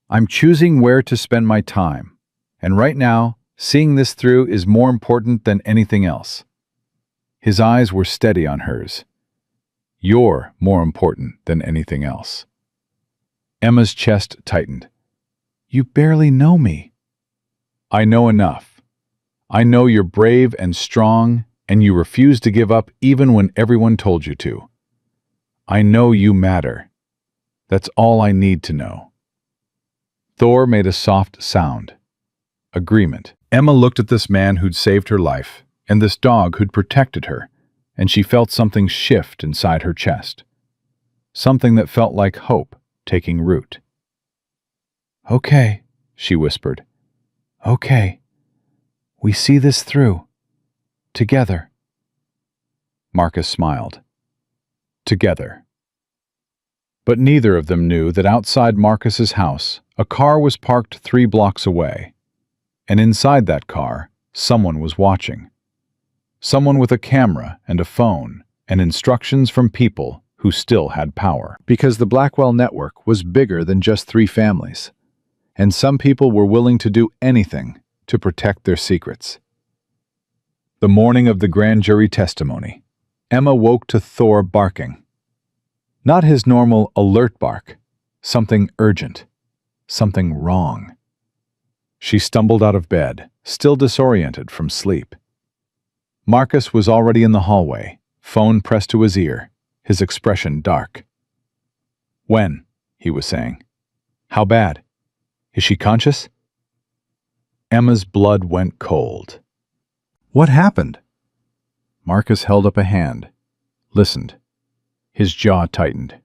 I'm choosing where to spend my time. And right now, seeing this through is more important than anything else." His eyes were steady on hers. "You're more important than anything else." Emma's chest tightened. "You barely know me." "I know enough. I know you're brave and strong and you refused to give up even when everyone told you to. I know you matter. That's all I need to know." Thor made a soft sound. Agreement. Emma looked at this man who'd saved her life, and this dog who'd protected her, and she felt something shift inside her chest. Something that felt like hope taking root. "Okay," she whispered. "Okay. We see this through. Together." Marcus smiled. Together. But neither of them knew that outside Marcus's house, a car was parked 3 blocks away. And inside that car, someone was watching. Someone with a camera and a phone and instructions from people who still had power. Because the Blackwell network was bigger than just 3 families. And some people were willing to do anything to protect their secrets. The morning of the grand jury testimony, Emma woke to Thor barking. Not his normal alert bark, something urgent, something wrong. She stumbled out of bed, still disoriented from sleep. Marcus was already in the hallway, phone pressed to his ear, his expression dark. "When?" he was saying. "How bad? Is she conscious?" Emma's blood went cold. "What happened?" Marcus held up a hand, listened. His jaw tightened.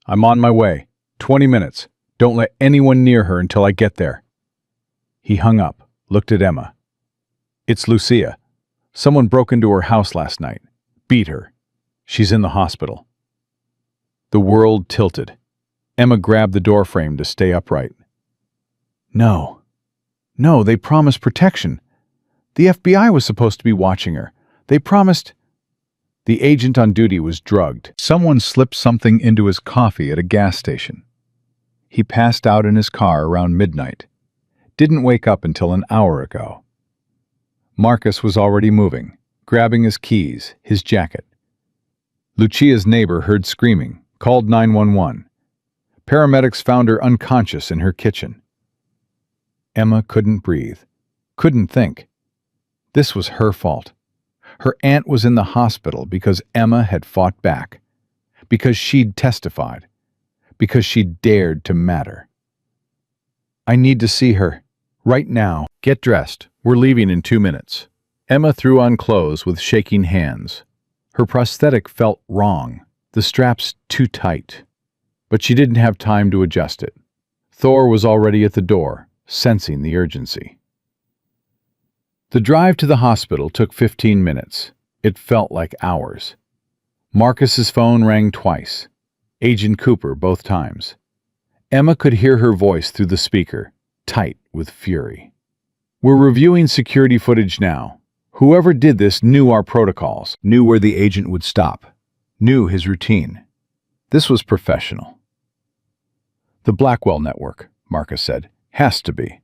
"I'm on my way. 20 minutes. Don't let anyone near her until I get there." He hung up, looked at Emma. "It's Lucia. Someone broke into her house last night. Beat her. She's in the hospital." The world tilted. Emma grabbed the doorframe to stay upright. No, they promised protection. The FBI was supposed to be watching her. They promised. The agent on duty was drugged. Someone slipped something into his coffee at a gas station. He passed out in his car around midnight. Didn't wake up until an hour ago. Marcus was already moving, grabbing his keys, his jacket. Lucia's neighbor heard screaming, called 911. Paramedics found her unconscious in her kitchen. Emma couldn't breathe, couldn't think. This was her fault. Her aunt was in the hospital because Emma had fought back, because she'd testified, because she dared to matter. "I need to see her. Right now. Get dressed. We're leaving in 2 minutes." Emma threw on clothes with shaking hands. Her prosthetic felt wrong, the straps too tight. But she didn't have time to adjust it. Thor was already at the door, sensing the urgency. The drive to the hospital took 15 minutes. It felt like hours. Marcus's phone rang twice. Agent Cooper both times. Emma could hear her voice through the speaker, tight with fury. "We're reviewing security footage now. Whoever did this knew our protocols, knew where the agent would stop, knew his routine. This was professional." "The Blackwell network," Marcus said, "has to be."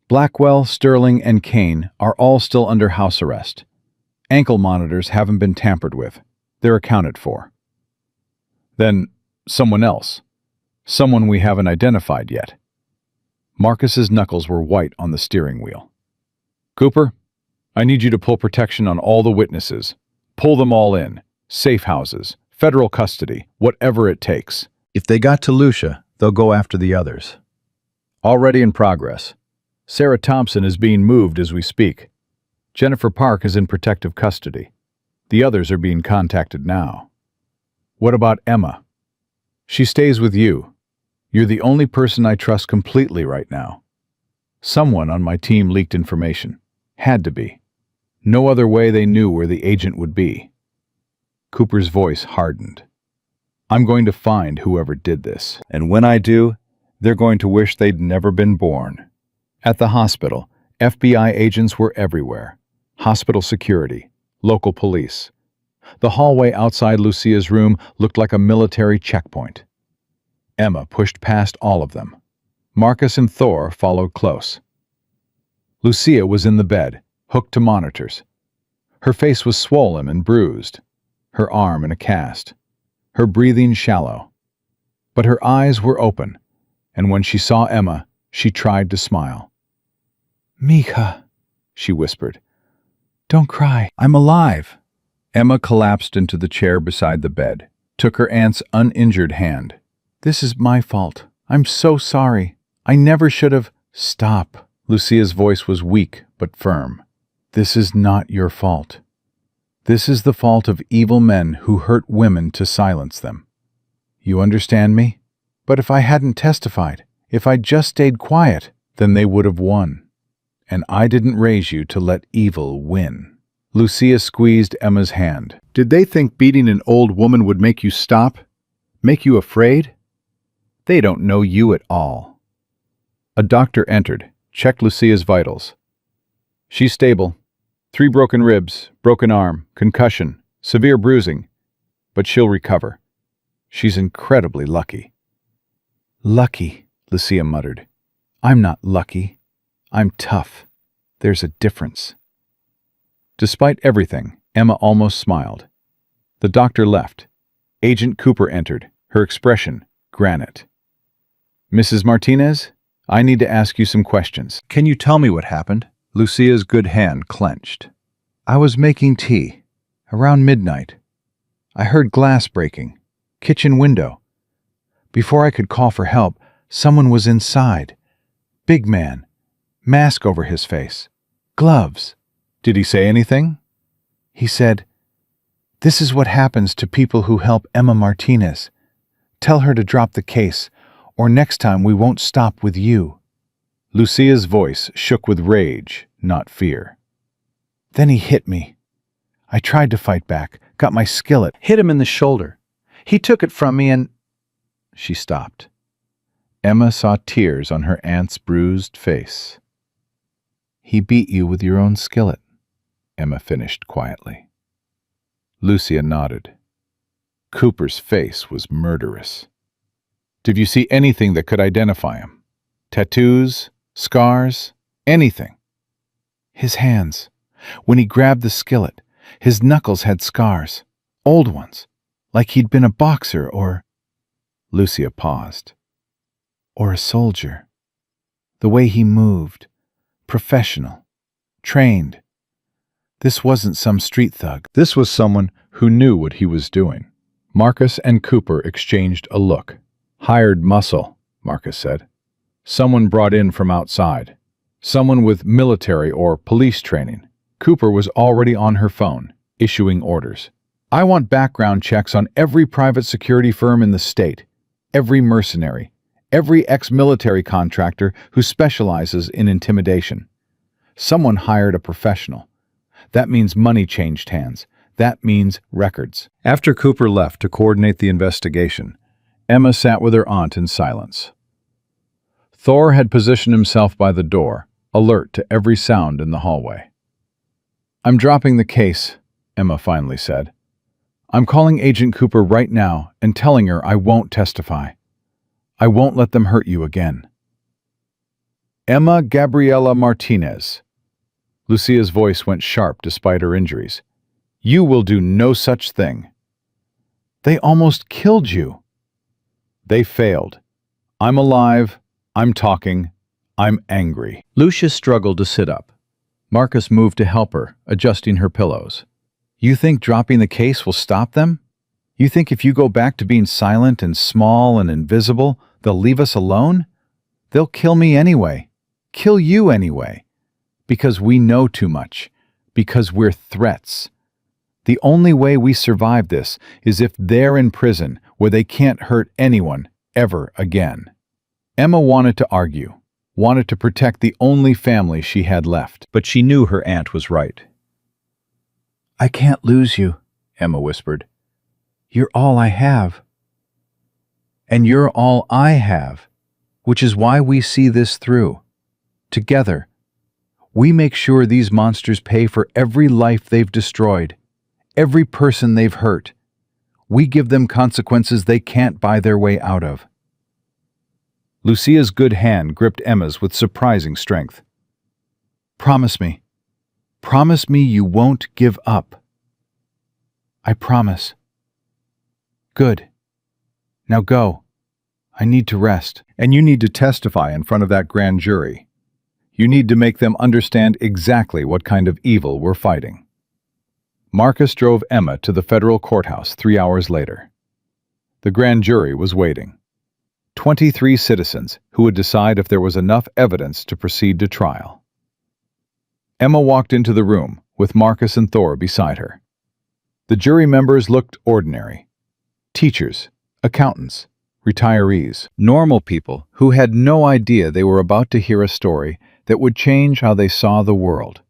"Blackwell, Sterling, and Kane are all still under house arrest. Ankle monitors haven't been tampered with. They're accounted for." "Then someone else. Someone we haven't identified yet." Marcus's knuckles were white on the steering wheel. "Cooper, I need you to pull protection on all the witnesses. Pull them all in. Safe houses, federal custody, whatever it takes. If they got to Lucia, they'll go after the others." "Already in progress. Sarah Thompson is being moved as we speak. Jennifer Park is in protective custody. The others are being contacted now." "What about Emma?" "She stays with you. You're the only person I trust completely right now." Someone on my team leaked information. Had to be. No other way they knew where the agent would be. Cooper's voice hardened. "I'm going to find whoever did this. And when I do, they're going to wish they'd never been born." At the hospital, FBI agents were everywhere. Hospital security, local police. The hallway outside Lucia's room looked like a military checkpoint. Emma pushed past all of them. Marcus and Thor followed close. Lucia was in the bed, hooked to monitors. Her face was swollen and bruised, her arm in a cast, her breathing shallow. But her eyes were open, and when she saw Emma, she tried to smile. "Mika," she whispered. Don't cry. I'm alive. Emma collapsed into the chair beside the bed, took her aunt's uninjured hand. This is my fault. I'm so sorry. I never should have. Stop. Lucia's voice was weak but firm. This is not your fault. This is the fault of evil men who hurt women to silence them. You understand me? But if I hadn't testified, if I'd just stayed quiet, then they would have won. And I didn't raise you to let evil win. Lucia squeezed Emma's hand. Did they think beating an old woman would make you stop? Make you afraid? They don't know you at all. A doctor entered, checked Lucia's vitals. She's stable. 3 broken ribs, broken arm, concussion, severe bruising. But she'll recover. She's incredibly lucky. Lucky, Lucia muttered. I'm not lucky. I'm tough. There's a difference. Despite everything, Emma almost smiled. The doctor left. Agent Cooper entered, her expression granite. Mrs. Martinez, I need to ask you some questions. Can you tell me what happened? Lucia's good hand clenched. I was making tea. Around midnight. I heard glass breaking. Kitchen window. Before I could call for help, someone was inside. Big man. Mask over his face. Gloves. Did he say anything? He said, "This is what happens to people who help Emma Martinez. Tell her to drop the case, or next time we won't stop with you." Lucia's voice shook with rage, not fear. Then he hit me. I tried to fight back, got my skillet, hit him in the shoulder. He took it from me and... She stopped. Emma saw tears on her aunt's bruised face. He beat you with your own skillet, Emma finished quietly. Lucia nodded. Cooper's face was murderous. Did you see anything that could identify him? Tattoos? Scars? Anything? His hands. When he grabbed the skillet, his knuckles had scars. Old ones. Like he'd been a boxer or... Lucia paused. Or a soldier. The way he moved. Professional. Trained. This wasn't some street thug. This was someone who knew what he was doing. Marcus and Cooper exchanged a look. Hired muscle, Marcus said. Someone brought in from outside. Someone with military or police training. Cooper was already on her phone, issuing orders. I want background checks on every private security firm in the state, every mercenary, every ex-military contractor who specializes in intimidation. Someone hired a professional. That means money changed hands. That means records. After Cooper left to coordinate the investigation, Emma sat with her aunt in silence. Thor had positioned himself by the door, alert to every sound in the hallway. I'm dropping the case, Emma finally said. I'm calling Agent Cooper right now and telling her I won't testify. I won't let them hurt you again. Emma Gabriela Martinez. Lucia's voice went sharp despite her injuries. You will do no such thing. They almost killed you. They failed. I'm alive. I'm talking. I'm angry. Lucia struggled to sit up. Marcus moved to help her, adjusting her pillows. You think dropping the case will stop them? You think if you go back to being silent and small and invisible, they'll leave us alone? They'll kill me anyway. Kill you anyway. Because we know too much. Because we're threats. The only way we survive this is if they're in prison where they can't hurt anyone ever again. Emma wanted to argue, wanted to protect the only family she had left, but she knew her aunt was right. I can't lose you, Emma whispered. You're all I have. And you're all I have, which is why we see this through. Together, we make sure these monsters pay for every life they've destroyed, every person they've hurt. We give them consequences they can't buy their way out of. Lucia's good hand gripped Emma's with surprising strength. Promise me. Promise me you won't give up. I promise. Good. Now go. I need to rest. And you need to testify in front of that grand jury. You need to make them understand exactly what kind of evil we're fighting. Marcus drove Emma to the federal courthouse 3 hours later. The grand jury was waiting. 23 citizens who would decide if there was enough evidence to proceed to trial. Emma walked into the room with Marcus and Thor beside her. The jury members looked ordinary. Teachers, accountants, retirees, normal people who had no idea they were about to hear a story that would change how they saw the world.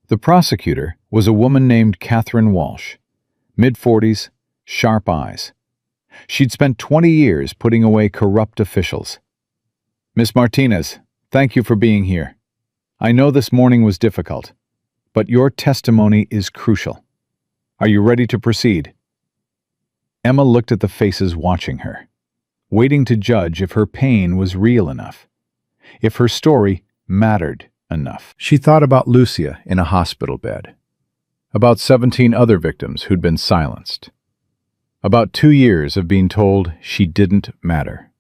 The prosecutor was a woman named Catherine Walsh, mid-40s, sharp eyes. She'd spent 20 years putting away corrupt officials. Miss Martinez, thank you for being here. I know this morning was difficult, but your testimony is crucial. Are you ready to proceed? Emma looked at the faces watching her, waiting to judge if her pain was real enough, if her story mattered enough. She thought about Lucia in a hospital bed, about 17 other victims who'd been silenced, about 2 years of being told she didn't matter.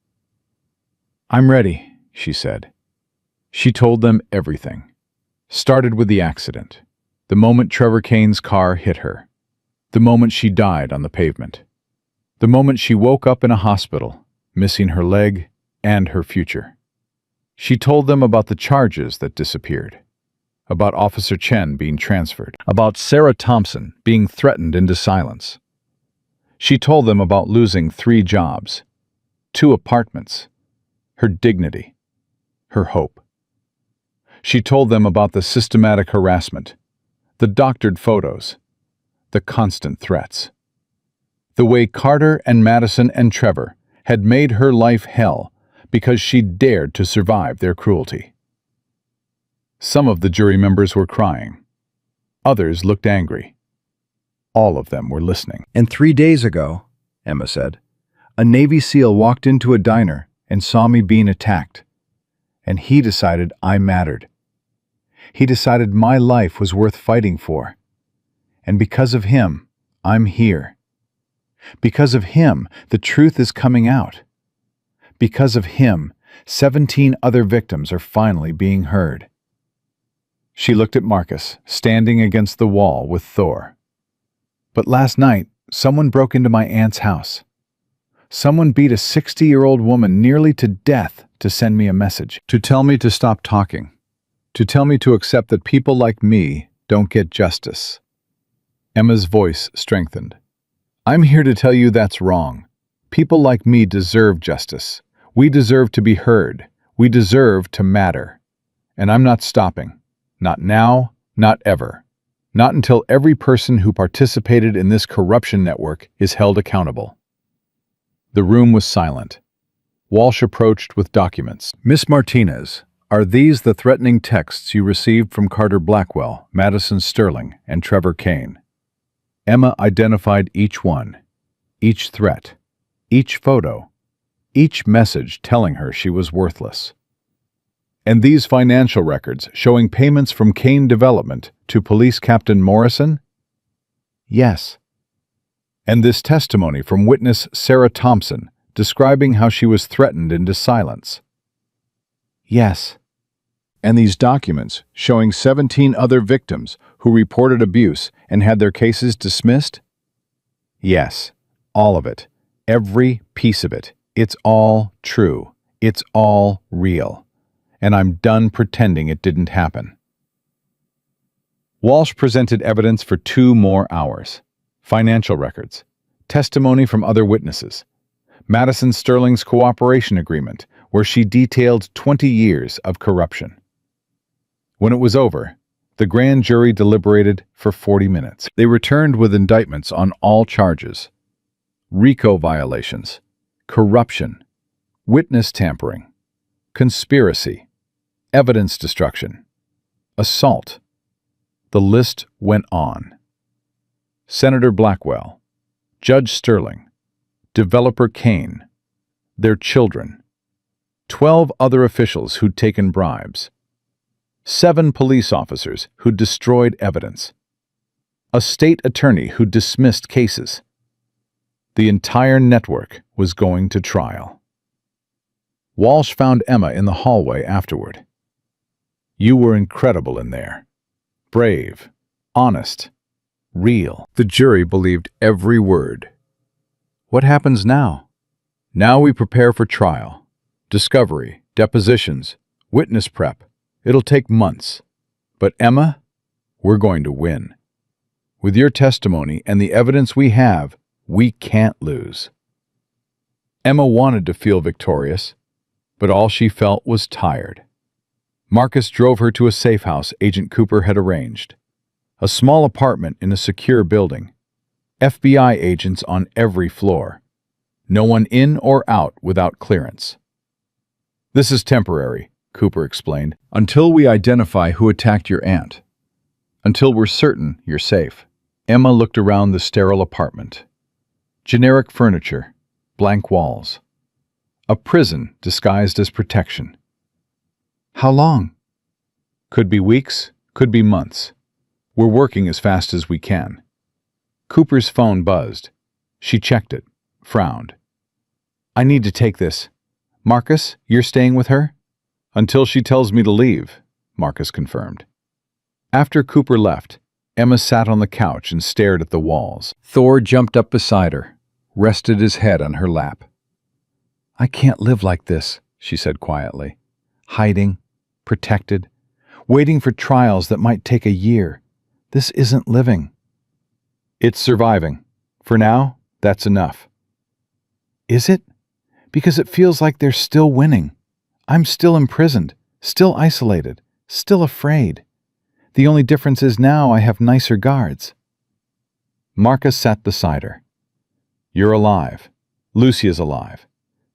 I'm ready, she said. She told them everything. Started with the accident, the moment Trevor Kane's car hit her, the moment she died on the pavement, the moment she woke up in a hospital, missing her leg and her future. She told them about the charges that disappeared, about Officer Chen being transferred, about Sarah Thompson being threatened into silence. She told them about losing 3 jobs, 2 apartments, her dignity, her hope. She told them about the systematic harassment, the doctored photos, the constant threats. The way Carter and Madison and Trevor had made her life hell because she dared to survive their cruelty. Some of the jury members were crying. Others looked angry. All of them were listening. And 3 days ago, Emma said, a Navy SEAL walked into a diner and saw me being attacked. And he decided I mattered. He decided my life was worth fighting for. And because of him, I'm here. Because of him, the truth is coming out. Because of him, 17 other victims are finally being heard. She looked at Marcus, standing against the wall with Thor. But last night, someone broke into my aunt's house. Someone beat a 60-year-old woman nearly to death to send me a message, to tell me to stop talking, to tell me to accept that people like me don't get justice. Emma's voice strengthened. I'm here to tell you that's wrong. People like me deserve justice. We deserve to be heard. We deserve to matter. And I'm not stopping. Not now, not ever. Not until every person who participated in this corruption network is held accountable. The room was silent. Walsh approached with documents. Miss Martinez, are these the threatening texts you received from Carter Blackwell, Madison Sterling, and Trevor Kane? Emma identified each one, each threat, each photo, each message telling her she was worthless. And these financial records showing payments from Kane Development to Police Captain Morrison? Yes. And this testimony from witness Sarah Thompson describing how she was threatened into silence? Yes. And these documents showing 17 other victims who reported abuse and had their cases dismissed? Yes, all of it. Every piece of it. It's all true. It's all real. And I'm done pretending it didn't happen. Walsh presented evidence for 2 more hours. Financial records, testimony from other witnesses, Madison Sterling's cooperation agreement, where she detailed 20 years of corruption. When it was over, the grand jury deliberated for 40 minutes. They returned with indictments on all charges: RICO violations, corruption, witness tampering, conspiracy, evidence destruction, assault. The list went on. Senator Blackwell, Judge Sterling, Developer Kane, their children, 12 other officials who'd taken bribes, 7 police officers who'd destroyed evidence, a state attorney who dismissed cases. The entire network was going to trial. Walsh found Emma in the hallway afterward. You were incredible in there. Brave, honest, real. The jury believed every word. What happens now? Now we prepare for trial. Discovery, depositions, witness prep. It'll take months. But Emma, we're going to win. With your testimony and the evidence we have, we can't lose. Emma wanted to feel victorious, but all she felt was tired. Marcus drove her to a safe house Agent Cooper had arranged. A small apartment in a secure building. FBI agents on every floor. No one in or out without clearance. This is temporary, Cooper explained, until we identify who attacked your aunt. Until we're certain you're safe. Emma looked around the sterile apartment. Generic furniture, blank walls. A prison disguised as protection. How long? Could be weeks, could be months. We're working as fast as we can. Cooper's phone buzzed. She checked it, frowned. I need to take this. Marcus, you're staying with her? Until she tells me to leave, Marcus confirmed. After Cooper left, Emma sat on the couch and stared at the walls. Thor jumped up beside her, rested his head on her lap. I can't live like this, she said quietly. Hiding, protected, waiting for trials that might take a year. This isn't living. It's surviving. For now, that's enough. Is it? Because it feels like they're still winning. I'm still imprisoned, still isolated, still afraid. The only difference is now I have nicer guards. Marcus sat beside her. You're alive. Lucia's alive.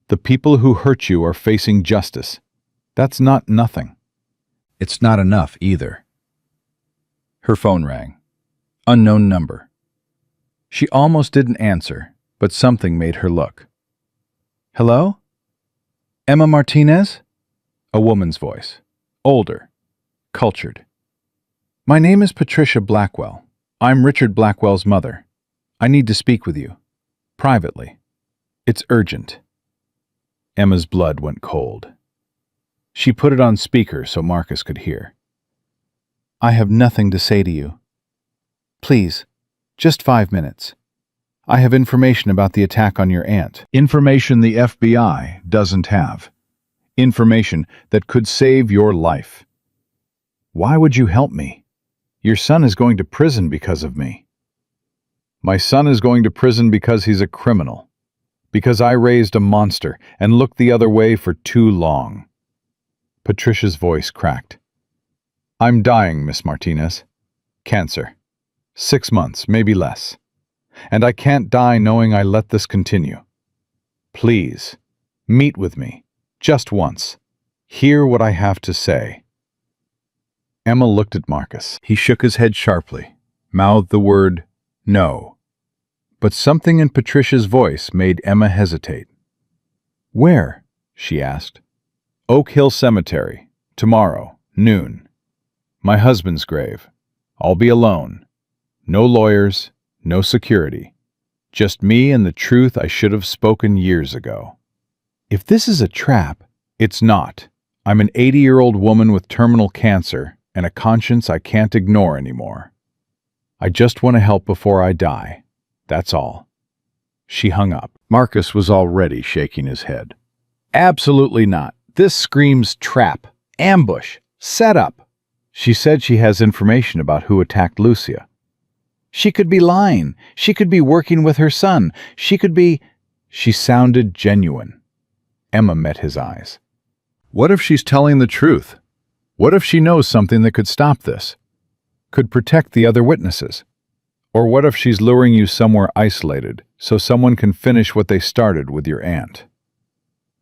The people who hurt you are facing justice. That's not nothing. It's not enough either. Her phone rang. Unknown number. She almost didn't answer, but something made her look. Hello? Emma Martinez? A woman's voice. Older. Cultured. My name is Patricia Blackwell. I'm Richard Blackwell's mother. I need to speak with you. Privately. It's urgent. Emma's blood went cold. She put it on speaker so Marcus could hear. I have nothing to say to you. Please, just 5 minutes. I have information about the attack on your aunt. Information the FBI doesn't have. Information that could save your life. Why would you help me? Your son is going to prison because of me. My son is going to prison because he's a criminal. Because I raised a monster and looked the other way for too long. Patricia's voice cracked. I'm dying, Miss Martinez. Cancer. 6 months, maybe less. And I can't die knowing I let this continue. Please, meet with me, just once. Hear what I have to say. Emma looked at Marcus. He shook his head sharply, mouthed the word, no. But something in Patricia's voice made Emma hesitate. Where? She asked. Oak Hill Cemetery, tomorrow, noon. My husband's grave. I'll be alone. No lawyers, no security. Just me and the truth I should have spoken years ago. If this is a trap, it's not. I'm an 80-year-old woman with terminal cancer and a conscience I can't ignore anymore. I just want to help before I die. That's all. She hung up. Marcus was already shaking his head. Absolutely not. This screams trap, ambush, setup. She said she has information about who attacked Lucia. She could be lying. She could be working with her son. She could be... She sounded genuine. Emma met his eyes. What if she's telling the truth? What if she knows something that could stop this? Could protect the other witnesses? Or what if she's luring you somewhere isolated so someone can finish what they started with your aunt?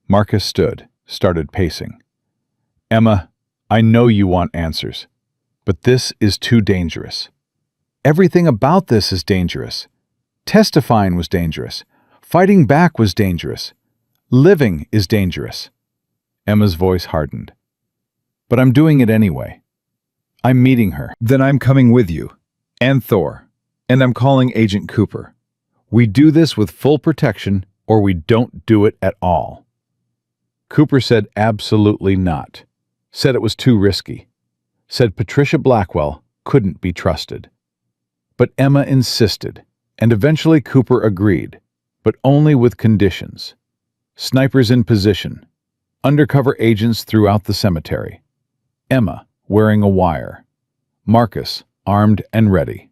Marcus stood, started pacing. Emma, I know you want answers, but this is too dangerous. Everything about this is dangerous. Testifying was dangerous. Fighting back was dangerous. Living is dangerous. Emma's voice hardened. But I'm doing it anyway. I'm meeting her. Then I'm coming with you. And Thor. And I'm calling Agent Cooper. We do this with full protection, or we don't do it at all. Cooper said absolutely not. Said it was too risky. said Patricia Blackwell couldn't be trusted. But Emma insisted, and eventually Cooper agreed, but only with conditions. Snipers in position, undercover agents throughout the cemetery, Emma wearing a wire, Marcus armed and ready.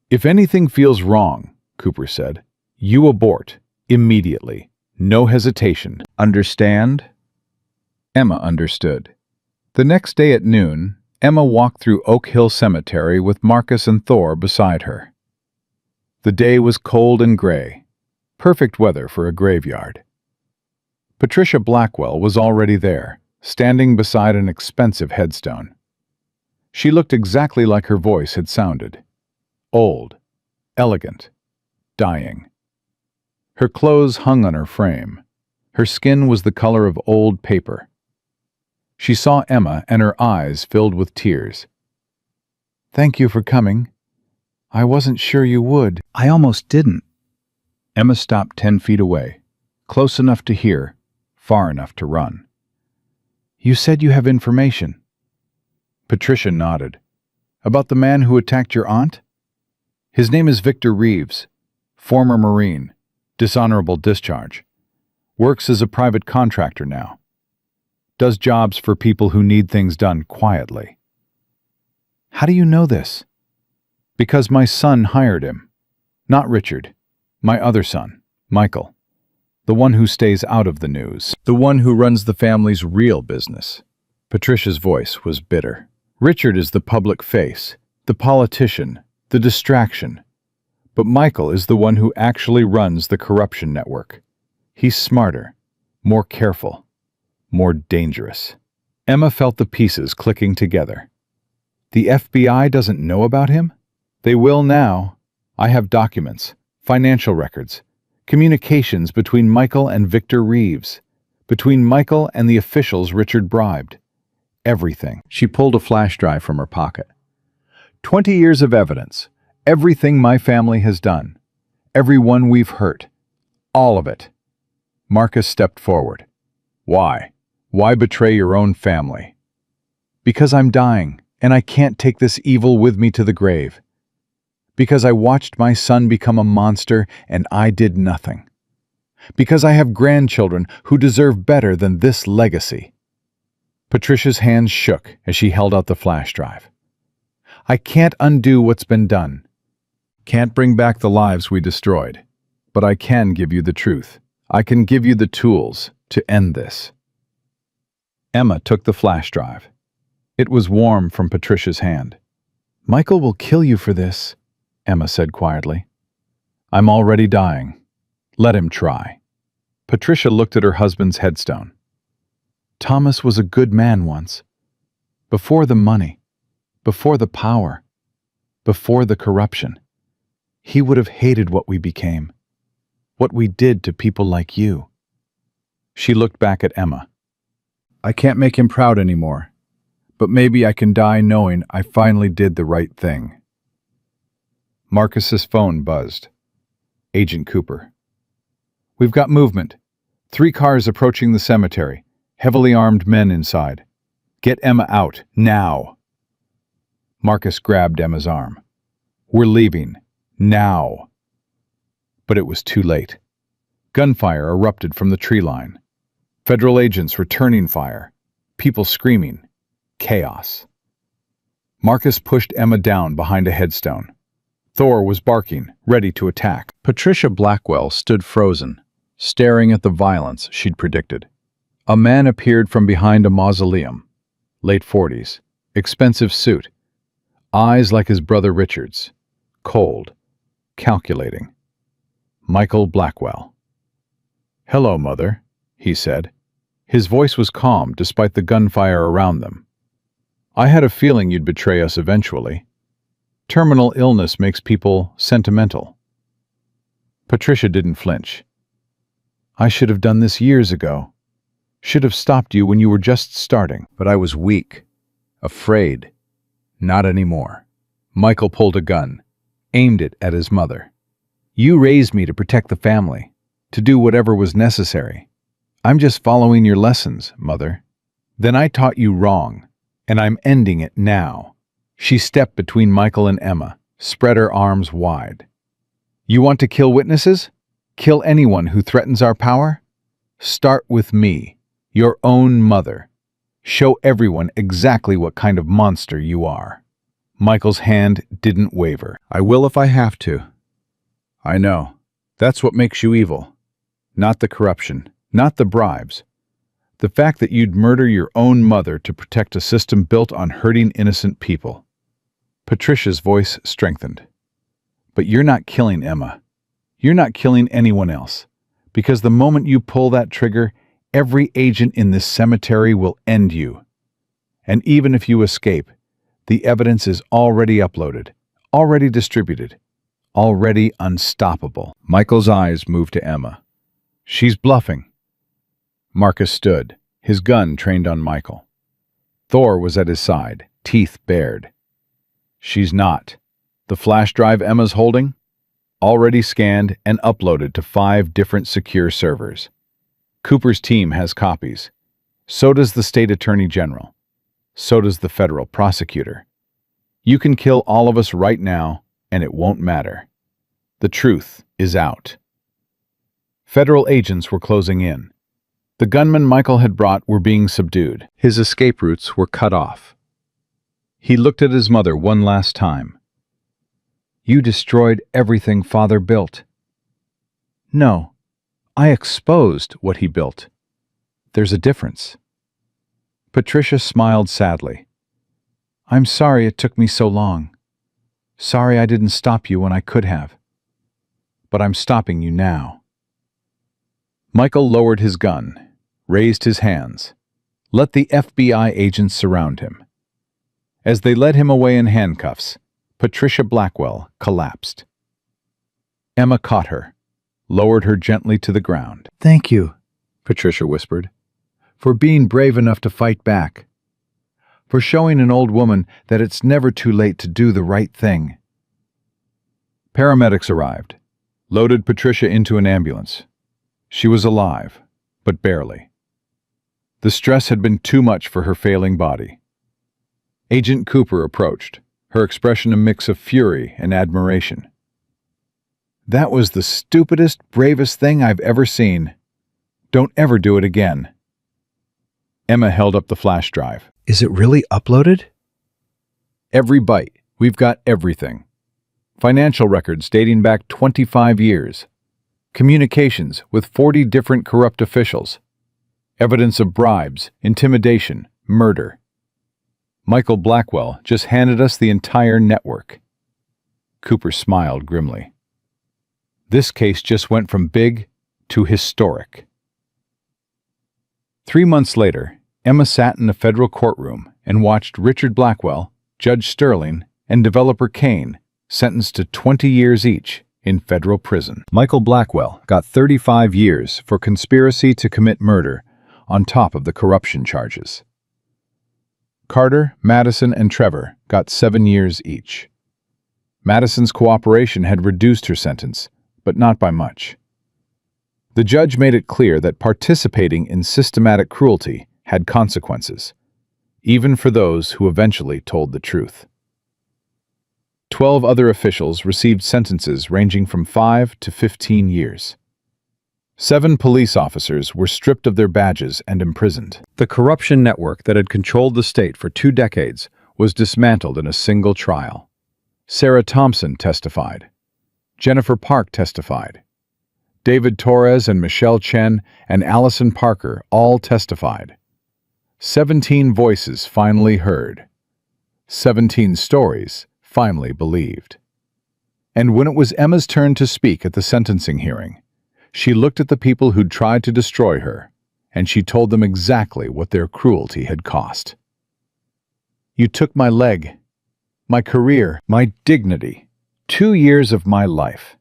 "If anything feels wrong," Cooper said, "you abort, immediately, no hesitation. Understand?" Emma understood. The next day at noon, Emma walked through Oak Hill Cemetery with Marcus and Thor beside her. The day was cold and gray, perfect weather for a graveyard. Patricia Blackwell was already there, standing beside an expensive headstone. She looked exactly like her voice had sounded. Old, elegant, dying. Her clothes hung on her frame. Her skin was the color of old paper. She saw Emma and her eyes filled with tears. "Thank you for coming. I wasn't sure you would." I almost didn't. Emma stopped 10 feet away, close enough to hear, far enough to run. "You said you have information." Patricia nodded. "About the man who attacked your aunt?" "His name is Victor Reeves, former Marine, dishonorable discharge. Works as a private contractor now. Does jobs for people who need things done quietly." "How do you know this?" "Because my son hired him. Not Richard. My other son, Michael. The one who stays out of the news. The one who runs the family's real business." Patricia's voice was bitter. "Richard is the public face, the politician, the distraction. But Michael is the one who actually runs the corruption network. He's smarter, more careful, more dangerous." Emma felt the pieces clicking together. "The FBI doesn't know about him? They will now. I have documents, financial records, communications between Michael and Victor Reeves, between Michael and the officials Richard bribed. Everything." She pulled a flash drive from her pocket. 20 years of evidence. Everything my family has done. Everyone we've hurt. All of it. Marcus stepped forward. "Why? Why betray your own family?" "Because I'm dying, and I can't take this evil with me to the grave. Because I watched my son become a monster, and I did nothing. Because I have grandchildren who deserve better than this legacy." Patricia's hands shook as she held out the flash drive. "I can't undo what's been done. Can't bring back the lives we destroyed. But I can give you the truth. I can give you the tools to end this." Emma took the flash drive. It was warm from Patricia's hand. "Michael will kill you for this," Emma said quietly. "I'm already dying. Let him try." Patricia looked at her husband's headstone. "Thomas was a good man once. Before the money, before the power, before the corruption. He would have hated what we became, what we did to people like you." She looked back at Emma. "I can't make him proud anymore, but maybe I can die knowing I finally did the right thing." Marcus's phone buzzed. Agent Cooper. "We've got movement. 3 cars approaching the cemetery. Heavily armed men inside. Get Emma out, now." Marcus grabbed Emma's arm. "We're leaving. Now." But it was too late. Gunfire erupted from the tree line. Federal agents returning fire. People screaming. Chaos. Marcus pushed Emma down behind a headstone. Thor was barking, ready to attack. Patricia Blackwell stood frozen, staring at the violence she'd predicted. A man appeared from behind a mausoleum. Late 40s, expensive suit. Eyes like his brother Richard's. Cold. Calculating. Michael Blackwell. "Hello, Mother," he said. His voice was calm despite the gunfire around them. "I had a feeling you'd betray us eventually. Terminal illness makes people sentimental." Patricia didn't flinch. "I should have done this years ago. Should have stopped you when you were just starting. But I was weak. Afraid. Not anymore." Michael pulled a gun, aimed it at his mother. "You raised me to protect the family, to do whatever was necessary. I'm just following your lessons, Mother. Then I taught you wrong. And I'm ending it now. She stepped between Michael and Emma, spread her arms wide. You want to kill witnesses? Kill anyone who threatens our power? Start with me, your own mother. Show everyone exactly what kind of monster you are. Michael's hand didn't waver. I will if I have to. I know. That's what makes you evil. Not the corruption, not the bribes. The fact that you'd murder your own mother to protect a system built on hurting innocent people. Patricia's voice strengthened. But you're not killing Emma. You're not killing anyone else. Because the moment you pull that trigger, every agent in this cemetery will end you. And even if you escape, the evidence is already uploaded, already distributed, already unstoppable. Michael's eyes moved to Emma. She's bluffing. Marcus stood, his gun trained on Michael. Thor was at his side, teeth bared. She's not. The flash drive Emma's holding? Already scanned and uploaded to 5 different secure servers. Cooper's team has copies. So does the state attorney general. So does the federal prosecutor. You can kill all of us right now, and it won't matter. The truth is out. Federal agents were closing in. The gunmen Michael had brought were being subdued. His escape routes were cut off. He looked at his mother one last time. You destroyed everything Father built. No, I exposed what he built. There's a difference. Patricia smiled sadly. I'm sorry it took me so long. Sorry I didn't stop you when I could have. But I'm stopping you now. Michael lowered his gun, raised his hands. Let the FBI agents surround him. As they led him away in handcuffs, Patricia Blackwell collapsed. Emma caught her, lowered her gently to the ground. Thank you, Patricia whispered, for being brave enough to fight back. For showing an old woman that it's never too late to do the right thing. Paramedics arrived, loaded Patricia into an ambulance. She was alive, but barely. The stress had been too much for her failing body. Agent Cooper approached, her expression a mix of fury and admiration. That was the stupidest, bravest thing I've ever seen. Don't ever do it again. Emma held up the flash drive. Is it really uploaded? Every byte. We've got everything. Financial records dating back 25 years. Communications with 40 different corrupt officials. Evidence of bribes, intimidation, murder. Michael Blackwell just handed us the entire network. Cooper smiled grimly. This case just went from big to historic. 3 months later, Emma sat in a federal courtroom and watched Richard Blackwell, Judge Sterling, and developer Kane sentenced to 20 years each in federal prison. Michael Blackwell got 35 years for conspiracy to commit murder on top of the corruption charges. Carter, Madison, and Trevor got 7 years each. Madison's cooperation had reduced her sentence, but not by much. The judge made it clear that participating in systematic cruelty had consequences, even for those who eventually told the truth. 12 other officials received sentences ranging from 5 to 15 years. 7 police officers were stripped of their badges and imprisoned. The corruption network that had controlled the state for 2 decades was dismantled in a single trial. Sarah Thompson testified. Jennifer Park testified. David Torres and Michelle Chen and Allison Parker all testified. 17 voices finally heard. 17 stories finally believed. And when it was Emma's turn to speak at the sentencing hearing, she looked at the people who'd tried to destroy her, and she told them exactly what their cruelty had cost. You took my leg, my career, my dignity, 2 years of my life.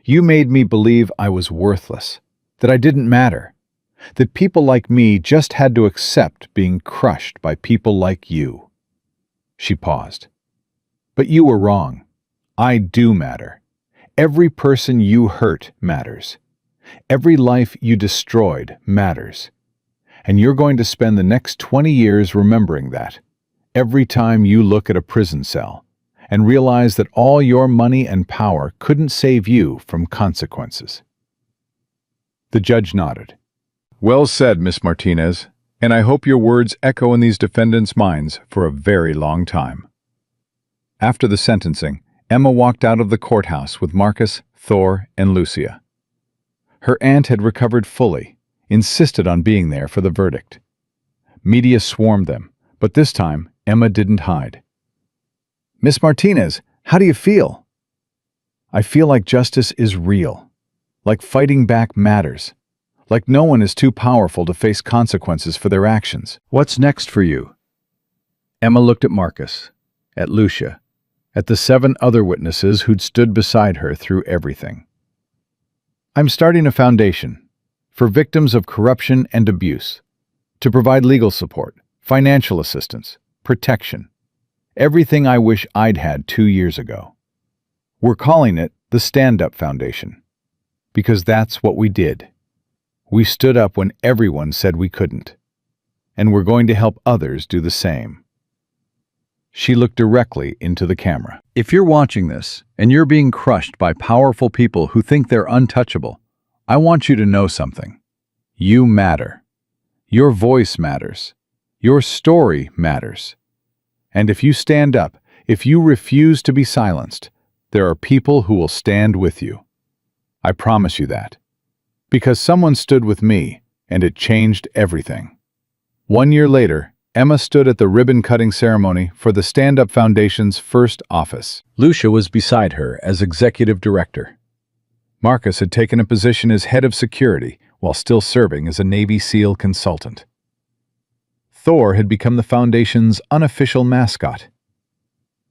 You made me believe I was worthless, that I didn't matter, that people like me just had to accept being crushed by people like you. She paused. But you were wrong. I do matter. Every person you hurt matters. Every life you destroyed matters. And you're going to spend the next 20 years remembering that. every time you look at a prison cell and realize that all your money and power couldn't save you from consequences. The judge nodded. Well said, Miss Martinez, and I hope your words echo in these defendants' minds for a very long time. After the sentencing, Emma walked out of the courthouse with Marcus, Thor, and Lucia. Her aunt had recovered fully, insisted on being there for the verdict. Media swarmed them, but this time Emma didn't hide. Miss Martinez, how do you feel? I feel like justice is real, like fighting back matters, like no one is too powerful to face consequences for their actions. What's next for you? Emma looked at Marcus, at Lucia, at the 7 other witnesses who'd stood beside her through everything. I'm starting a foundation for victims of corruption and abuse, to provide legal support, financial assistance, protection, everything I wish I'd had 2 years ago. We're calling it the Stand Up Foundation, because that's what we did. We stood up when everyone said we couldn't, and we're going to help others do the same. She looked directly into the camera. If you're watching this, and you're being crushed by powerful people who think they're untouchable, I want you to know something. You matter. Your voice matters. Your story matters. And if you stand up, if you refuse to be silenced, there are people who will stand with you. I promise you that. Because someone stood with me, and it changed everything. 1 year later, Emma stood at the ribbon-cutting ceremony for the Stand Up Foundation's first office. Lucia was beside her as executive director. Marcus had taken a position as head of security while still serving as a Navy SEAL consultant. Thor had become the foundation's unofficial mascot.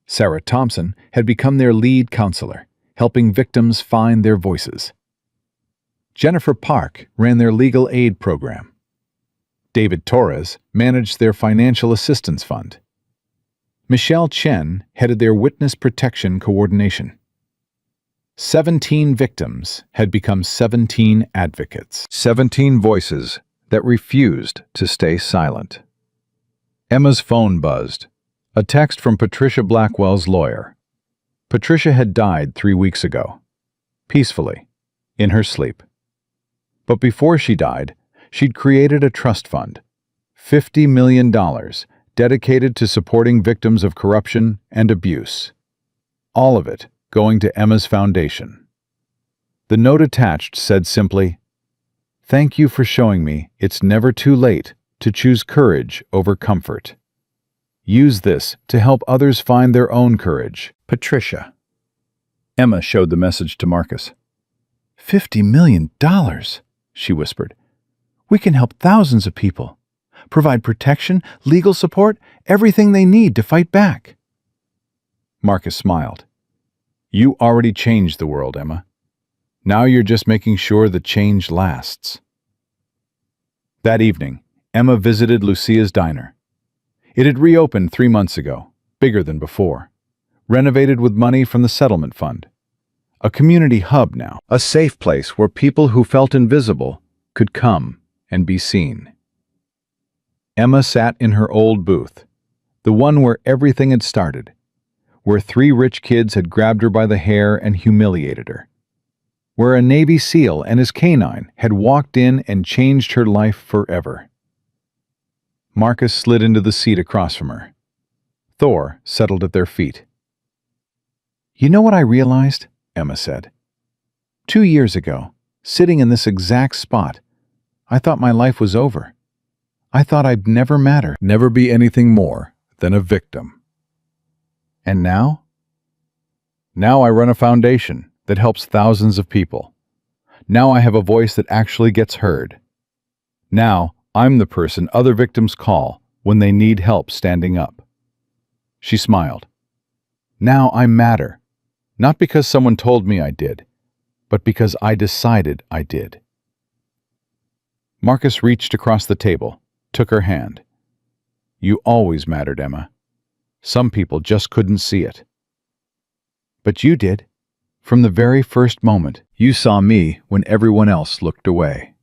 Sarah Thompson had become their lead counselor, helping victims find their voices. Jennifer Park ran their legal aid program. David Torres managed their financial assistance fund. Michelle Chen headed their witness protection coordination. 17 victims had become 17 advocates. 17 voices that refused to stay silent. Emma's phone buzzed. A text from Patricia Blackwell's lawyer. Patricia had died 3 weeks ago. Peacefully. In her sleep. But before she died, she'd created a trust fund, $50 million, dedicated to supporting victims of corruption and abuse. All of it going to Emma's foundation. The note attached said simply, "Thank you for showing me it's never too late to choose courage over comfort. Use this to help others find their own courage. Patricia." Emma showed the message to Marcus. $50 million, she whispered. We can help thousands of people. Provide protection, legal support, everything they need to fight back. Marcus smiled. You already changed the world, Emma. Now you're just making sure the change lasts. That evening, Emma visited Lucia's diner. It had reopened 3 months ago, bigger than before, renovated with money from the settlement fund. A community hub now, a safe place where people who felt invisible could come and be seen. Emma sat in her old booth, the one where everything had started, where 3 rich kids had grabbed her by the hair and humiliated her, where a Navy SEAL and his canine had walked in and changed her life forever. Marcus slid into the seat across from her. Thor settled at their feet. You know what I realized? Emma said. 2 years ago, sitting in this exact spot, I thought my life was over. I thought I'd never matter, never be anything more than a victim. And now? Now I run a foundation that helps thousands of people. Now I have a voice that actually gets heard. Now I'm the person other victims call when they need help standing up. She smiled. Now I matter, not because someone told me I did, but because I decided I did. Marcus reached across the table, took her hand. You always mattered, Emma. Some people just couldn't see it. But you did. From the very first moment, you saw me when everyone else looked away.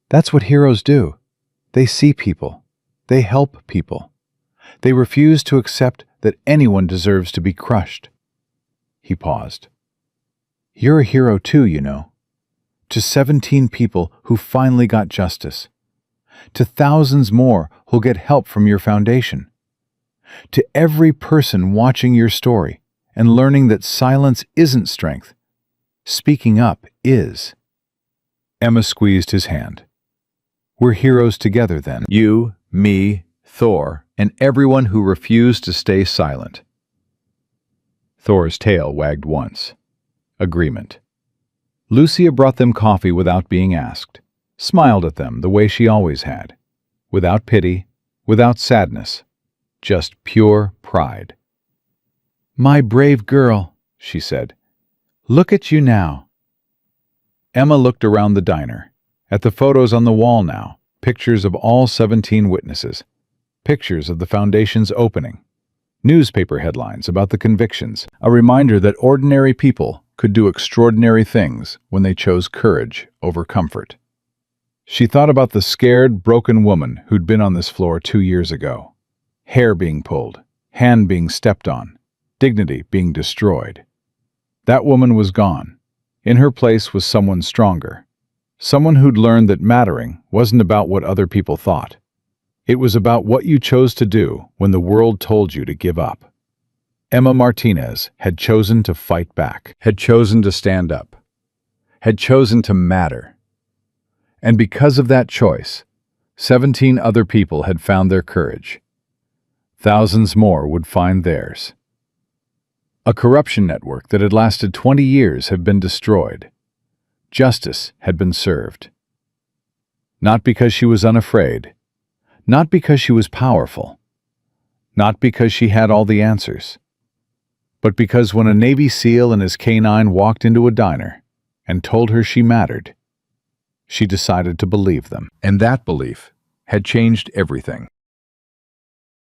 That's what heroes do. They see people. They help people. They refuse to accept that anyone deserves to be crushed. He paused. You're a hero too, you know. To 17 people who finally got justice. To thousands more who'll get help from your foundation. To every person watching your story and learning that silence isn't strength. Speaking up is. Emma squeezed his hand. We're heroes together then. You, me, Thor, and everyone who refused to stay silent. Thor's tail wagged once. Agreement. Lucia brought them coffee without being asked, smiled at them the way she always had, without pity, without sadness, just pure pride. My brave girl, she said. Look at you now. Emma looked around the diner, at the photos on the wall now, pictures of all 17 witnesses, pictures of the foundation's opening, newspaper headlines about the convictions, a reminder that ordinary people could do extraordinary things when they chose courage over comfort. She thought about the scared, broken woman who'd been on this floor 2 years ago. Hair being pulled, hand being stepped on, dignity being destroyed. That woman was gone. In her place was someone stronger. Someone who'd learned that mattering wasn't about what other people thought. It was about what you chose to do when the world told you to give up. Emma Martinez had chosen to fight back, had chosen to stand up, had chosen to matter. And because of that choice, 17 other people had found their courage. Thousands more would find theirs. A corruption network that had lasted 20 years had been destroyed. Justice had been served. Not because she was unafraid, not because she was powerful, not because she had all the answers, but because when a Navy SEAL and his K-9 walked into a diner and told her she mattered, she decided to believe them. And that belief had changed everything.